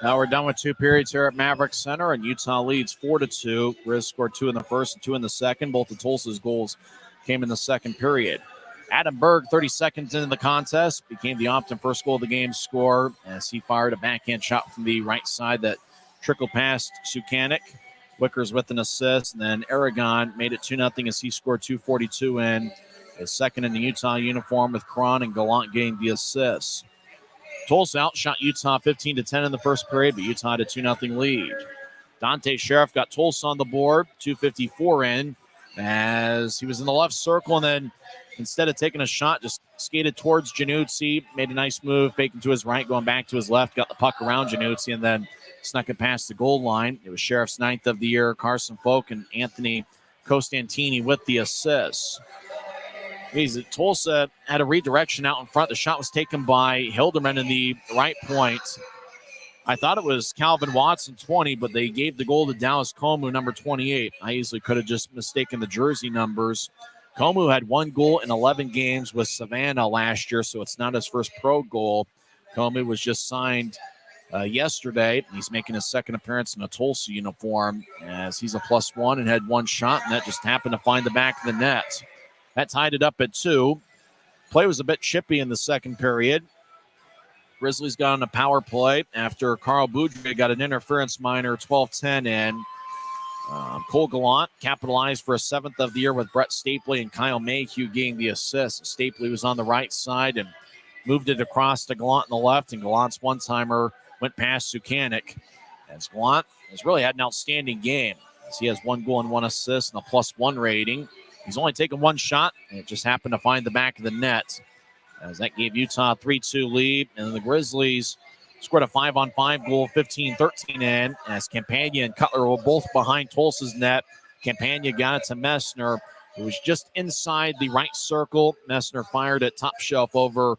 Now we're done with two periods here at Maverik Center, and Utah leads 4-2. Grizz scored 2 in the first and 2 in the second. Both of Tulsa's goals came in the second period. Adam Berg, 30 seconds into the contest, became the Optum first goal of the game scorer as he fired a backhand shot from the right side that trickled past Sukanik. Wickers with an assist, and then Aragon made it 2-0 as he scored 2:42 in. His second in the Utah uniform with Cron and Gallant getting the assists. Tulsa outshot Utah 15-10 in the first period, but Utah had a 2-0 lead. Dante Sheriff got Tulsa on the board, 2:54 in, as he was in the left circle, and then instead of taking a shot, just skated towards Januzzi, made a nice move, faking to his right, going back to his left, got the puck around Januzzi, and then snuck it past the goal line. It was Sheriff's 9th of the year, Carson Folk and Anthony Costantini with the assists. Tulsa had a redirection out in front. The shot was taken by Hilderman in the right point. I thought it was Calvin Watson, 20, but they gave the goal to Dallas Comu, number 28. I easily could have just mistaken the jersey numbers. Comu had 1 goal in 11 games with Savannah last year, so it's not his first pro goal. Comu was just signed yesterday. He's making his second appearance in a Tulsa uniform as he's a +1 and had 1 shot, and that just happened to find the back of the net. That tied it up at 2. Play was a bit chippy in the second period. Grizzlies got on a power play after Carl Boudreaux got an interference minor, 12-10 in. Cole Gallant capitalized for a 7th of the year with Brett Stapley and Kyle Mayhew getting the assist. Stapley was on the right side and moved it across to Gallant on the left, and Gallant's one-timer went past Sukanik. As Gallant has really had an outstanding game, as he has 1 goal and 1 assist and a +1 rating. He's only taken 1 shot, and it just happened to find the back of the net, as that gave Utah a 3-2 lead. And then the Grizzlies scored a 5-on-5 goal, 15-13 in, as Campagna and Cutler were both behind Tulsa's net. Campagna got it to Messner, who was just inside the right circle. Messner fired it top shelf over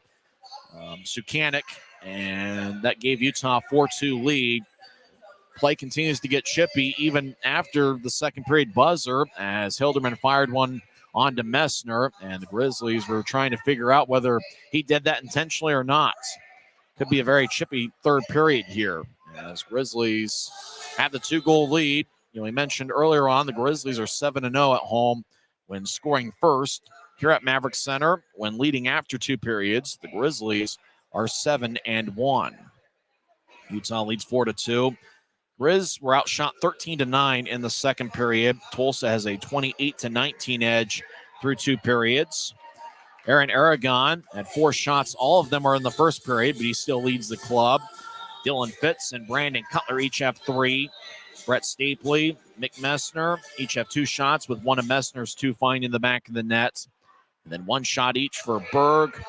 Sukanik, and that gave Utah a 4-2 lead. Play continues to get chippy even after the second period buzzer, as Hilderman fired one onto Messner, and the Grizzlies were trying to figure out whether he did that intentionally or not. Could be a very chippy third period here, as Grizzlies have the 2-goal lead. We mentioned earlier on the Grizzlies are 7-0 at home when scoring first. Here at Maverik Center, when leading after 2 periods, the Grizzlies are 7-1. Utah leads 4-2. Grizz were outshot 13-9 in the second period. Tulsa has a 28-19 edge through 2 periods. Aaron Aragon had 4 shots. All of them are in the first period, but he still leads the club. Dylan Fitz and Brandon Cutler each have 3. Brett Stapley, Mick Messner each have 2 shots, with one of Messner's 2 finding the back of the net. And then 1 shot each for Berg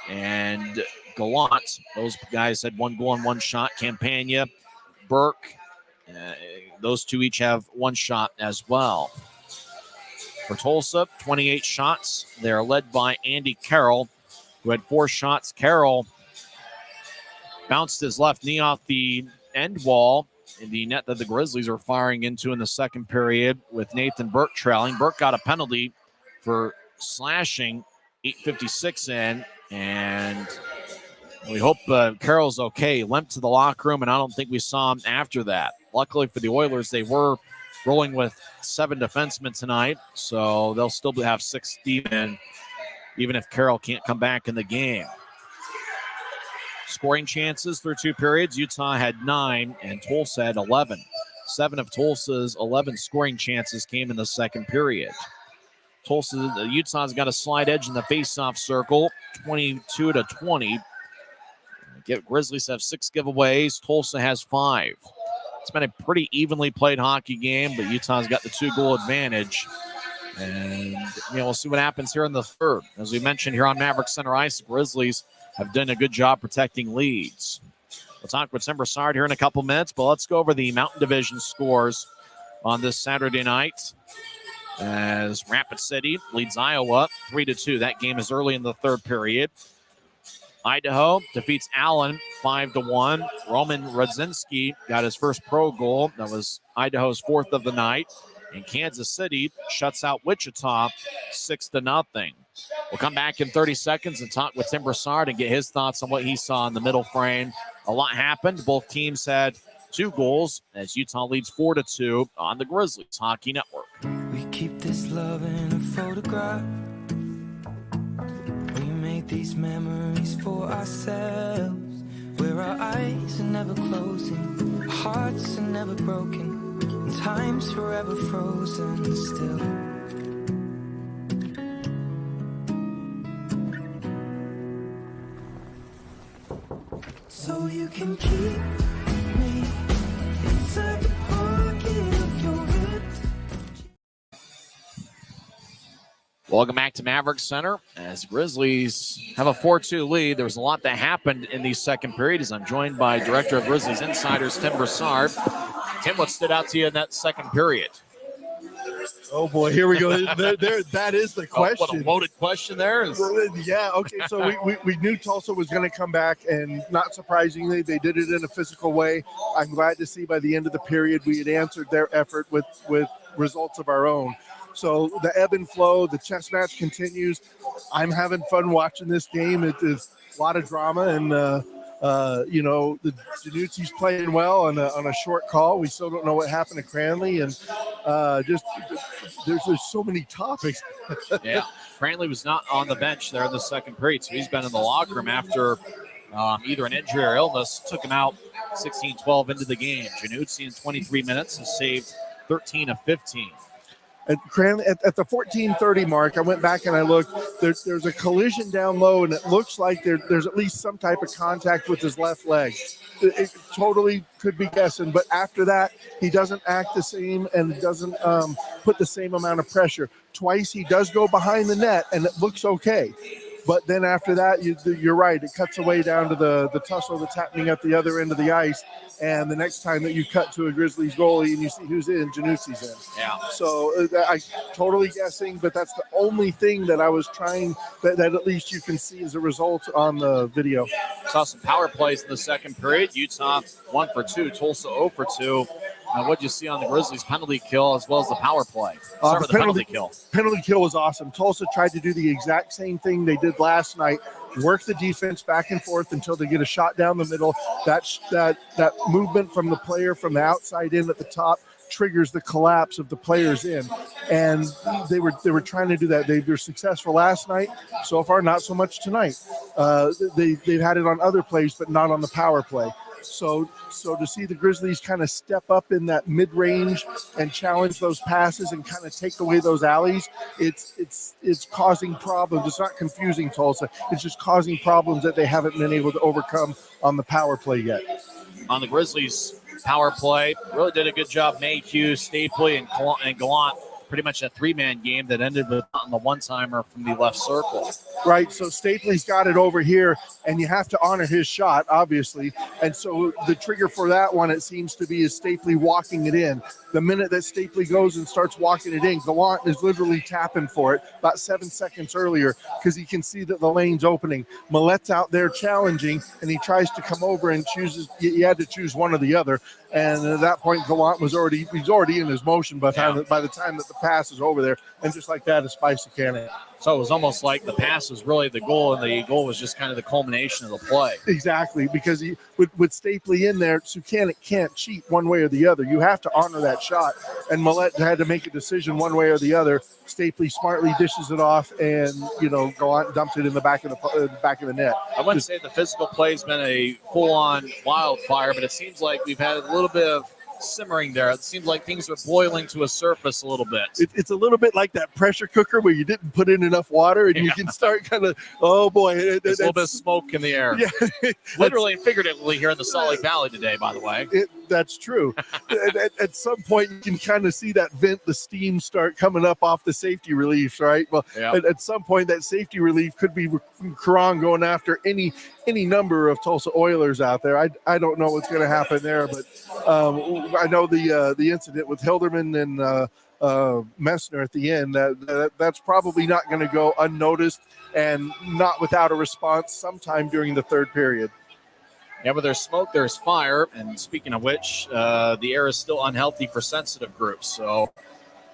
and Gallant. Those guys had 1 goal and 1 shot. Campagna, Burke, those 2 each have 1 shot as well. For Tulsa, 28 shots. They're led by Andy Carroll, who had 4 shots. Carroll bounced his left knee off the end wall in the net that the Grizzlies are firing into in the second period, with Nathan Burke trailing. Burke got a penalty for slashing, 8:56 in, and we hope Carroll's okay. He limped to the locker room, and I don't think we saw him after that. Luckily for the Oilers, they were rolling with 7 defensemen tonight, so they'll still have 6 deep in, even if Carroll can't come back in the game. Scoring chances through 2 periods, Utah had 9 and Tulsa had 11. 7 of Tulsa's 11 scoring chances came in the second period. Utah's got a slight edge in the faceoff circle, 22-20. Grizzlies have 6 giveaways. Tulsa has 5. It's been a pretty evenly played hockey game, but Utah's got the 2-goal advantage. And, we'll see what happens here in the third. As we mentioned here on Maverik Center Ice, the Grizzlies have done a good job protecting leads. We'll talk with Tim Broussard here in a couple minutes, but let's go over the Mountain Division scores on this Saturday night, as Rapid City leads Iowa 3-2. That game is early in the third period. Idaho defeats Allen 5-1. Roman Radzinski got his first pro goal. That was Idaho's 4th of the night. And Kansas City shuts out Wichita 6-0. We'll come back in 30 seconds and talk with Tim Broussard and get his thoughts on what he saw in the middle frame. A lot happened. Both teams had 2 goals as Utah leads 4-2 on the Grizzlies Hockey Network. We keep this love in a photograph. We make these memories for ourselves, where our eyes are never closing, our hearts are never broken, and time's forever frozen still. So you can keep me inside the pocket of your ripped. Welcome back to Maverik Center as Grizzlies have a 4-2 lead. There was a lot that happened in the second period, as I'm joined by Director of Grizzlies Insiders, Tim Broussard. Tim, what stood out to you in that second period? Oh, boy, here we go. That is the question. What a loaded question there is. Yeah, okay, so we knew Tulsa was going to come back, and not surprisingly, they did it in a physical way. I'm glad to see by the end of the period we had answered their effort with results of our own. So the ebb and flow, the chess match continues. I'm having fun watching this game. It is a lot of drama, and the Danucci's playing well on a short call. We still don't know what happened to Cranley, and there's so many topics. Yeah, Cranley was not on the bench there in the second period, so he's been in the locker room after either an injury or illness took him out 16-12 into the game. Danucci in 23 minutes has saved 13 of 15. At the 14:30 mark, I went back and I looked. There's a collision down low, and it looks like there's at least some type of contact with his left leg. It totally could be guessing, but after that, he doesn't act the same and doesn't put the same amount of pressure. Twice he does go behind the net, and it looks okay. But then after that, you're right. It cuts away down to the tussle that's happening at the other end of the ice. And the next time that you cut to a Grizzlies goalie and you see who's in, Januzzi's in. Yeah. So I totally guessing, but that's the only thing that I was trying that at least you can see as a result on the video. Saw some power plays in the second period. Utah 1 for 2, Tulsa 0 for 2. What did you see on the Grizzlies penalty kill as well as the power play? Start with the penalty kill. Penalty kill was awesome. Tulsa tried to do the exact same thing they did last night. Work the defense back and forth until they get a shot down the middle. That movement from the player from the outside in at the top triggers the collapse of the players in, and they were trying to do that. They were successful last night. So far, not so much tonight. They've had it on other plays, but not on the power play. So to see the Grizzlies kind of step up in that mid-range and challenge those passes and kind of take away those alleys, it's causing problems. It's not confusing Tulsa. It's just causing problems that they haven't been able to overcome on the power play yet. On the Grizzlies power play, really did a good job. Mayhew, Stapley, and Gallant. Pretty much a three-man game that ended with the one-timer from the left circle. Right, so Stapley's got it over here, and you have to honor his shot, obviously. And so the trigger for that one, it seems to be, is Stapley walking it in. The minute that Stapley goes and starts walking it in, Gallant is literally tapping for it about 7 seconds earlier because he can see that the lane's opening. Millette's out there challenging, and he tries to come over and chooses. He had to choose one or the other. And at that point, Gallant was already in his motion by the time that the pass is over there. And just like that, it spiced the cannon. So it was almost like the pass was really the goal, and the goal was just kind of the culmination of the play. Exactly, because with Stapley in there, Sukanik can't cheat one way or the other. You have to honor that shot. And Millette had to make a decision one way or the other. Stapley smartly dishes it off, and Gallant dumped it in the back of the net. I wouldn't say the physical play has been a full-on wildfire, but it seems like we've had a little bit of simmering there. It seems like things are boiling to a surface a little bit. It's a little bit like that pressure cooker where you didn't put in enough water, and you can start kind of, oh boy. There's a little bit of smoke in the air. Yeah. Literally and figuratively here in the Salt Lake Valley today, by the way. That's true. At some point, you can kind of see that vent, the steam start coming up off the safety relief, right? Well, at some point, that safety relief could be Karan going after any number of Tulsa Oilers out there. I don't know what's going to happen there, but I know the incident with Hilderman and Messner at the end, that's probably not going to go unnoticed and not without a response sometime during the third period. Yeah, but there's smoke, there's fire. And speaking of which, the air is still unhealthy for sensitive groups. So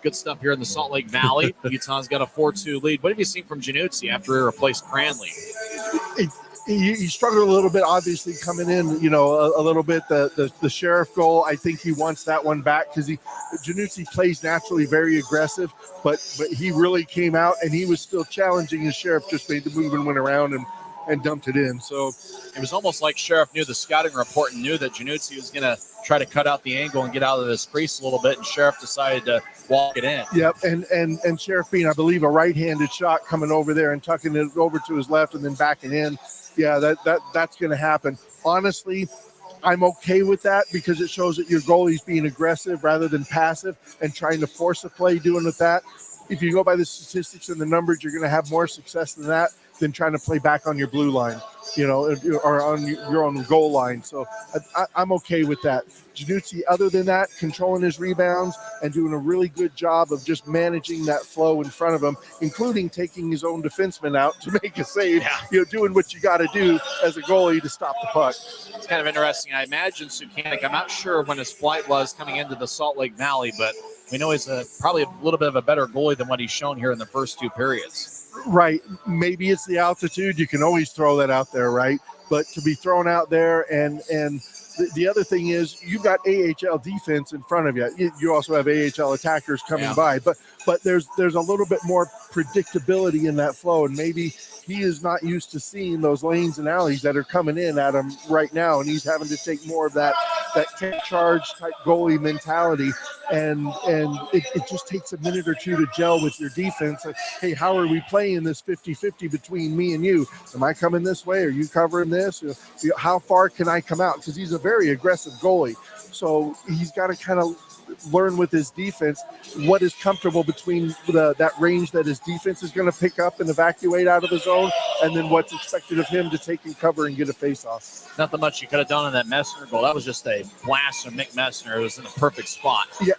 good stuff here in the Salt Lake Valley. Utah's got a 4-2 lead. What have you seen from Januzzi after he replaced Cranley? He struggled a little bit, obviously, coming in, a little bit. The Sheriff goal, I think he wants that one back because Januzzi plays naturally very aggressive, but he really came out and he was still challenging his Sheriff, just made the move and went around and dumped it in. So it was almost like Sheriff knew the scouting report and knew that Januzzi was going to try to cut out the angle and get out of his crease a little bit, and Sheriff decided to walk it in. Yep, and Sheriff being, I believe, a right-handed shot coming over there and tucking it over to his left and then backing in. Yeah, that's going to happen. Honestly, I'm okay with that because it shows that your goalie's being aggressive rather than passive and trying to force a play doing with that. If you go by the statistics and the numbers, you're going to have more success than that than trying to play back on your blue line, or on your own goal line. So I'm okay with that. Januzzi, other than that, controlling his rebounds and doing a really good job of just managing that flow in front of him, including taking his own defenseman out to make a save, doing what you got to do as a goalie to stop the puck. It's kind of interesting. I imagine Sukanik, I'm not sure when his flight was coming into the Salt Lake Valley, but we know he's probably a little bit of a better goalie than what he's shown here in the first two periods. Right. Maybe it's the altitude. You can always throw that out there, right? But to be thrown out there and the other thing is you've got AHL defense in front of you. You also have AHL attackers coming by, but there's a little bit more predictability in that flow, and maybe he is not used to seeing those lanes and alleys that are coming in at him right now, and he's having to take more of that that take charge type goalie mentality, and it just takes a minute or two to gel with your defense. Like, hey, how are we playing this 50-50 between me and you? Am I coming this way? Are you covering this? How far can I come out? Because he's a very aggressive goalie, so he's got to kind of learn with his defense what is comfortable between that range that his defense is going to pick up and evacuate out of the zone, and then what's expected of him to take and cover and get a face-off. Nothing much you could have done on that Messner goal. That was just a blast from Mick Messner. It was in a perfect spot. Yeah.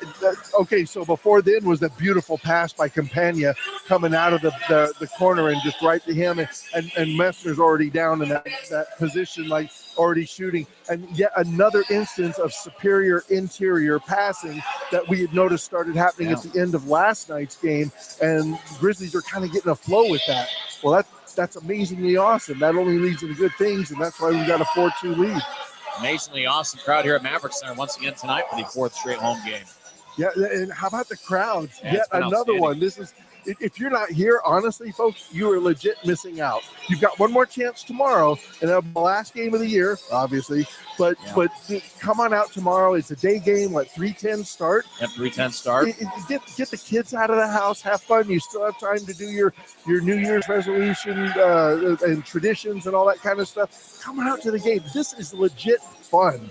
Okay, so before then was the beautiful pass by Campagna coming out of the corner and just right to him, and Messner's already down in that position, like already shooting. And yet another instance of superior interior passing that we had noticed started happening at the end of last night's game, and Grizzlies are kind of getting a flow with that. Well, that's amazingly awesome. That only leads to good things, and that's why we got a 4-2 lead. Amazingly awesome crowd here at Maverik Center once again tonight for the fourth straight home game. Yeah, and how about the crowd? Yeah, Yet another one. This is, if you're not here, honestly, folks, you are legit missing out. You've got one more chance tomorrow, and that'll be the last game of the year, obviously. But come on out tomorrow. It's a day game, 3:10 start. Yep, 3:10 start. Get the kids out of the house, have fun. You still have time to do your New Year's resolution and traditions and all that kind of stuff. Come out to the game. This is legit fun.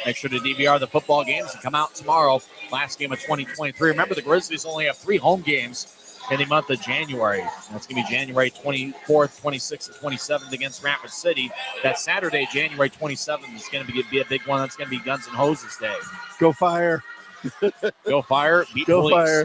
Make sure to DVR the football games and come out tomorrow. Last game of 2023. Remember, the Grizzlies only have 3 home games in the month of January. That's going to be January 24th, 26th, and 27th against Rapid City. That Saturday, January 27th, is going to be a big one. That's going to be Guns and Hoses Day. Go Fire. Go Fire. Beat Go police. Fire.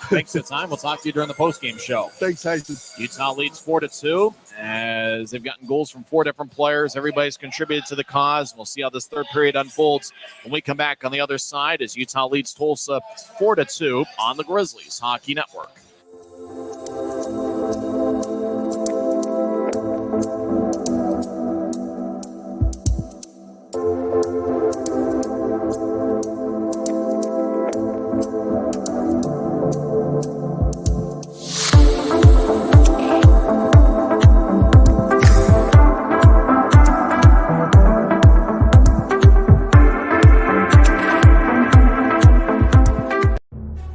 Thanks for the time. We'll talk to you during the postgame show. Thanks, Tyson. Utah leads 4-2 as they've gotten goals from 4 different players. Everybody's contributed to the cause. We'll see how this third period unfolds when we come back on the other side as Utah leads Tulsa 4-2 on the Grizzlies Hockey Network.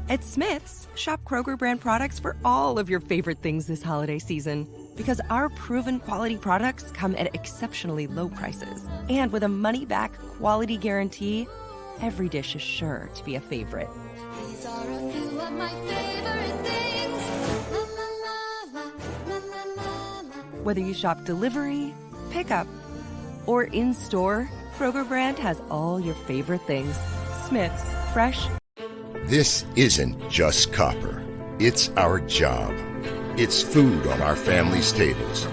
At Smith's, shop Kroger brand products for all of your favorite things this holiday season. Because our proven quality products come at exceptionally low prices. And with a money-back quality guarantee, every dish is sure to be a favorite. These are a few of my favorite things. La la la la, la la la la. Whether you shop delivery, pickup, or in-store, Kroger brand has all your favorite things. Smith's, fresh. This isn't just copper. It's our job. It's food on our family's tables.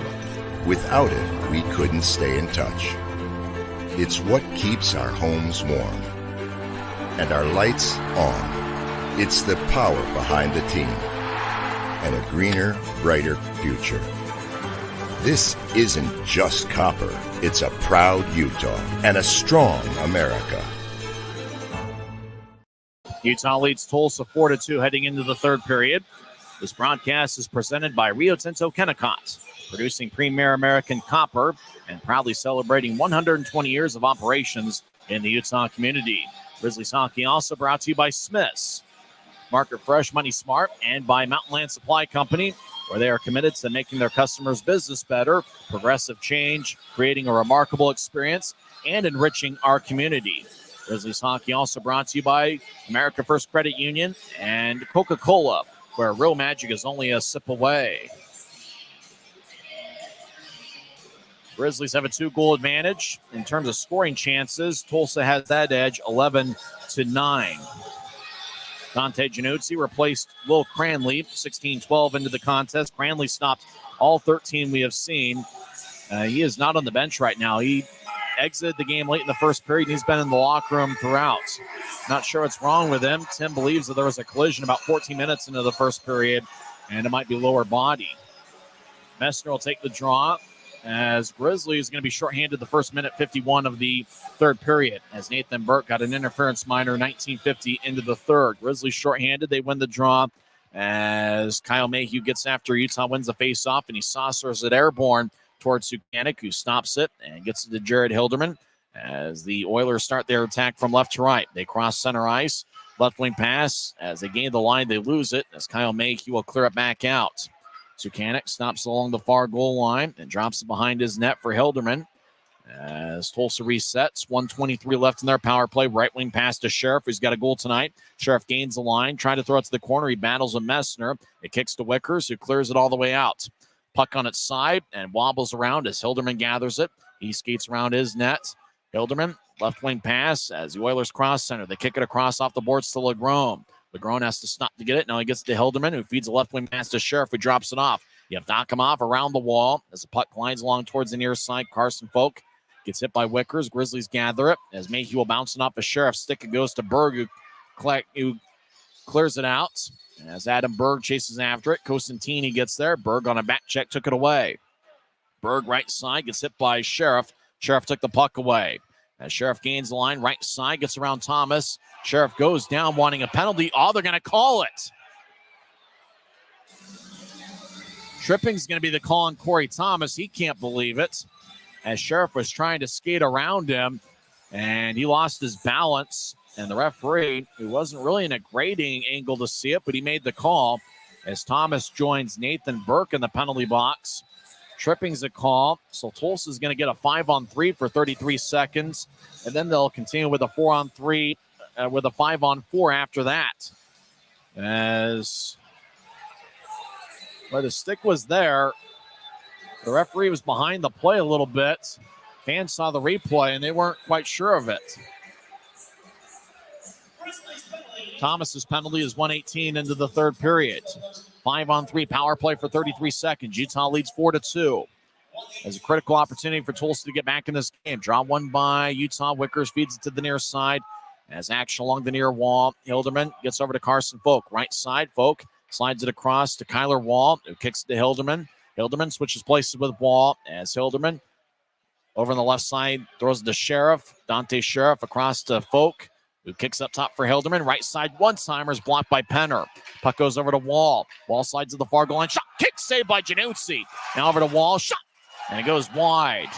Without it, we couldn't stay in touch. It's what keeps our homes warm. And our lights on. It's the power behind the team. And a greener, brighter future. This isn't just copper. It's a proud Utah and a strong America. Utah leads Tulsa 4-2 heading into the third period. This broadcast is presented by Rio Tinto Kennecott, producing premier American copper and proudly celebrating 120 years of operations in the Utah community. Grizzlies hockey also brought to you by Smith's, Market Fresh, Money Smart, and by Mountain Land Supply Company, where they are committed to making their customers' business better, progressive change, creating a remarkable experience, and enriching our community. Grizzlies hockey also brought to you by America First Credit Union and Coca-Cola, where real magic is only a sip away. Grizzlies have a 2-goal advantage. In terms of scoring chances, Tulsa has that edge 11-9. Dante Januzzi replaced Will Cranley, 16-12 into the contest. Cranley stopped all 13 we have seen. He is not on the bench right now. He exited the game late in the first period, and he's been in the locker room throughout. Not sure what's wrong with him. Tim believes that there was a collision about 14 minutes into the first period, and it might be lower body. Messner will take the draw as Grizzly is going to be shorthanded the first minute 51 of the third period as Nathan Burke got an interference minor 1950 into the third. Grizzlies shorthanded. They win the draw as Kyle Mayhew gets after Utah, wins the faceoff, and he saucers it airborne towards Sukanik, who stops it and gets it to Jared Hilderman. as the Oilers start their attack from left to right. They cross center ice. Left wing pass. As they gain the line, they lose it. As Kyle Mayhew will clear it back out. Sukanik stops along the far goal line and drops it behind his net for Hilderman. As Tulsa resets, 1:23 left in their power play. Right wing pass to Sheriff, who's got a goal tonight. Sheriff gains the line, trying to throw it to the corner. He battles with Messner. It kicks to Wickers, who clears it all the way out. Puck on its side and wobbles around as Hilderman gathers it. He skates around his net. Hilderman, left wing pass as the Oilers cross center. They kick it across off the boards to Legron. Legron has to stop to get it. Now he gets to Hilderman, who feeds a left wing pass to Sheriff, who drops it off. You have Nakimov around the wall as the puck glides along towards the near side. Carson Folk gets hit by Wickers. Grizzlies gather it as Mayhew will bounce it off a Sheriff stick. It goes to Berg, who clears it out. As Adam Berg chases after it, Costantini gets there. Berg on a back check took it away. Berg right side gets hit by Sheriff. Sheriff took the puck away. As Sheriff gains the line, right side gets around Thomas. Sheriff goes down wanting a penalty. Oh, they're going to call it. Tripping's going to be the call on Corey Thomas. He can't believe it. As Sheriff was trying to skate around him, and he lost his balance. And the referee, who wasn't really in a grading angle to see it, but he made the call as Thomas joins Nathan Burke in the penalty box. Tripping's a call, so Tulsa's going to get a 5-on-3 for 33 seconds, and then they'll continue with a 4-on-3 with a 5-on-4 after that. As the stick was there, the referee was behind the play a little bit. Fans saw the replay, and they weren't quite sure of it. Thomas's penalty is 1:18 into the third period. 5-on-3 power play for 33 seconds. Utah leads 4-2. As a critical opportunity for Tulsa to get back in this game. Draw one by Utah. Wickers feeds it to the near side. As action along the near wall, Hilderman gets over to Carson Folk. Right side, Folk slides it across to Kyler Wall, who kicks it to Hilderman. Hilderman switches places with Wall as Hilderman over on the left side throws it to Sheriff. Dante Sheriff across to Folk, who kicks up top for Hilderman. Right side one-timers blocked by Penner. Puck goes over to Wall. Wall slides to the far goal line. Shot, kick, saved by Januzzi. Now over to Wall. Shot, and it goes wide.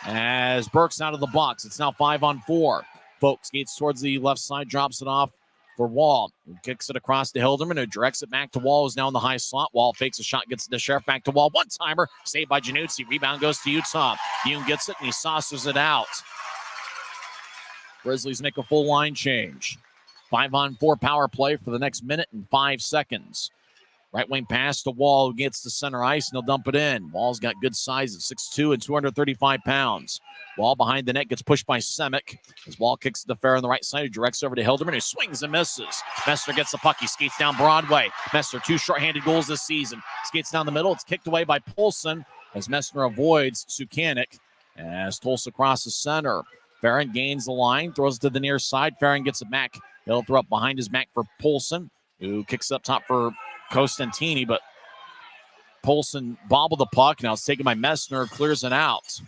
As Burke's out of the box, it's now 5-on-4. Folk skates towards the left side, drops it off for Wall, who kicks it across to Hilderman, who directs it back to Wall, who's now in the high slot. Wall fakes a shot, gets the Sheriff back to Wall. One-timer, saved by Januzzi. Rebound goes to Utah. Yoon gets it, and he saucers it out. Grizzlies make a full line change. 5-on-4 power play for the next minute and 5 seconds. Right wing pass to Wall, who gets to center ice, and he'll dump it in. Wall's got good size at 6'2" and 235 pounds. Wall behind the net gets pushed by Semick. As Wall kicks the fair on the right side, who directs over to Hilderman, who swings and misses. Messner gets the puck. He skates down Broadway. Messner, 2 shorthanded goals this season. Skates down the middle. It's kicked away by Poulsen as Messner avoids Sukanik. As Tulsa crosses center. Farron gains the line, throws it to the near side. Farron gets it back. He'll throw up behind his back for Poulsen, who kicks up top for Costantini, but Poulsen bobbled the puck. Now it's taken by Messner, clears it out.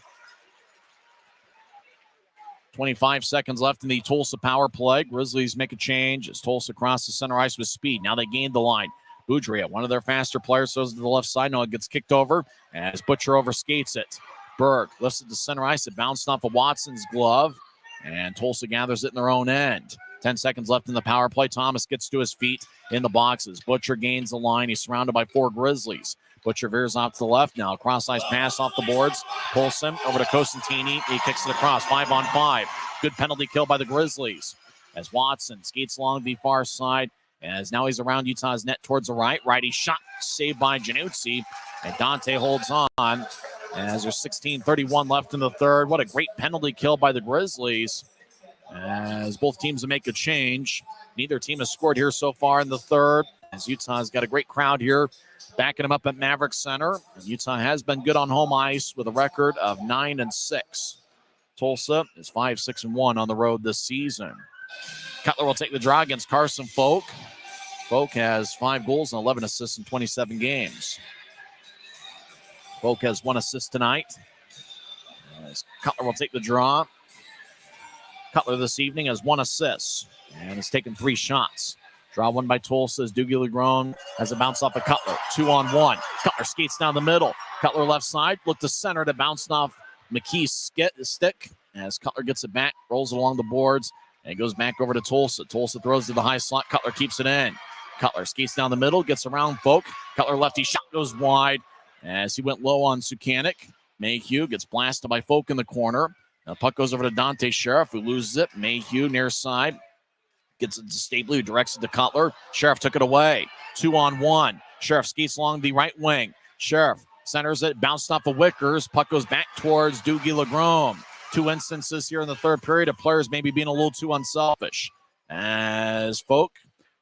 25 seconds left in the Tulsa power play. Grizzlies make a change as Tulsa crosses center ice with speed. Now they gain the line. Boudria, one of their faster players, throws it to the left side. Now it gets kicked over as Butcher overskates it. Berg lifts it to center ice. It bounced off of Watson's glove, and Tulsa gathers it in their own end. 10 seconds left in the power play. Thomas gets to his feet in the boxes. Butcher gains the line. He's surrounded by 4 Grizzlies. Butcher veers off to the left now. Cross-ice pass off the boards. Poulsen over to Costantini. He kicks it across. 5-on-5. Good penalty kill by the Grizzlies. As Watson skates along the far side. As now he's around Utah's net towards the right. Righty shot saved by Januzzi. And Dante holds on. As there's 16:31 left in the third. What a great penalty kill by the Grizzlies. As both teams make a change. Neither team has scored here so far in the third. As Utah's got a great crowd here backing them up at Maverik Center. And Utah has been good on home ice with a record of 9-6. Tulsa is 5-6-1 on the road this season. Cutler will take the draw against Carson Folk. Folk has 5 goals and 11 assists in 27 games. Folk has 1 assist tonight. As Cutler will take the draw. Cutler this evening has 1 assist and has taken 3 shots. Draw one by Tulsa as Dougie Legron has a bounce off of Cutler. 2-on-1. Cutler skates down the middle. Cutler left side. Look to center to bounce off McKee's stick. as Cutler gets it back, rolls it along the boards, and goes back over to Tulsa. Tulsa throws to the high slot. Cutler keeps it in. Cutler skates down the middle, gets around Folk. Cutler lefty shot goes wide as he went low on Sukanik. Mayhew gets blasted by Folk in the corner. Now puck goes over to Dante Sheriff, who loses it. Mayhew near side. Gets it to Stapley, who directs it to Cutler. Sheriff took it away. 2-on-1. Sheriff skates along the right wing. Sheriff centers it, bounced off of Wickers. Puck goes back towards Doogie LaGrome. 2 instances here in the third period of players maybe being a little too unselfish. As Folk,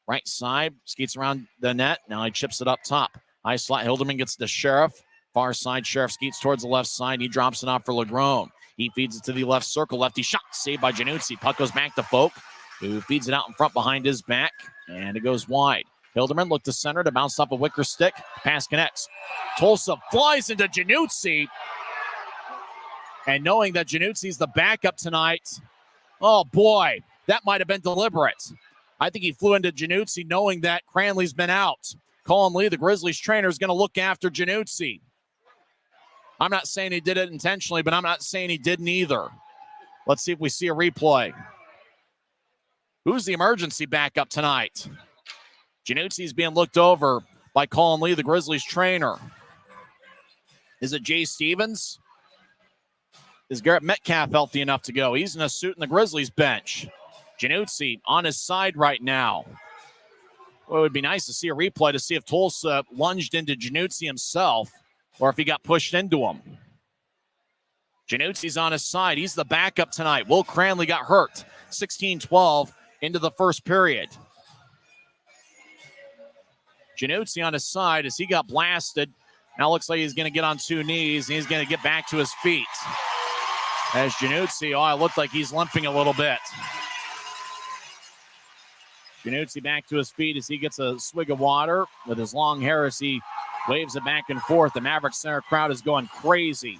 right side, skates around the net. Now he chips it up top. High slot, Hilderman gets the Sheriff. Far side, Sheriff skates towards the left side. He drops it off for LaGrome. He feeds it to the left circle. Lefty shot, saved by Januzzi. Puck goes back to Folk, who feeds it out in front behind his back, and it goes wide. Hilderman looked to center to bounce off a Wicker stick. Pass connects. Tulsa flies into Januzzi. And knowing that Januzzi's the backup tonight, oh boy, that might have been deliberate. I think he flew into Januzzi knowing that Cranley's been out. Colin Lee, the Grizzlies trainer, is going to look after Januzzi. I'm not saying he did it intentionally, but I'm not saying he didn't either. Let's see if we see a replay. Who's the emergency backup tonight? Januzzi's being looked over by Colin Lee, the Grizzlies trainer. Is it Jay Stevens? Is Garrett Metcalf healthy enough to go? He's in a suit in the Grizzlies bench. Januzzi on his side right now. Well, it would be nice to see a replay to see if Tulsa lunged into Januzzi himself or if he got pushed into him. Januzzi's on his side. He's the backup tonight. Will Cranley got hurt. 16-12 into the first period. Januzzi on his side as he got blasted. Now looks like he's going to get on 2 knees and he's going to get back to his feet. As Januzzi, it looked like he's limping a little bit. Januzzi back to his feet as he gets a swig of water with his long hair as he waves it back and forth. The Maverik Center crowd is going crazy.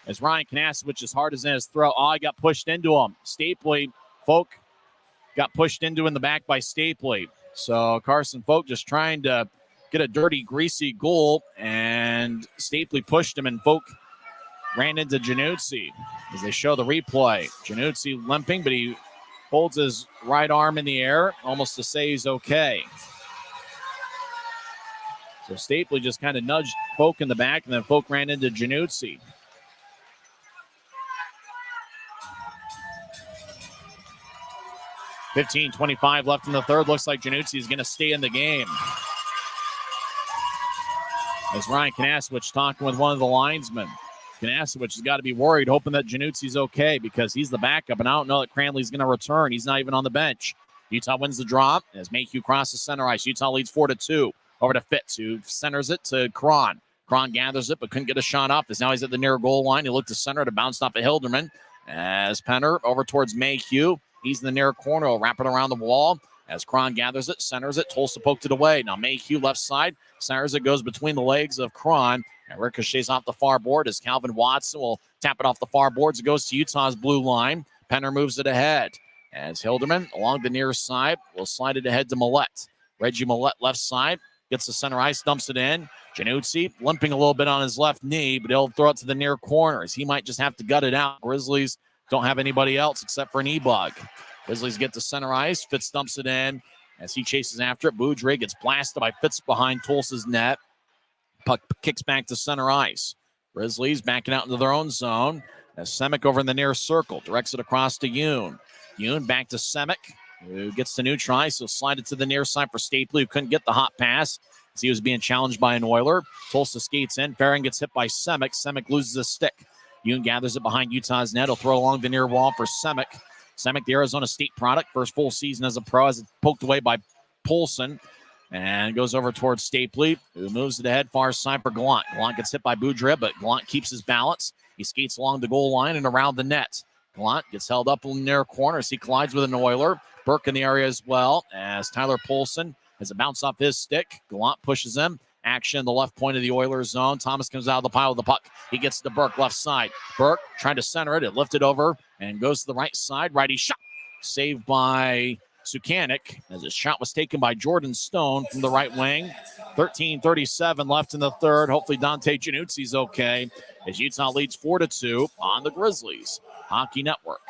As Ryan Kanasowicz, as hard as in his throw, he got pushed into him. Stapley, Folk got pushed into in the back by Stapley. So Carson Folk just trying to get a dirty, greasy goal, and Stapley pushed him, and Folk ran into Januzzi. As they show the replay, Januzzi limping, but he holds his right arm in the air, almost to say he's okay. So Stapley just kind of nudged Folk in the back, and then Folk ran into Januzzi. $15:25 left in the third. Looks like Januzzi is going to stay in the game. As Ryan Kanasowicz talking with one of the linesmen. Kanasowicz has got to be worried, hoping that Januzzi's okay because he's the backup, and I don't know that Cranley's going to return. He's not even on the bench. Utah wins the draw as Mayhew crosses center ice. Utah leads 4-2. Over to Fitz, who centers it to Cron. Cron gathers it, but couldn't get a shot off as now he's at the near goal line. He looked to center to bounce off of Hilderman. As Penner over towards Mayhew. He's in the near corner. He'll wrap it around the wall. As Cron gathers it, centers it. Tulsa poked it away. Now Mayhew left side. Centers it, goes between the legs of Cron. And ricochets off the far board as Calvin Watson will tap it off the far boards. It goes to Utah's blue line. Penner moves it ahead. As Hilderman along the near side will slide it ahead to Millette. Reggie Millette left side. Gets the center ice, dumps it in. Januzzi limping a little bit on his left knee, but he'll throw it to the near corner as he might just have to gut it out. Grizzlies don't have anybody else except for an E-Bug. Grizzlies get to center ice. Fitz dumps it in as he chases after it. Boudreaux gets blasted by Fitz behind Tulsa's net. Puck kicks back to center ice. Grizzlies backing out into their own zone as Semick over in the near circle directs it across to Yoon. Yoon back to Semick, who gets the neutral ice. He'll slide it to the near side for Stapley, who couldn't get the hot pass as he was being challenged by an Oiler. Tulsa skates in. Farron gets hit by Semick. Semick loses a stick. Yoon gathers it behind Utah's net. He'll throw along the near wall for Semick. Semick, the Arizona State product, first full season as a pro, as it's poked away by Poulsen. And goes over towards Stapley, who moves it ahead far side for Gallant. Gallant gets hit by Boudreaux, but Gallant keeps his balance. He skates along the goal line and around the net. Gallant gets held up in the near corner as he collides with an Oiler. Burke in the area as well as Tyler Poulsen has a bounce off his stick. Gallant pushes him. Action in the left point of the Oilers zone. Thomas comes out of the pile with the puck. He gets to Burke left side. Burke trying to center it. It lifted over and goes to the right side. Righty shot. Saved by Sukanik, as his shot was taken by Jordan Stone from the right wing. 13:37 left in the third. Hopefully Dante Januzzi's okay, as Utah leads 4-2 on the Grizzlies Hockey Network.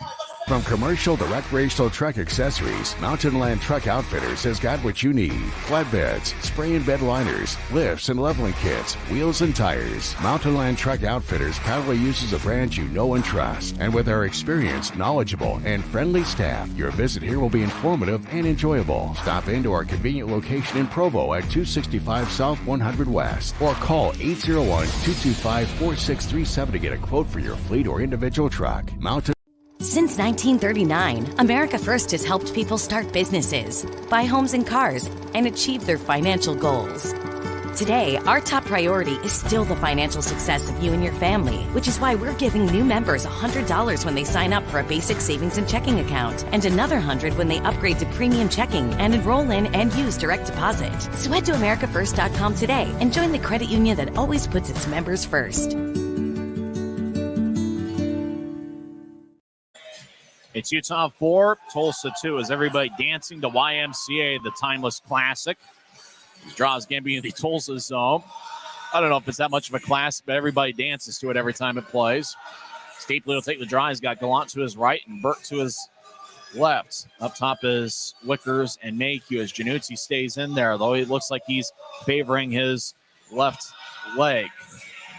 From commercial to recreational truck accessories, Mountain Land Truck Outfitters has got what you need. Flatbeds, spray and bed liners, lifts and leveling kits, wheels and tires. Mountain Land Truck Outfitters proudly uses a brand you know and trust. And with our experienced, knowledgeable, and friendly staff, your visit here will be informative and enjoyable. Stop into our convenient location in Provo at 265 South 100 West or call 801-225-4637 to get a quote for your fleet or individual truck. Mountain Since 1939, America First has helped people start businesses, buy homes and cars, and achieve their financial goals. Today, our top priority is still the financial success of you and your family, which is why we're giving new members $100 when they sign up for a basic savings and checking account, and another $100 when they upgrade to premium checking and enroll in and use direct deposit. So head to americafirst.com today and join the credit union that always puts its members first. It's Utah 4, Tulsa 2, as everybody dancing to YMCA, the timeless classic. These draws going to be in the Tulsa zone. I don't know if it's that much of a classic, but everybody dances to it every time it plays. Stapley will take the draw. He's got Gallant to his right and Burke to his left. Up top is Wickers and Mayhew as Januzzi stays in there, though it looks like he's favoring his left leg.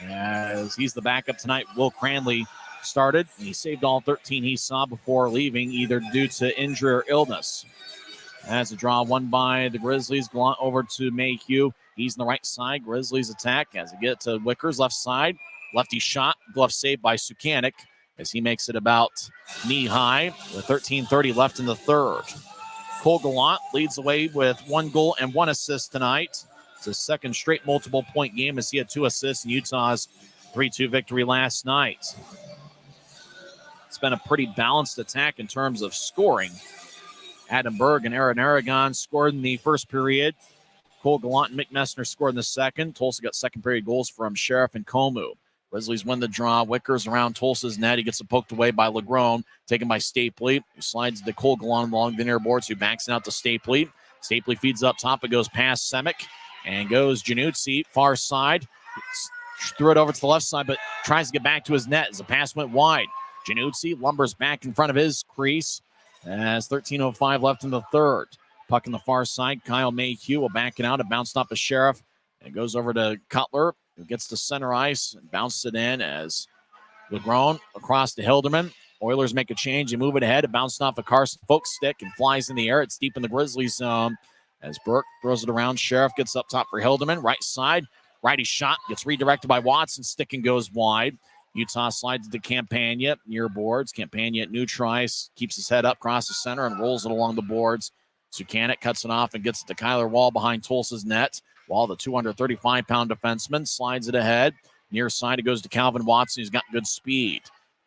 As he's the backup tonight, Will Cranley started. He saved all 13 he saw before leaving, either due to injury or illness. As a draw won by the Grizzlies, Gallant over to Mayhew. He's on the right side. Grizzlies attack as they get to Wickers, left side. Lefty shot, glove saved by Sukanik as he makes it about knee-high with 13:30 left in the third. Cole Gallant leads the way with 1 goal and 1 assist tonight. It's his second straight multiple-point game as he had 2 assists in Utah's 3-2 victory last night. It's been a pretty balanced attack in terms of scoring. Adam Berg and Aaron Aragon scored in the first period. Cole Gallant and Mick Messner scored in the second. Tulsa got second period goals from Sheriff and Comu. Grizzlies win the draw. Wickers around Tulsa's net. He gets it poked away by Legrone, taken by Stapley, who slides to Cole Gallant along the near boards, who backs it out to Stapley. Stapley feeds up top. It goes past Semick and goes Januzzi, far side. Threw it over to the left side, but tries to get back to his net as the pass went wide. Januzzi lumbers back in front of his crease as 13:05 left in the third. Puck on the far side. Kyle Mayhew will back it out. It bounced off the Sheriff. It goes over to Cutler, who gets to center ice and bounces it in as Legrone across to Hilderman. Oilers make a change and move it ahead. It bounced off a Carson Folks stick and flies in the air. It's deep in the Grizzlies zone as Burke throws it around. Sheriff gets up top for Hilderman. Right side. Righty shot gets redirected by Watson. Stick and goes wide. Utah slides to Campagna near boards. Campagna at neutral ice, keeps his head up, crosses center, and rolls it along the boards. Sukanik cuts it off and gets it to Kyler Wall behind Tulsa's net. Wall, the 235-pound defenseman, slides it ahead. Near side, it goes to Calvin Watson, who's got good speed.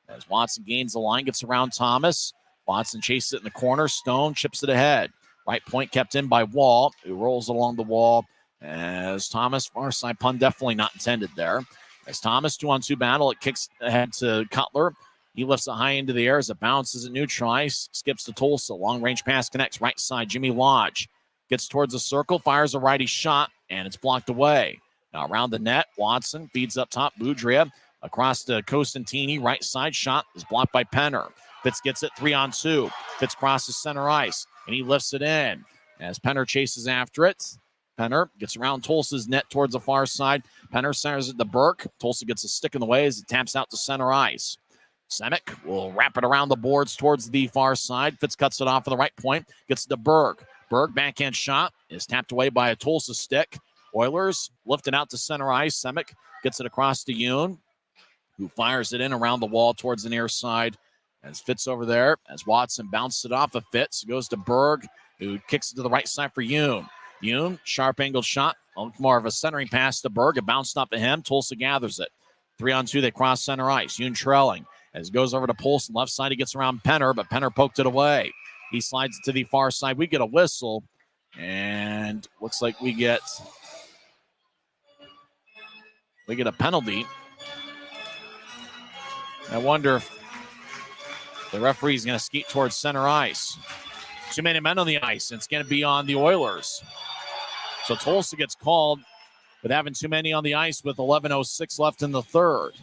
As Watson gains the line, gets around Thomas. Watson chases it in the corner. Stone chips it ahead. Right point kept in by Wall, who rolls along the wall. As Thomas, far side pun definitely not intended there. As Thomas, 2-on-2 battle, it kicks ahead to Cutler. He lifts it high into the air as it bounces at neutral ice. Skips to Tulsa. Long-range pass connects right side. Jimmy Lodge gets towards the circle, fires a righty shot, and it's blocked away. Now around the net, Watson feeds up top. Boudria across to Costantini. Right side shot is blocked by Penner. Fitz gets it 3-on-2. Fitz crosses center ice, and he lifts it in as Penner chases after it. Penner gets around Tulsa's net towards the far side. Penner centers it to Burke. Tulsa gets a stick in the way as it taps out to center ice. Semick will wrap it around the boards towards the far side. Fitz cuts it off on the right point. Gets it to Berg. Berg, backhand shot, is tapped away by a Tulsa stick. Oilers lift it out to center ice. Semick gets it across to Yoon, who fires it in around the wall towards the near side. As Fitz over there, as Watson bounces it off of Fitz, goes to Berg, who kicks it to the right side for Yoon. Yoon, sharp angled shot, more of a centering pass to Berg. It bounced off of him. Tulsa gathers it. 3-on-2, they cross center ice. Yoon trailing. As it goes over to Polson, left side, he gets around Penner, but Penner poked it away. He slides it to the far side. We get a whistle, and looks like we get a penalty. I wonder if the referee's going to skeet towards center ice. Too many men on the ice. It's going to be on the Oilers. So Tulsa gets called with having too many on the ice with 11:06 left in the third.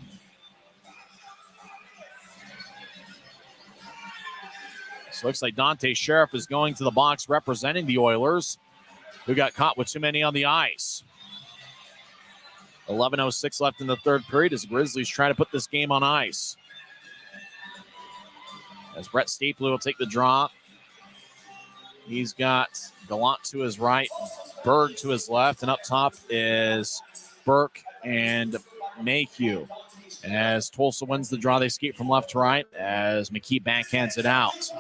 So looks like Dante Sheriff is going to the box representing the Oilers, who got caught with too many on the ice. 11:06 left in the third period as the Grizzlies try to put this game on ice. As Brett Stapley will take the draw. He's got Gallant to his right, Berg to his left, and up top is Burke and Mayhew. As Tulsa wins the draw, they skate from left to right as McKee backhands it out.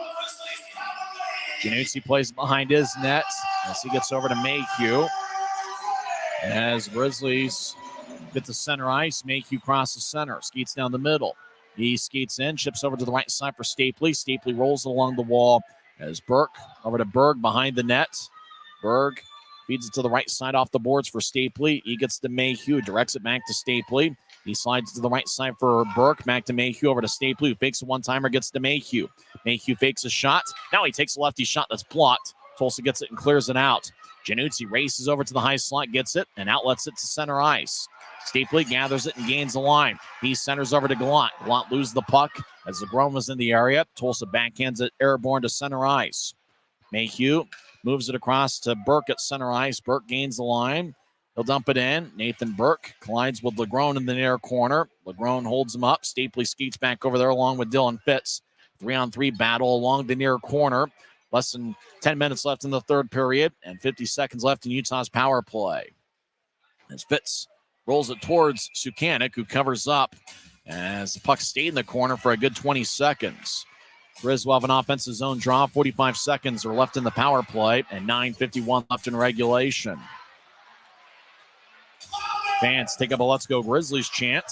Januzzi plays behind his net as he gets over to Mayhew. As Grizzlies get to center ice, Mayhew crosses center, skates down the middle. He skates in, chips over to the right side for Stapley. Stapley rolls along the wall as Burke over to Berg behind the net. Berg feeds it to the right side off the boards for Stapley. He gets to Mayhew, directs it back to Stapley. He slides to the right side for Burke, back to Mayhew, over to Stapley, who fakes a one-timer, gets to Mayhew. Mayhew fakes a shot. Now he takes a lefty shot that's blocked. Tulsa gets it and clears it out. Januzzi races over to the high slot, gets it, and outlets it to center ice. Stapley gathers it and gains the line. He centers over to Gallant. Gallant loses the puck as LeGrone was in the area. Tulsa backhands it airborne to center ice. Mayhew moves it across to Burke at center ice. Burke gains the line. He'll dump it in. Nathan Burke collides with LeGrone in the near corner. LeGrone holds him up. Stapley skates back over there along with Dylan Fitz. 3-on-3 battle along the near corner. Less than 10 minutes left in the third period and 50 seconds left in Utah's power play. As Fitz rolls it towards Sukanik, who covers up as the puck stayed in the corner for a good 20 seconds. Grizz will have an offensive zone draw. 45 seconds are left in the power play and 9:51 left in regulation. Fans take up a Let's Go Grizzlies chant.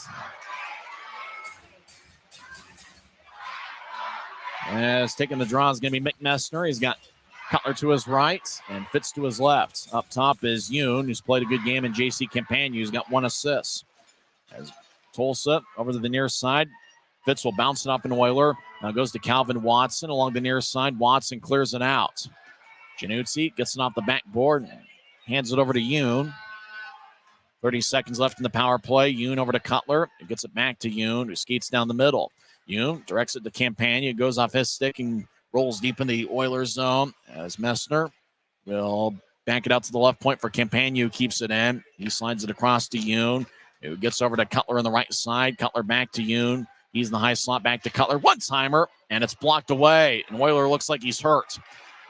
As taking the draw is going to be Mick Messner. He's got Cutler to his right and Fitz to his left. Up top is Yoon, who's played a good game, and J.C. Campagna, who's got 1 assist. As Tulsa over to the near side. Fitz will bounce it up an Oiler. Now goes to Calvin Watson along the near side. Watson clears it out. Januzzi gets it off the backboard and hands it over to Yoon. 30 seconds left in the power play. Yoon over to Cutler. It gets it back to Yoon, who skates down the middle. Yoon directs it to Campagna. Goes off his stick and rolls deep in the Oilers zone as Messner will back it out to the left point for Campagna, who keeps it in. He slides it across to Yoon, who gets over to Cutler on the right side. Cutler back to Yoon. He's in the high slot, back to Cutler. One-timer, and it's blocked away. And Oiler looks like he's hurt.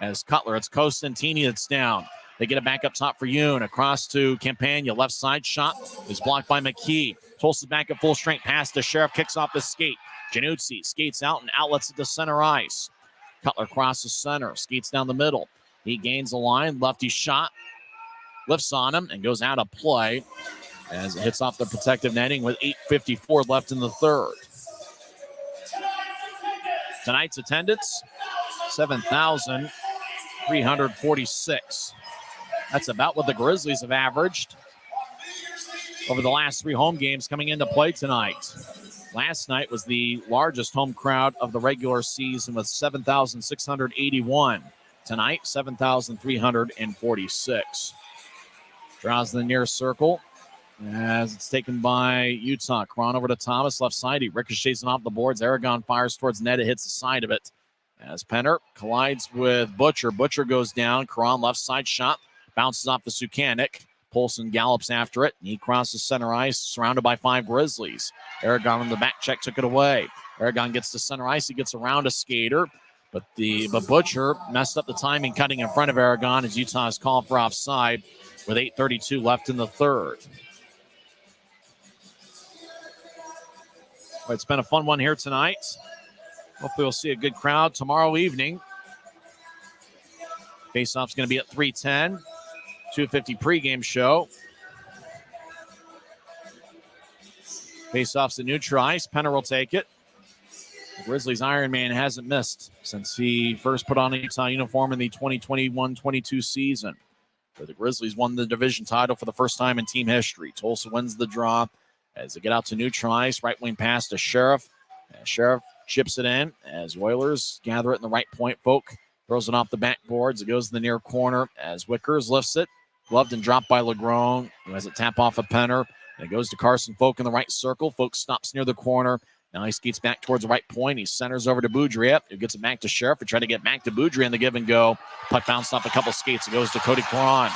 As Cutler, it's Costantini that's down. They get it back up top for Yoon. Across to Campagna. Left side shot is blocked by McKee. Tulsa back at full strength. Pass to Sheriff. Kicks off the skate. Januzzi skates out and outlets it to center ice. Cutler crosses center. Skates down the middle. He gains the line. Lefty shot. Lifts on him and goes out of play as it hits off the protective netting with 8:54 left in the third. Tonight's attendance, 7,346. That's about what the Grizzlies have averaged over the last 3 home games coming into play tonight. Last night was the largest home crowd of the regular season with 7,681. Tonight, 7,346. Draws in the near circle as it's taken by Utah. Cron over to Thomas, left side. He ricochets it off the boards. Aragon fires towards net. It hits the side of it as Penner collides with Butcher. Butcher goes down. Cron left side shot. Bounces off the Sukanik. Polson gallops after it. He crosses center ice, surrounded by 5 Grizzlies. Aragon on the back check took it away. Aragon gets to center ice. He gets around a skater. But Butcher messed up the timing, cutting in front of Aragon as Utah is called for offside with 8:32 left in the third. Well, it's been a fun one here tonight. Hopefully we'll see a good crowd tomorrow evening. Face-off's going to be at 3:10. 2:50 pregame show. Face-off's at neutral ice. Penner will take it. The Grizzlies Iron Man hasn't missed since he first put on a Utah uniform in the 2021-22 season, where the Grizzlies won the division title for the first time in team history. Tulsa wins the draw as they get out to neutral ice. Right wing pass to Sheriff. Sheriff chips it in as Oilers gather it in the right point. Folk Throws it off the backboards. It goes to the near corner as Wickers lifts it. Gloved and dropped by Legrone, who has it tap off a Penner. And it goes to Carson Folk in the right circle. Folk stops near the corner. Now he skates back towards the right point. He centers over to Boudria, who gets it back to Sheriff. He tried to get back to Boudria in the give and go. Puck bounced off a couple skates. It goes to Cody Caron.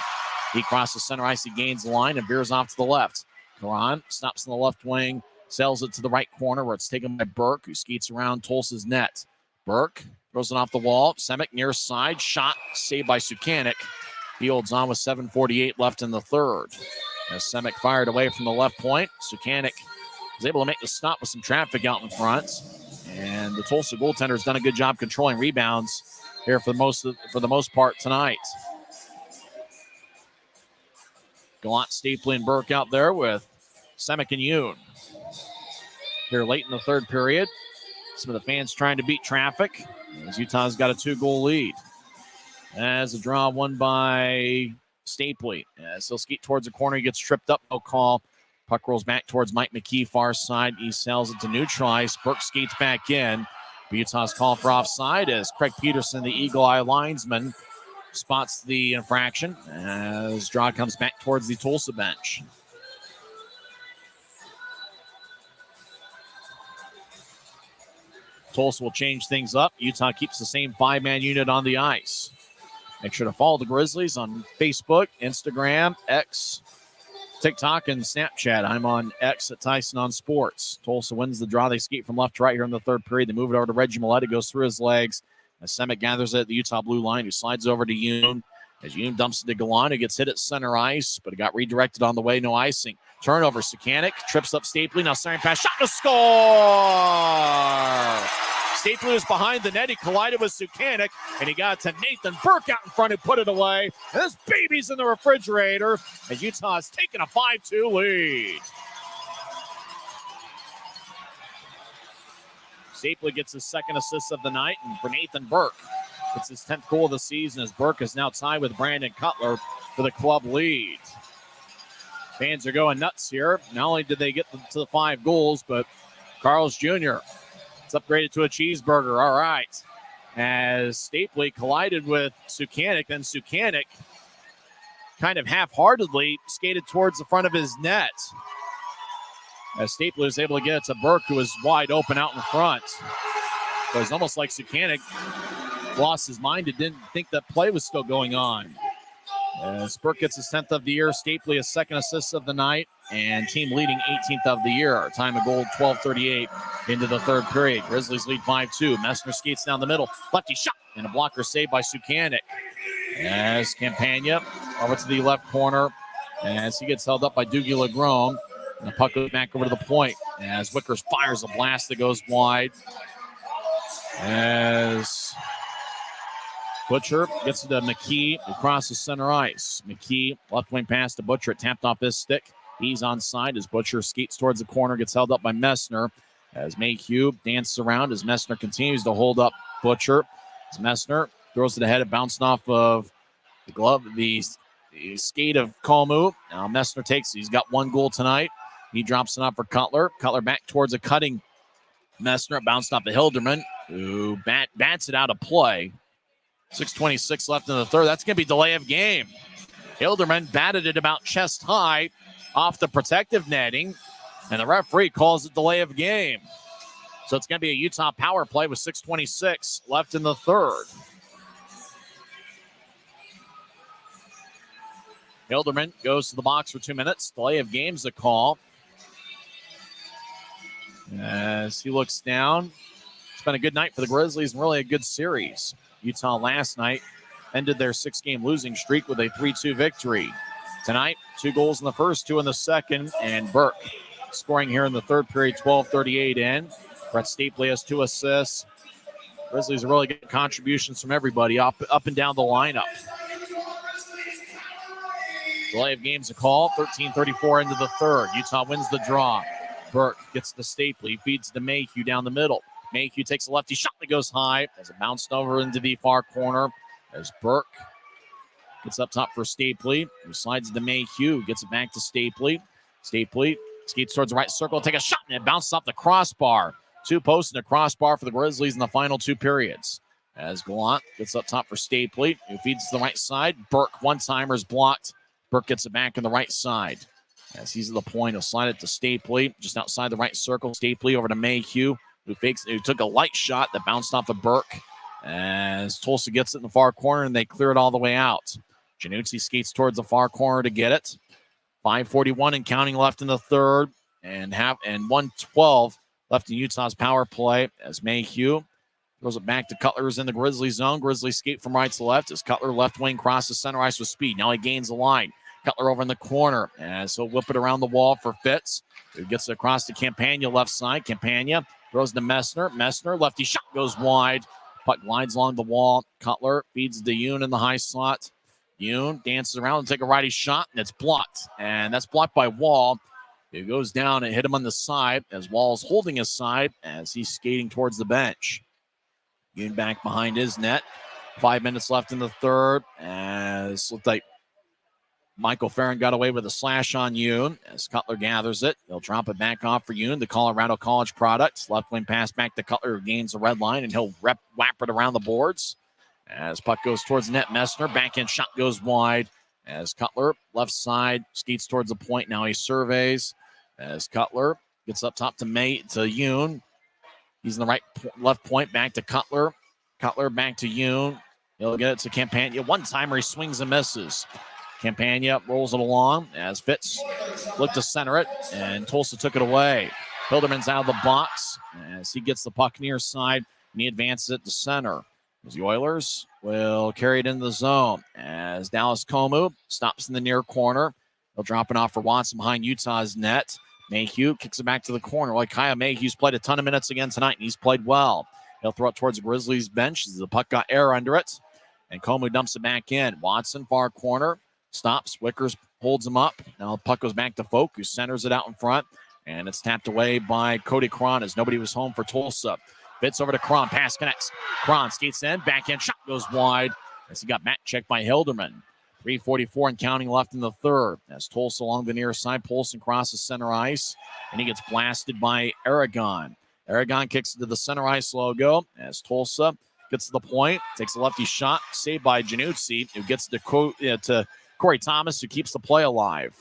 He crosses center ice. He gains the line and veers off to the left. Caron stops in the left wing, sails it to the right corner where it's taken by Burke, who skates around Tulsa's net. Burke throws it off the wall. Semick near side. Shot saved by Sukanik. He holds on with 7:48 left in the third. As Semick fired away from the left point, Sukanik was able to make the stop with some traffic out in front. And the Tulsa goaltender has done a good job controlling rebounds here for the most part tonight. Gallant, Stapley, and Burke out there with Semick and Yoon. Here late in the third period, some of the fans trying to beat traffic as Utah's got a 2-goal lead. As a draw won by Stapley. As he'll skate towards the corner, he gets tripped up, no call. Puck rolls back towards Mike McKee, far side. He sails it to neutral ice. Burke skates back in. Utah's call for offside as Craig Peterson, the Eagle Eye linesman, spots the infraction as draw comes back towards the Tulsa bench. Tulsa will change things up. Utah keeps the same 5-man unit on the ice. Make sure to follow the Grizzlies on Facebook, Instagram, X, TikTok, and Snapchat. I'm on X at Tyson on Sports. Tulsa wins the draw. They skate from left to right here in the third period. They move it over to Reggie Millette. It goes through his legs. As Semick gathers it at the Utah blue line, who slides over to Yoon. As Yoon dumps it to Gallant, who gets hit at center ice, but it got redirected on the way. No icing. Turnover. Sukanik trips up Stapley. Now centering pass. Shot to score! Stapley was behind the net. He collided with Sukanik, and he got to Nathan Burke out in front who put it away. And this baby's in the refrigerator as Utah has taken a 5-2 lead. Stapley gets his second assist of the night, and for Nathan Burke, it's his 10th goal of the season as Burke is now tied with Brandon Cutler for the club lead. Fans are going nuts here. Not only did they get to the 5 goals, but Carl's Jr. It's upgraded to a cheeseburger. All right. As Stapley collided with Sukanik, then Sukanik kind of half-heartedly skated towards the front of his net. As Stapley was able to get it to Burke, who was wide open out in front. It was almost like Sukanik lost his mind and didn't think that play was still going on. As Burke gets his 10th of the year, Stapley his second assist of the night, and team leading 18th of the year. Time of goal 12:38 into the third period. Grizzlies lead 5-2. Messner skates down the middle. Lefty shot and a blocker saved by Sukanik. As Campagna over to the left corner as he gets held up by Doogie Legrone. And the puck goes back over to the point as Wickers fires a blast that goes wide. As Butcher gets it to McKee across the center ice. McKee, left wing pass to Butcher. It tapped off his stick. He's onside as Butcher skates towards the corner, gets held up by Messner. As Mayhew dances around as Messner continues to hold up Butcher. As Messner throws it ahead, it bounced off of the glove, the skate of Comu. Now Messner takes it. He's got 1 goal tonight. He drops it up for Cutler. Cutler back towards a cutting Messner. It bounced off the Hilderman, who bats it out of play. 6:26 left in the third. That's going to be delay of game. Hilderman batted it about chest high off the protective netting, and the referee calls it delay of game. So it's going to be a Utah power play with 6:26 left in the third. Hilderman goes to the box for 2 minutes. Delay of game's a call. As he looks down, it's been a good night for the Grizzlies and really a good series. Utah last night ended their 6-game losing streak with a 3-2 victory. Tonight, 2 goals in the first, 2 in the second, and Burke scoring here in the third period, 12:38 in. Brett Stapley has 2 assists. Grizzlies are really getting contributions from everybody up and down the lineup. Delay of game's a call, 13:34 into the third. Utah wins the draw. Burke gets to Stapley, feeds to Mayhew down the middle. Mayhew takes a lefty shot that goes high as it bounced over into the far corner. As Burke gets up top for Stapley, who slides to Mayhew, gets it back to Stapley. Stapley skates towards the right circle, take a shot, and it bounces off the crossbar. 2 posts and a crossbar for the Grizzlies in the final 2 periods. as Gallant gets up top for Stapley, who feeds to the right side. Burke, one-timer's blocked. Burke gets it back on the right side. As he's at the point, he'll slide it to Stapley, just outside the right circle. Stapley over to Mayhew, who took a light shot that bounced off of Burke. As Tulsa gets it in the far corner, and they clear it all the way out. Januzzi skates towards the far corner to get it. 5:41 and counting left in the third, and 1:12 left in Utah's power play as Mayhew throws it back to Cutler, who's in the Grizzly zone. Grizzlies skate from right to left as Cutler left wing crosses center ice with speed. Now he gains the line. Cutler over in the corner as he'll whip it around the wall for Fitz, who gets it across to Campagna left side. Campagna throws to Messner. Messner, lefty shot goes wide. Puck glides along the wall. Cutler feeds to Yoon in the high slot. Yoon dances around and take a righty shot, and it's blocked. And that's blocked by Wall. It goes down and hit him on the side as Wall's holding his side as he's skating towards the bench. Yoon back behind his net. 5 minutes left in the third as looked like Michael Farron got away with a slash on Yoon as Cutler gathers it. He'll drop it back off for Yoon, the Colorado College product. Left wing pass back to Cutler, who gains the red line, and he'll whap it around the boards. As puck goes towards the net, Messner, backhand shot goes wide. As Cutler, left side, skates towards the point. Now he surveys. As Cutler gets up top to Yoon. He's in the left point, back to Cutler. Cutler back to Yoon. He'll get it to Campagna. One-timer, he swings and misses. Campagna rolls it along as Fitz looked to center it, and Tulsa took it away. Hilderman's out of the box as he gets the puck near side, and he advances it to center. As the Oilers will carry it into the zone as Dallas Comu stops in the near corner. They'll drop it off for Watson behind Utah's net. Mayhew kicks it back to the corner. Like Kyle Mayhew's played a ton of minutes again tonight, and he's played well. He'll throw it towards the Grizzlies bench as the puck got air under it. And Comu dumps it back in. Watson, far corner, stops. Wickers holds him up. Now the puck goes back to Folk, who centers it out in front. And it's tapped away by Cody Cron as nobody was home for Tulsa. Fitz over to Cron. Pass connects. Cron skates in. Backhand shot goes wide as he got back checked by Hilderman. 3:44 and counting left in the third. As Tulsa along the near side. Polson crosses center ice. And he gets blasted by Aragon. Aragon kicks it to the center ice logo as Tulsa gets to the point. Takes a lefty shot. Saved by Januzzi, who gets to Corey Thomas, who keeps the play alive.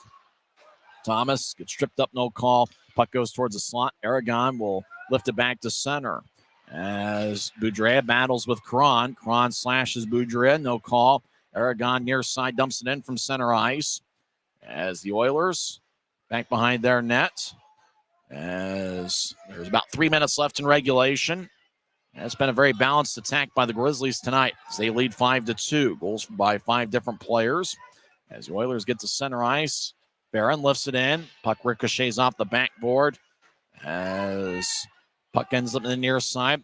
Thomas gets tripped up, no call. Puck goes towards the slot. Aragon will lift it back to center. As Boudreau battles with Cron. Cron slashes Boudreau, no call. Aragon near side dumps it in from center ice. As the Oilers back behind their net. As there's about 3 minutes left in regulation. And it's been a very balanced attack by the Grizzlies tonight as they lead 5-2. Goals by 5 different players. As the Oilers get to center ice, Barron lifts it in. Puck ricochets off the backboard. As puck ends up in the near side.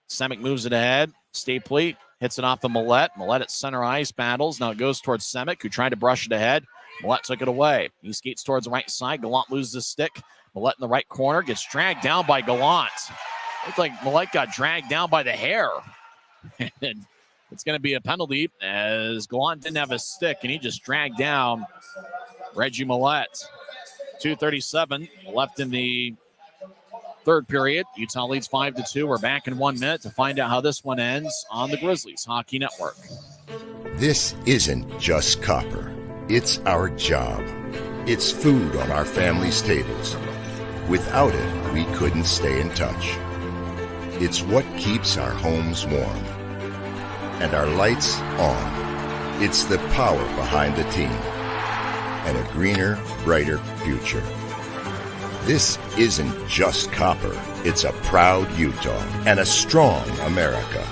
Semick moves it ahead. Stapley hits it off the Millette. Millette at center ice battles. Now it goes towards Semick, who tried to brush it ahead. Millette took it away. He skates towards the right side. Gallant loses his stick. Millette in the right corner. Gets dragged down by Gallant. Looks like Millette got dragged down by the hair. And it's going to be a penalty as Gallant didn't have a stick, and he just dragged down Reggie Millette. 2:37 left in the third period. Utah leads 5-2. We're back in 1 minute to find out how this one ends on the Grizzlies Hockey Network. This isn't just copper. It's our job. It's food on our family's tables. Without it, we couldn't stay in touch. It's what keeps our homes warm and our lights on. It's the power behind the team and a greener, brighter future. This isn't just copper. It's a proud Utah and a strong America.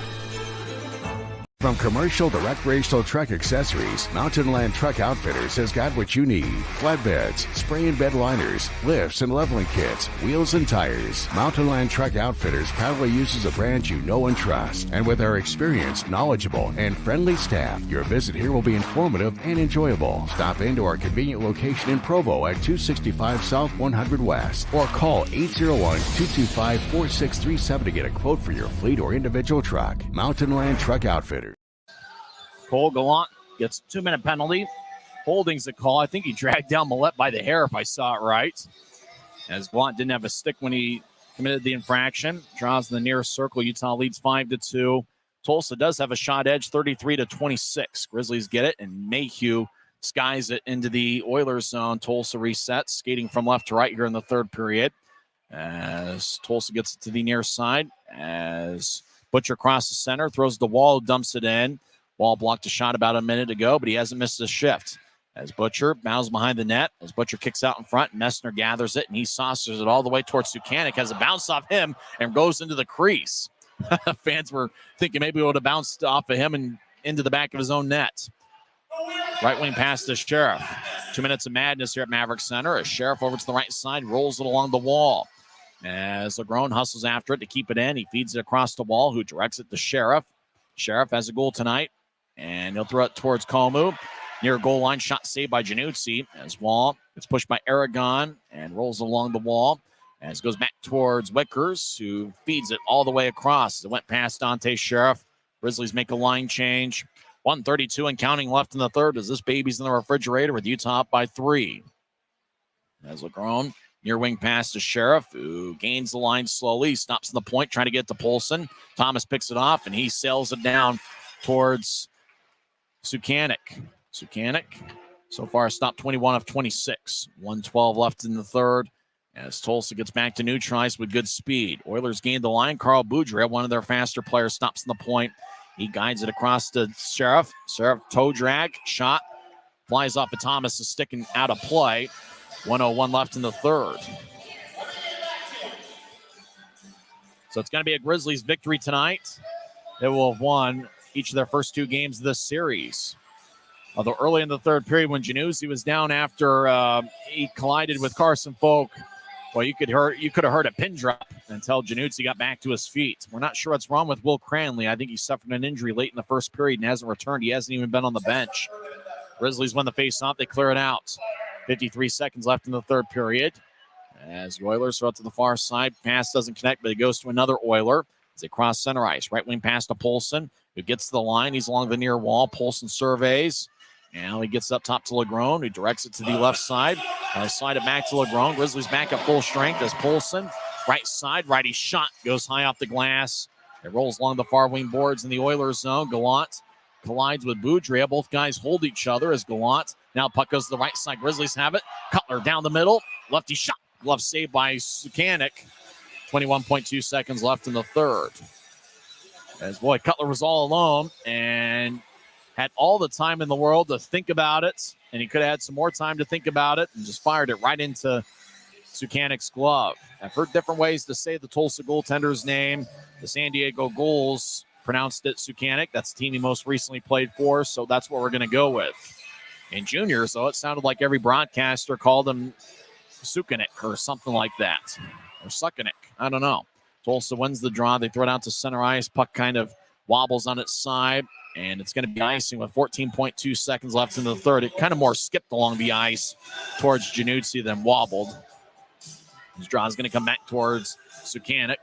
From commercial to recreational truck accessories, Mountain Land Truck Outfitters has got what you need. Flatbeds, spray and bed liners, lifts and leveling kits, wheels and tires. Mountain Land Truck Outfitters proudly uses a brand you know and trust. And with our experienced, knowledgeable, and friendly staff, your visit here will be informative and enjoyable. Stop into our convenient location in Provo at 265 South 100 West or call 801-225-4637 to get a quote for your fleet or individual truck. Mountain Land Truck Outfitters. Cole Gallant gets a 2-minute penalty. Holding's the call. I think he dragged down Millette by the hair, if I saw it right. As Gallant didn't have a stick when he committed the infraction. Draws in the near circle. Utah leads 5-2. Tulsa does have a shot edge, 33-26. Grizzlies get it, and Mayhew skies it into the Oilers zone. Tulsa resets, skating from left to right here in the third period. As Tulsa gets it to the near side, as Butcher crosses center, throws the wall, dumps it in. Wall blocked a shot about a minute ago, but he hasn't missed a shift. As Butcher bounds behind the net, as Butcher kicks out in front, Messner gathers it, and he saucers it all the way towards Sukanik, has a bounce off him, and goes into the crease. Fans were thinking maybe it would have bounced off of him and into the back of his own net. Right wing pass to Sheriff. 2 minutes of madness here at Maverik Center. As Sheriff over to the right side, rolls it along the wall. As Legrone hustles after it to keep it in, he feeds it across the wall, who directs it to Sheriff. Sheriff has a goal tonight, and he'll throw it towards Komu. Near goal line, shot saved by Januzzi. As Wall gets pushed by Aragon and rolls along the wall. As it goes back towards Wickers, who feeds it all the way across. It went past Dante Sheriff. Grizzlies make a line change. 1:32 and counting left in the third as this baby's in the refrigerator with Utah up by 3. As Legrone, near wing pass to Sheriff, who gains the line slowly. He stops in the point, trying to get to Polson. Thomas picks it off, and he sails it down towards Sukanik. Sukanik, so far, stopped 21 of 26. 1:12 left in the third. As Tulsa gets back to neutralize with good speed. Oilers gained the line. Carl Boudreau, one of their faster players, stops in the point. He guides it across to Sheriff. Sheriff toe drag, shot. Flies off of Thomas, is sticking out of play. 1:01 left in the third. So it's going to be a Grizzlies victory tonight. They will have won each of their first 2 games of this series. Although early in the third period when Januzzi was down after he collided with Carson Folk, well, you could have heard a pin drop until Januzzi got back to his feet. We're not sure what's wrong with Will Cranley. I think he suffered an injury late in the first period and hasn't returned. He hasn't even been on the bench. Grizzlies win the face-off. They clear it out. 53 seconds left in the third period. As the Oilers throw it to the far side. Pass doesn't connect, but it goes to another Oiler as they cross center ice. Right wing pass to Polson, who gets to the line. He's along the near wall. Polson surveys. And he gets up top to Legrone, who directs it to the left side. Slide it back to Legrone. Grizzlies back at full strength as Polson. Right side, righty shot goes high off the glass. It rolls along the far wing boards in the Oilers zone. Gallant collides with Boudreau. Both guys hold each other as Gallant. Now puck goes to the right side. Grizzlies have it. Cutler down the middle. Lefty shot. Glove saved by Sukanik. 21.2 seconds left in the third. As Cutler was all alone and had all the time in the world to think about it, and he could have had some more time to think about it and just fired it right into Sukanik's glove. I've heard different ways to say the Tulsa goaltender's name. The San Diego Ghouls pronounced it Sukanik. That's the team he most recently played for, so that's what we're going to go with. In juniors, though, it sounded like every broadcaster called him Sukanik or something like that. Or Sukanik. I don't know. Tulsa wins the draw. They throw it out to center ice. Puck kind of wobbles on its side. And it's going to be icing with 14.2 seconds left in the third. It kind of more skipped along the ice towards Januzzi than wobbled. His draw is going to come back towards Sukanik.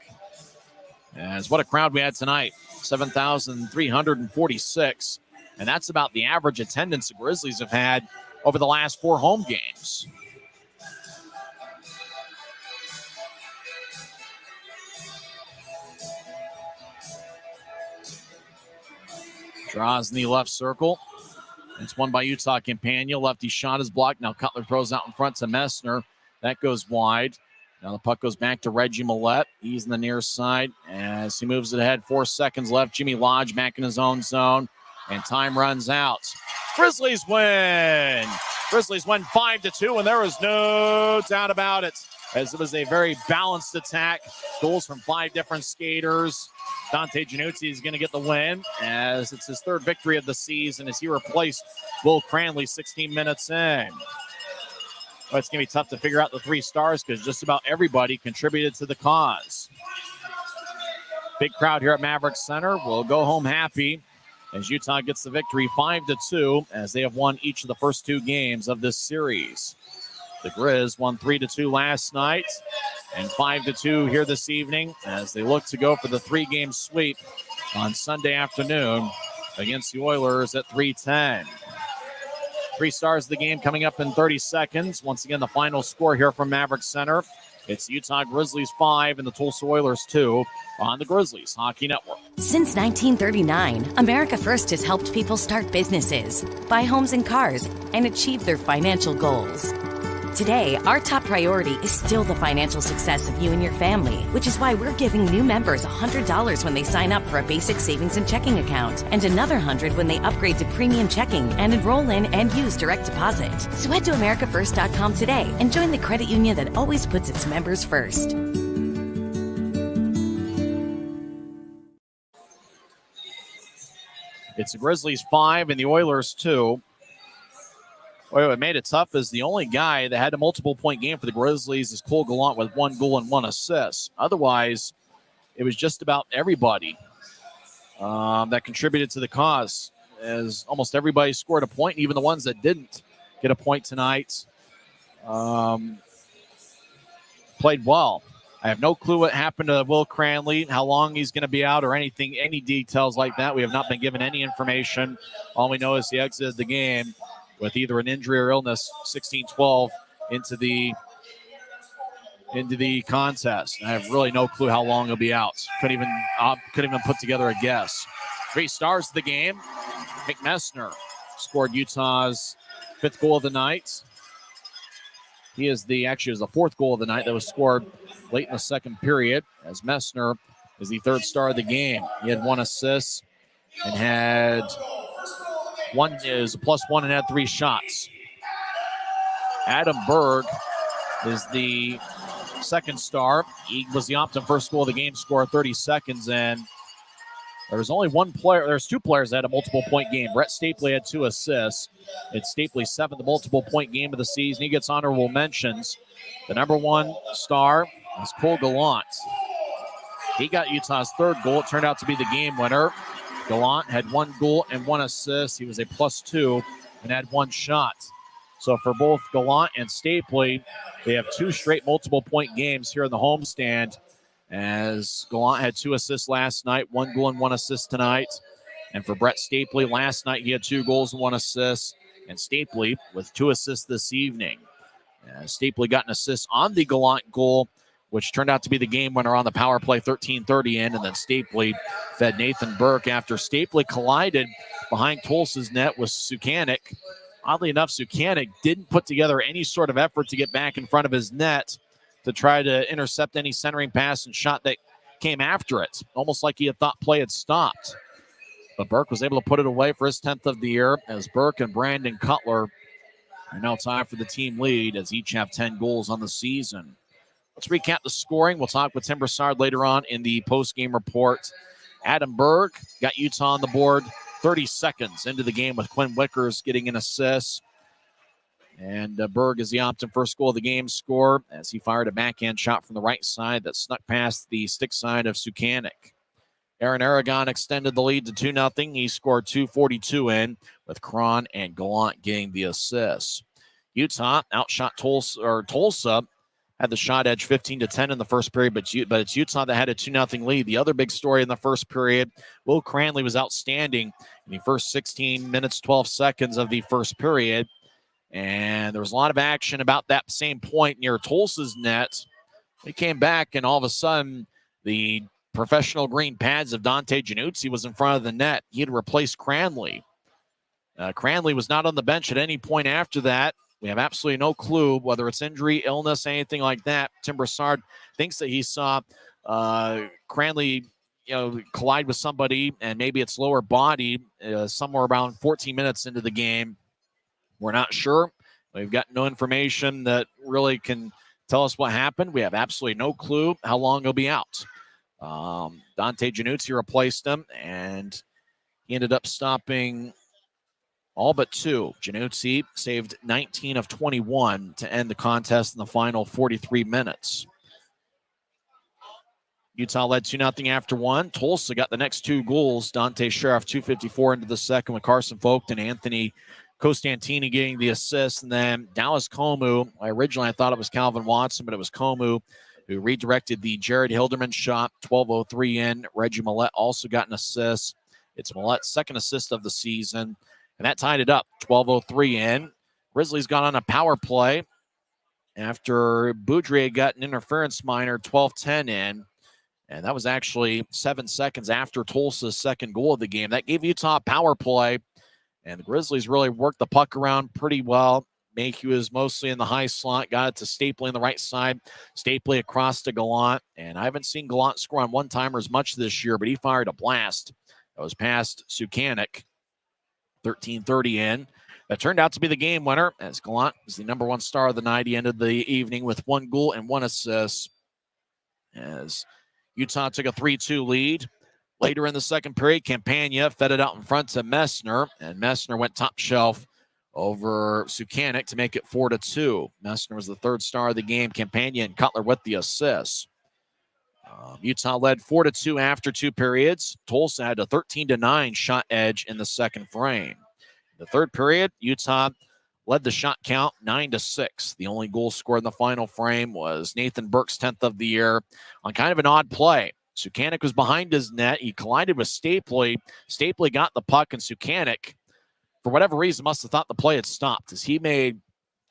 As what a crowd we had tonight. 7,346. And that's about the average attendance the Grizzlies have had over the last 4 home games. Draws in the left circle. It's won by Utah Campagna. Lefty shot is blocked. Now Cutler throws out in front to Messner. That goes wide. Now the puck goes back to Reggie Millette. He's in the near side as he moves it ahead. 4 seconds left. Jimmy Lodge back in his own zone. And time runs out. Grizzlies win. Grizzlies win 5-2, and there was no doubt about it, as it was a very balanced attack. Goals from 5 different skaters. Dante Januzzi is going to get the win, as it's his 3rd victory of the season as he replaced Will Cranley 16 minutes in. Well, it's going to be tough to figure out the 3 stars because just about everybody contributed to the cause. Big crowd here at Maverik Center will go home happy as Utah gets the victory 5-2, as they have won each of the first 2 games of this series. The Grizz won 3-2 last night and 5-2 here this evening as they look to go for the 3-game sweep on Sunday afternoon against the Oilers at 3:10. 3 stars of the game coming up in 30 seconds. Once again, the final score here from Maverik Center. It's Utah Grizzlies 5 and the Tulsa Oilers 2 on the Grizzlies Hockey Network. Since 1939, America First has helped people start businesses, buy homes and cars, and achieve their financial goals. Today, our top priority is still the financial success of you and your family, which is why we're giving new members $100 when they sign up for a basic savings and checking account, and another $100 when they upgrade to premium checking and enroll in and use direct deposit. So head to americafirst.com today and join the credit union that always puts its members first. It's the Grizzlies 5 and the Oilers 2. Well, what made it tough is the only guy that had a multiple-point game for the Grizzlies is Cole Gallant with 1 goal and 1 assist. Otherwise, it was just about everybody that contributed to the cause, as almost everybody scored a point, even the ones that didn't get a point tonight played well. I have no clue what happened to Will Cranley, how long he's going to be out or anything, any details like that. We have not been given any information. All we know is he exited the game with either an injury or illness, 16-12 into the contest. I have really no clue how long he'll be out. Couldn't even put together a guess. 3 stars of the game. Nick Messner scored Utah's 5th goal of the night. He is the 4th goal of the night that was scored late in the second period, as Messner is the 3rd star of the game. He had 1 assist and had +1 and had 3 shots. Adam Berg is the 2nd star. He was the Optum first goal of the game, scored 30 seconds, and there's only one player. There's 2 players that had a multiple point game. Brett Stapley had 2 assists. It's Stapley's 7th multiple point game of the season. He gets honorable mentions. The number 1 star is Cole Gallant. He got Utah's 3rd goal. It turned out to be the game winner. Gallant had 1 goal and 1 assist. He was a +2 and had 1 shot. So for both Gallant and Stapley, they have 2 straight multiple point games here in the homestand, as Gallant had 2 assists last night, 1 goal and 1 assist tonight. And for Brett Stapley, last night he had 2 goals and 1 assist, and Stapley with 2 assists this evening. Stapley got an assist on the Gallant goal, which turned out to be the game winner on the power play, 13:30 in, and then Stapley fed Nathan Burke after Stapley collided behind Tulsa's net with Sukanik. Oddly enough, Sukanik didn't put together any sort of effort to get back in front of his net to try to intercept any centering pass and shot that came after it, almost like he had thought play had stopped. But Burke was able to put it away for his 10th of the year, as Burke and Brandon Cutler are now tied for the team lead, as each have 10 goals on the season. Let's recap the scoring. We'll talk with Tim Broussard later on in the post-game report. Adam Berg got Utah on the board 30 seconds into the game, with Quinn Wickers getting an assist. And Berg is the Optum first goal of the game scorer, as he fired a backhand shot from the right side that snuck past the stick side of Sukanik. Aaron Aragon extended the lead to 2-0. He scored 2:42 in, with Cron and Gallant getting the assists. Utah outshot Tulsa had the shot edge 15-10 in the first period, but it's Utah that had a 2-0 lead. The other big story in the first period, Will Cranley was outstanding in the first 16 minutes, 12 seconds of the first period. And there was a lot of action about that same point near Tulsa's net. He came back, and all of a sudden, the professional green pads of Dante Januzzi was in front of the net. He had replaced Cranley. Cranley was not on the bench at any point after that. We have absolutely no clue whether it's injury, illness, anything like that. Tim Broussard thinks that he saw Cranley, collide with somebody, and maybe its lower body somewhere around 14 minutes into the game. We're not sure. We've got no information that really can tell us what happened. We have absolutely no clue how long he'll be out. Dante Januzzi replaced him, and he ended up stopping all but 2. Januzzi saved 19 of 21 to end the contest in the final 43 minutes. Utah led 2-0 after 1. Tulsa got the next 2 goals. Dante Sheriff, 2:54 into the second, with Carson Vogt and Anthony Costantini getting the assist. And then Dallas Comu, I thought it was Calvin Watson, but it was Comu who redirected the Jared Hilderman shot, 12:03 in. Reggie Millette also got an assist. It's Millette's 2nd assist of the season. And that tied it up, 12:03 in. Grizzlies got on a power play. after Boudreaux got an interference minor, 12-10 in. And that was actually 7 seconds after Tulsa's second goal of the game. That gave Utah power play. And the Grizzlies really worked the puck around pretty well. Mayhew was mostly in the high slot, got it to Stapley on the right side. Stapley across to Gallant. And I haven't seen Gallant score on one-timers much this year, but he fired a blast. That was past Sukanik. 13:30 in. That turned out to be the game winner, as Gallant was the number one star of the night. He ended the evening with 1 goal and 1 assist, as Utah took a 3-2 lead. Later in the second period, Campagna fed it out in front to Messner, and Messner went top shelf over Sukanik to make it 4-2. Messner was the third star of the game. Campagna and Cutler with the assists. Utah led 4-2 after 2 periods. Tulsa had a 13-9 shot edge in the second frame. In the third period, Utah led the shot count 9-6. The only goal scored in the final frame was Nathan Burke's 10th of the year on kind of an odd play. Sukanik was behind his net. He collided with Stapley. Stapley got the puck, and Sukanik, for whatever reason, must have thought the play had stopped, as he made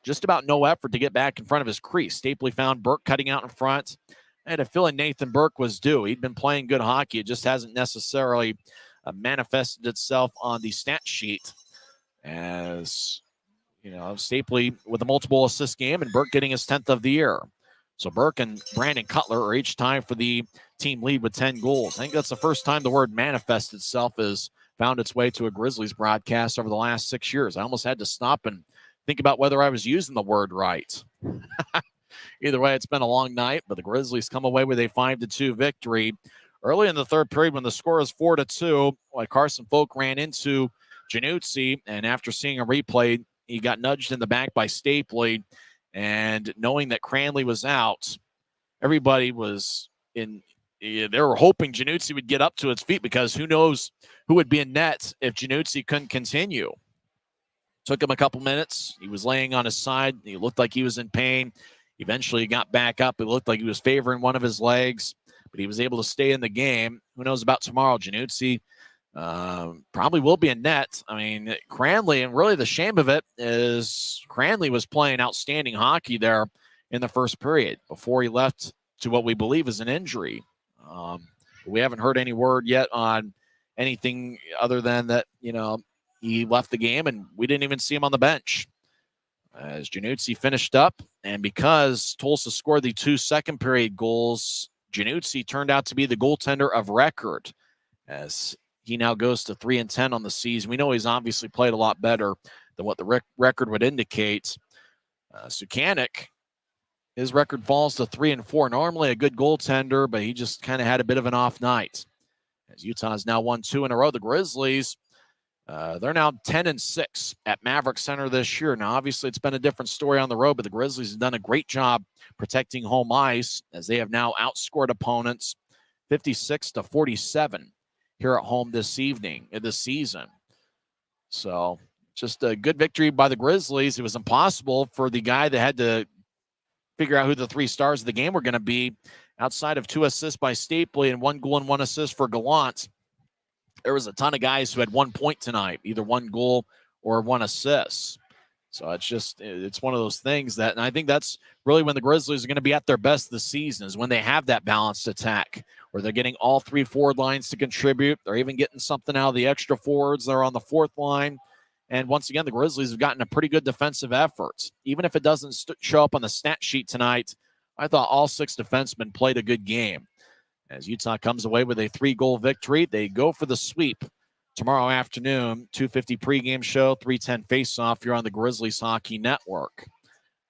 just about no effort to get back in front of his crease. Stapley found Burke cutting out in front. I had a feeling Nathan Burke was due. He'd been playing good hockey. It just hasn't necessarily manifested itself on the stat sheet, as Stapley with a multiple assist game and Burke getting his 10th of the year. So Burke and Brandon Cutler are each tied for the team lead with 10 goals. I think that's the first time the word manifest itself has found its way to a Grizzlies broadcast over the last 6 years. I almost had to stop and think about whether I was using the word right. Either way, it's been a long night, but the Grizzlies come away with a 5-2 victory. Early in the third period, when the score is 4-2, Carson Folk ran into Januzzi, and after seeing a replay, he got nudged in the back by Stapley. And knowing that Cranley was out, everybody was they were hoping Januzzi would get up to his feet, because who knows who would be in net if Januzzi couldn't continue. Took him a couple minutes. He was laying on his side. He looked like he was in pain. Eventually, he got back up. It looked like he was favoring one of his legs, but he was able to stay in the game. Who knows about tomorrow? Januzzi probably will be in net. I mean, Cranley, and really the shame of it is Cranley was playing outstanding hockey there in the first period before he left to what we believe is an injury. We haven't heard any word yet on anything other than that, he left the game, and we didn't even see him on the bench. As Januzzi finished up, and because Tulsa scored the 2 second period goals, Januzzi turned out to be the goaltender of record, as he now goes to 3-10 on the season. We know he's obviously played a lot better than what the record would indicate. Sukanik, his record falls to 3-4. Normally a good goaltender, but he just kind of had a bit of an off night. As Utah's now won 2 in a row, the Grizzlies, they're now 10-6 at Maverik Center this year. Now, obviously, it's been a different story on the road, but the Grizzlies have done a great job protecting home ice, as they have now outscored opponents 56-47 here at home this season. So, just a good victory by the Grizzlies. It was impossible for the guy that had to figure out who the 3 stars of the game were going to be, outside of 2 assists by Stapley and 1 goal and 1 assist for Gallant. There was a ton of guys who had 1 point tonight, either 1 goal or 1 assist. So it's one of those things that, and I think that's really when the Grizzlies are going to be at their best this season, is when they have that balanced attack, where they're getting all 3 forward lines to contribute. They're even getting something out of the extra forwards that are on the 4th line. And once again, the Grizzlies have gotten a pretty good defensive effort. Even if it doesn't show up on the stat sheet tonight, I thought all 6 defensemen played a good game. As Utah comes away with a 3-goal victory, they go for the sweep tomorrow afternoon. 2:50 pregame show, 3:10 face-off here on the Grizzlies Hockey Network.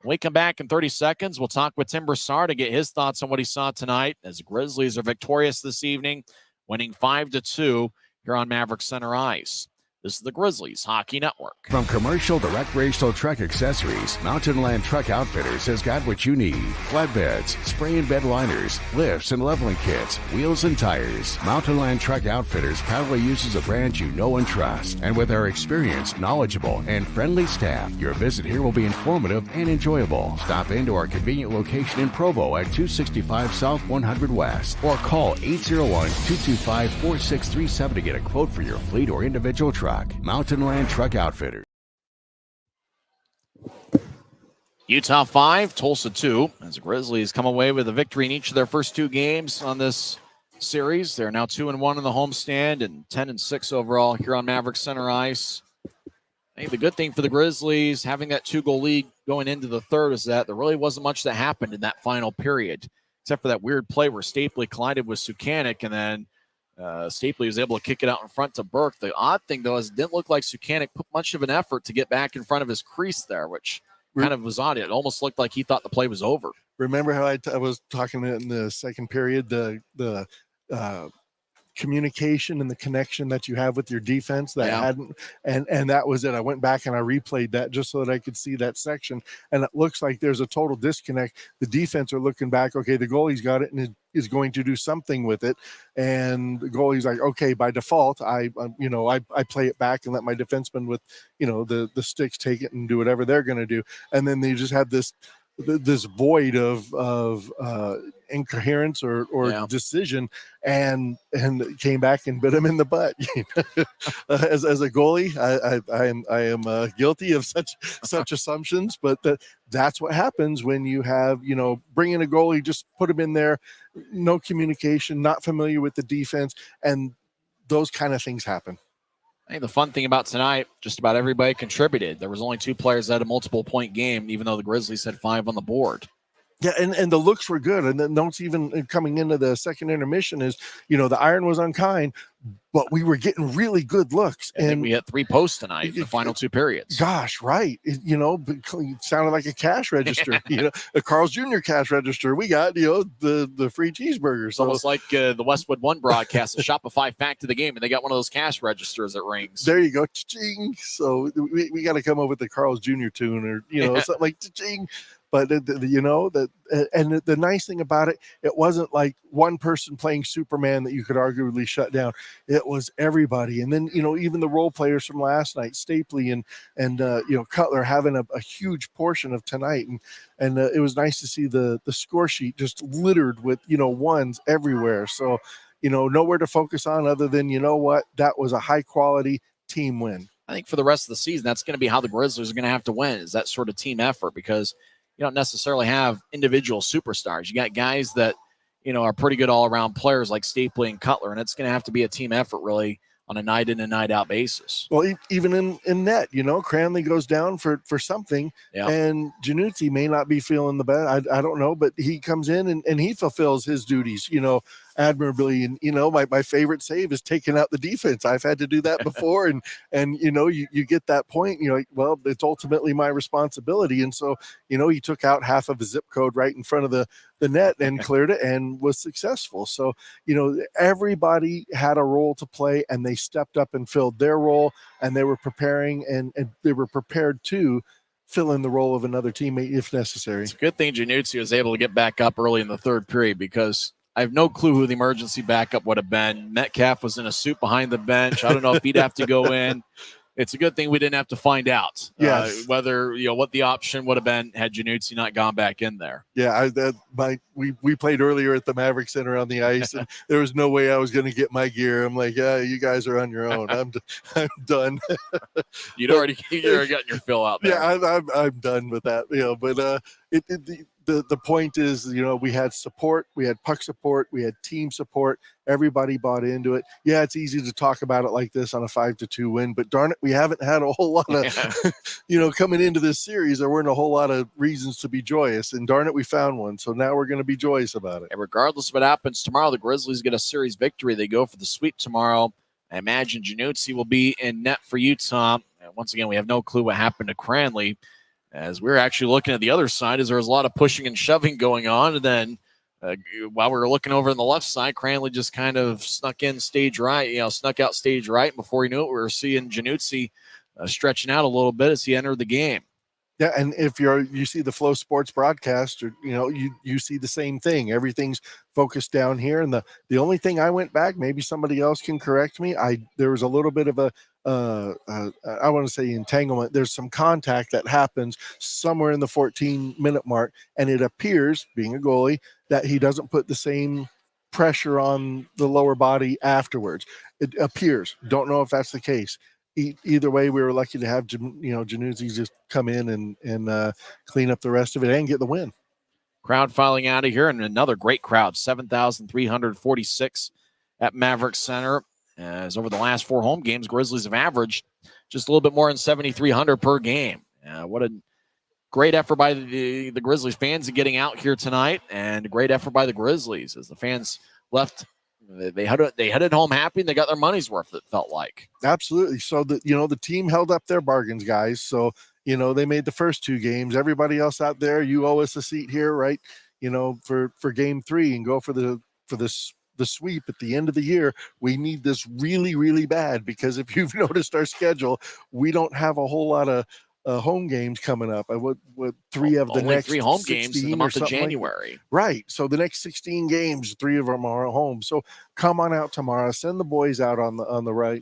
When we come back in 30 seconds, we'll talk with Tim Broussard to get his thoughts on what he saw tonight, as the Grizzlies are victorious this evening, winning 5-2 here on Maverik Center ice. This is the Grizzlies Hockey Network. From commercial to recreational truck accessories, Mountain Land Truck Outfitters has got what you need. Flatbeds, spray and bed liners, lifts and leveling kits, wheels and tires. Mountain Land Truck Outfitters proudly uses a brand you know and trust. And with our experienced, knowledgeable, and friendly staff, your visit here will be informative and enjoyable. Stop into our convenient location in Provo at 265 South 100 West, or call 801-225-4637 to get a quote for your fleet or individual truck. Mountain Land Truck Outfitters. Utah 5, Tulsa 2, as the Grizzlies come away with a victory in each of their first 2 games on this series. They're now 2-1 in the homestand and 10-6 overall here on Maverik Center ice. I think the good thing for the Grizzlies, having that 2-goal lead going into the third, is that there really wasn't much that happened in that final period, except for that weird play where Stapley collided with Sukanik, and then Stapley was able to kick it out in front to Burke. The odd thing, though, is it didn't look like Sukanik put much of an effort to get back in front of his crease there, which kind of was odd. It almost looked like he thought the play was over. Remember how I was talking in the second period, the communication and the connection that you have with your defense that hadn't, and that was it. I went back and I replayed that just so that I could see that section, and it looks like there's a total disconnect. The defense are looking back, okay, the goalie's got it and is going to do something with it, and the goalie's like, okay, by default I play it back and let my defenseman with the sticks take it and do whatever they're going to do, and then they just have this void of incoherence or decision, and came back and bit him in the butt. As a goalie, I am guilty of such assumptions, but that's what happens when you have bring in a goalie, just put him in there, no communication, not familiar with the defense, and those kind of things happen. I think the fun thing about tonight, just about everybody contributed. There was only 2 players that had a multiple-point game, even though the Grizzlies had 5 on the board. Yeah, and the looks were good. And the notes even coming into the second intermission is, the iron was unkind, but we were getting really good looks. And we had 3 posts tonight in the final 2 periods. Gosh, right. It sounded like a cash register, a Carl's Jr. cash register. We got, the free cheeseburgers. It's almost like the Westwood One broadcast, a Shopify fact of the game, and they got one of those cash registers that rings. There you go. Cha-ching. So we got to come up with the Carl's Jr. tune or, something like cha-ching. But and the nice thing about it, it wasn't like one person playing Superman that you could arguably shut down. It was everybody, and then even the role players from last night, Stapley and Cutler having a huge portion of tonight, and it was nice to see the score sheet just littered with ones everywhere. So nowhere to focus on other than that was a high quality team win. I think for the rest of the season, that's going to be how the Grizzlies are going to have to win, is that sort of team effort, because you don't necessarily have individual superstars. You got guys that, are pretty good all-around players like Stapley and Cutler, and it's going to have to be a team effort really on a night-in and night-out basis. Well, even in net, Cranley goes down for something, and Januzzi may not be feeling the best. I don't know, but he comes in and he fulfills his duties, admirably. And my favorite save is taking out the defense. I've had to do that before, and you get that point, well, it's ultimately my responsibility. And so he took out half of a zip code right in front of the net and cleared it and was successful. So everybody had a role to play, and they stepped up and filled their role, and they were preparing and they were prepared to fill in the role of another teammate if necessary. It's a good thing Januzzi was able to get back up early in the third period, because I have no clue who the emergency backup would have been. Metcalf was in a suit behind the bench. I don't know if he'd have to go in. It's a good thing we didn't have to find out whether, what the option would have been had Januzzi not gone back in there. Yeah, we played earlier at the Maverik Center on the ice, and there was no way I was going to get my gear. I'm like, yeah, you guys are on your own. I'm done. You'd already gotten your fill out there. Yeah, I'm done with that. But the point is, we had support, we had puck support, we had team support. Everybody bought into it. Yeah, it's easy to talk about it like this on a 5-2 win, but darn it, we haven't had a whole lot of, coming into this series, there weren't a whole lot of reasons to be joyous, and darn it, we found one. So now we're going to be joyous about it. And regardless of what happens tomorrow, the Grizzlies get a series victory. They go for the sweep tomorrow. I imagine Januzzi will be in net for Utah. And once again, we have no clue what happened to Cranley. As we're actually looking at the other side, as there was a lot of pushing and shoving going on. And then while we were looking over on the left side, Cranley just kind of snuck out stage right. And before you knew it, we were seeing Januzzi stretching out a little bit as he entered the game. Yeah, and if you see the Flow Sports broadcast, or you see the same thing. Everything's focused down here, and the only thing I went back, maybe somebody else can correct me. There was a little bit of I want to say entanglement. There's some contact that happens somewhere in the 14-minute mark, and it appears, being a goalie, that he doesn't put the same pressure on the lower body afterwards. It appears. Don't know if that's the case. either way, we were lucky to have Januzzi just come in and clean up the rest of it and get the win. Crowd filing out of here, and another great crowd, 7,346 at Maverik Center. As over the last 4 home games, Grizzlies have averaged just a little bit more than 7,300 per game. What a great effort by the Grizzlies fans in getting out here tonight, and a great effort by the Grizzlies as the fans left. They headed home happy, and they got their money's worth, it felt like. Absolutely. So the team held up their bargains, guys. So they made the first 2 games. Everybody else out there, you owe us a seat here, right? For game 3 and go for the sweep at the end of the year. We need this really, really bad, because if you've noticed our schedule, we don't have a whole lot of home games coming up. What 3 of the next 3 home games in the month of January. Right. So the next 16 games, 3 of them are at home. So come on out tomorrow. Send the boys out on the right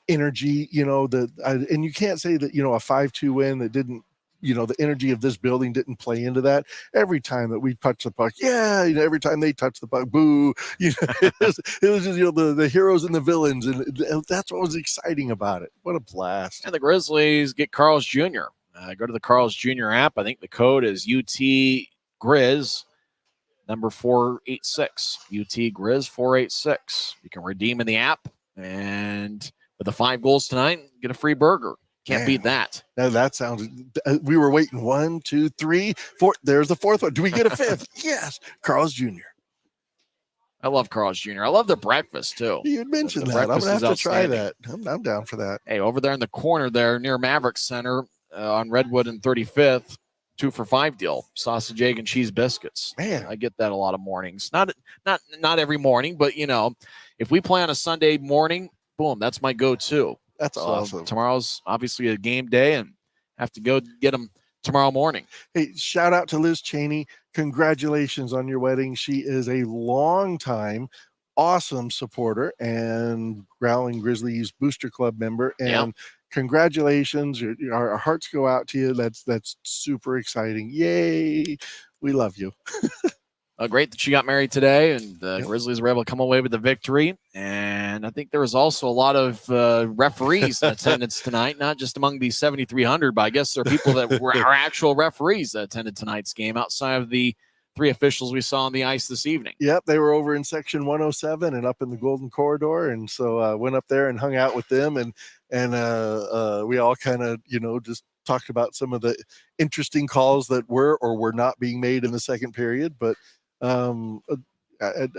energy. And you can't say that a 5-2 win that didn't. The energy of this building didn't play into that. Every time that we touch the puck, every time they touch the puck, boo. It was just the heroes and the villains, and that's what was exciting about it. What a blast! And the Grizzlies get Carl's Jr. Go to the Carl's Jr. app. I think the code is UT Grizz, number 486. UT Grizz 486. You can redeem in the app, and with the 5 goals tonight, get a free burger. Can't beat that. Now that sounds. We were waiting 1, 2, 3, 4. There's the 4th one. Do we get a 5th? Yes, Carl's Jr. I love Carl's Jr. I love their breakfast too. You had mentioned that. I'm gonna have to try that. I'm down for that. Hey, over there in the corner there near Maverik Center on Redwood and 35th, 2 for $5 deal. Sausage, egg, and cheese biscuits. Man, I get that a lot of mornings. Not every morning, but if we play on a Sunday morning, boom, that's my go-to. That's awesome. Tomorrow's obviously a game day, and have to go get them tomorrow morning. Hey, shout out to Liz Cheney. Congratulations on your wedding. She is a longtime awesome supporter and Growling Grizzlies Booster Club member. And congratulations. Our hearts go out to you. That's super exciting. Yay. We love you. Great that she got married today, and the Grizzlies were able to come away with the victory. And I think there was also a lot of referees in attendance tonight, not just among the 7,300, but I guess there are people that were our actual referees that attended tonight's game outside of the 3 officials we saw on the ice this evening. Yep, they were over in section 107 and up in the Golden Corridor, and so went up there and hung out with them, and we all kind of just talked about some of the interesting calls that were or were not being made in the second period, but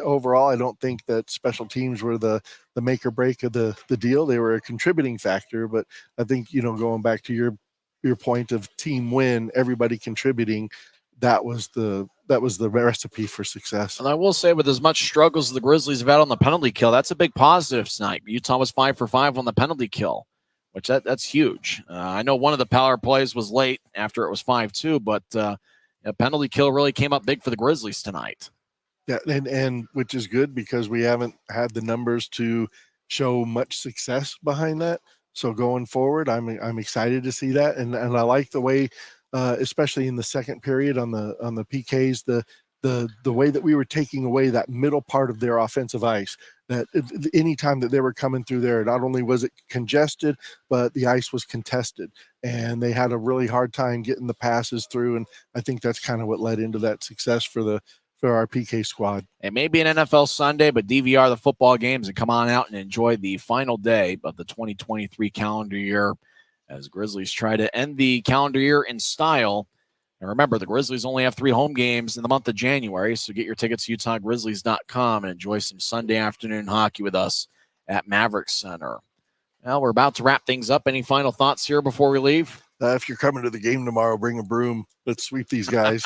overall, I don't think that special teams were the make or break of the deal. They were a contributing factor, but I think, going back to your point of team win, everybody contributing, that was the recipe for success. And I will say, with as much struggles as the Grizzlies have had on the penalty kill, that's a big positive tonight. Utah was 5 for 5 on the penalty kill, which that's huge. I know one of the power plays was late after it was 5-2, but a penalty kill really came up big for the Grizzlies tonight. Yeah, and which is good because we haven't had the numbers to show much success behind that. So going forward, I'm excited to see that, and I like the way, especially in the second period on the PKs, the way that we were taking away that middle part of their offensive ice. That anytime that they were coming through there, not only was it congested, but the ice was contested, and they had a really hard time getting the passes through. And I think that's kind of what led into that success for our PK squad. It may be an NFL Sunday, but DVR the football games and come on out and enjoy the final day of the 2023 calendar year as Grizzlies try to end the calendar year in style. And remember, the Grizzlies only have 3 home games in the month of January, so get your tickets to UtahGrizzlies.com and enjoy some Sunday afternoon hockey with us at Maverik Center. Well, we're about to wrap things up. Any final thoughts here before we leave? If you're coming to the game tomorrow, bring a broom. Let's sweep these guys.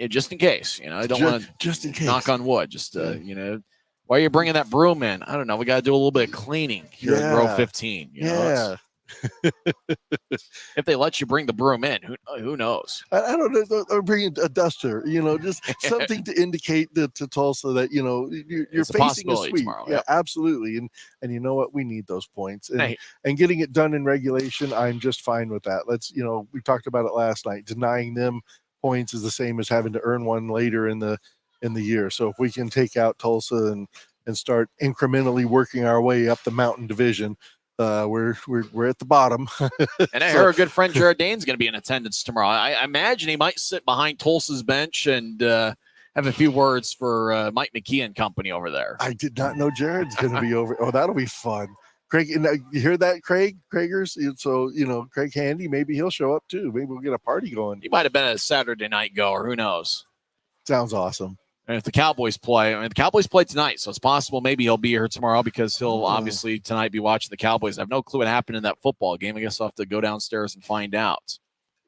Just in case. I don't want to just in case. Knock on wood. Just, why are you bringing that broom in? I don't know. We got to do a little bit of cleaning here at row 15. If they let you bring the broom in, who knows? I don't know. Or bring a duster, just something to indicate to Tulsa that, you're facing a sweep. Tomorrow, yeah, absolutely. And you know what? We need those points. And getting it done in regulation, I'm just fine with that. Let's, we talked about it last night. Denying them points is the same as having to earn one later in the year. So if we can take out Tulsa and start incrementally working our way up the Mountain Division. We're at the bottom. And I heard our good friend Jared Dane's going to be in attendance tomorrow. I imagine he might sit behind Tulsa's bench and have a few words for Mike McKee and company over there. I did not know Jared's going to be over. Oh, that'll be fun. Craig, you hear that, Craigers? So, Craig Handy, maybe he'll show up too. Maybe we'll get a party going. He might have been a Saturday night goer. Who knows? Sounds awesome. And if the Cowboys play, the Cowboys play tonight, so it's possible maybe he'll be here tomorrow because he'll obviously tonight be watching the Cowboys. I have no clue what happened in that football game. I guess I'll have to go downstairs and find out.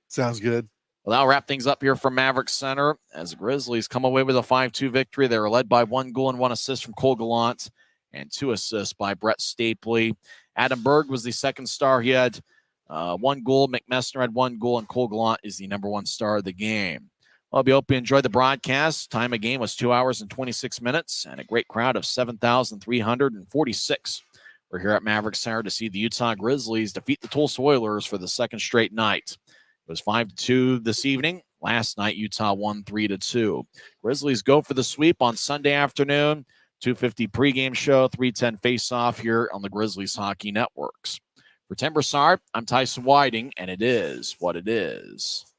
Sounds good. Well, that'll wrap things up here from Maverik Center as the Grizzlies come away with a 5-2 victory. They were led by 1 goal and 1 assist from Cole Gallant and 2 assists by Brett Stapley. Adam Berg was the second star. He had 1 goal. McMessner had 1 goal, and Cole Gallant is the number 1 star of the game. Well, we hope you enjoyed the broadcast. Time of game was 2 hours and 26 minutes, and a great crowd of 7,346. We're here at Maverik Center to see the Utah Grizzlies defeat the Tulsa Oilers for the second straight night. It was 5-2 this evening. Last night, Utah won 3-2. Grizzlies go for the sweep on Sunday afternoon. 2:50 pregame show, 3:10 face-off here on the Grizzlies Hockey Networks. For Tim Broussard, I'm Tyson Whiting, and it is what it is.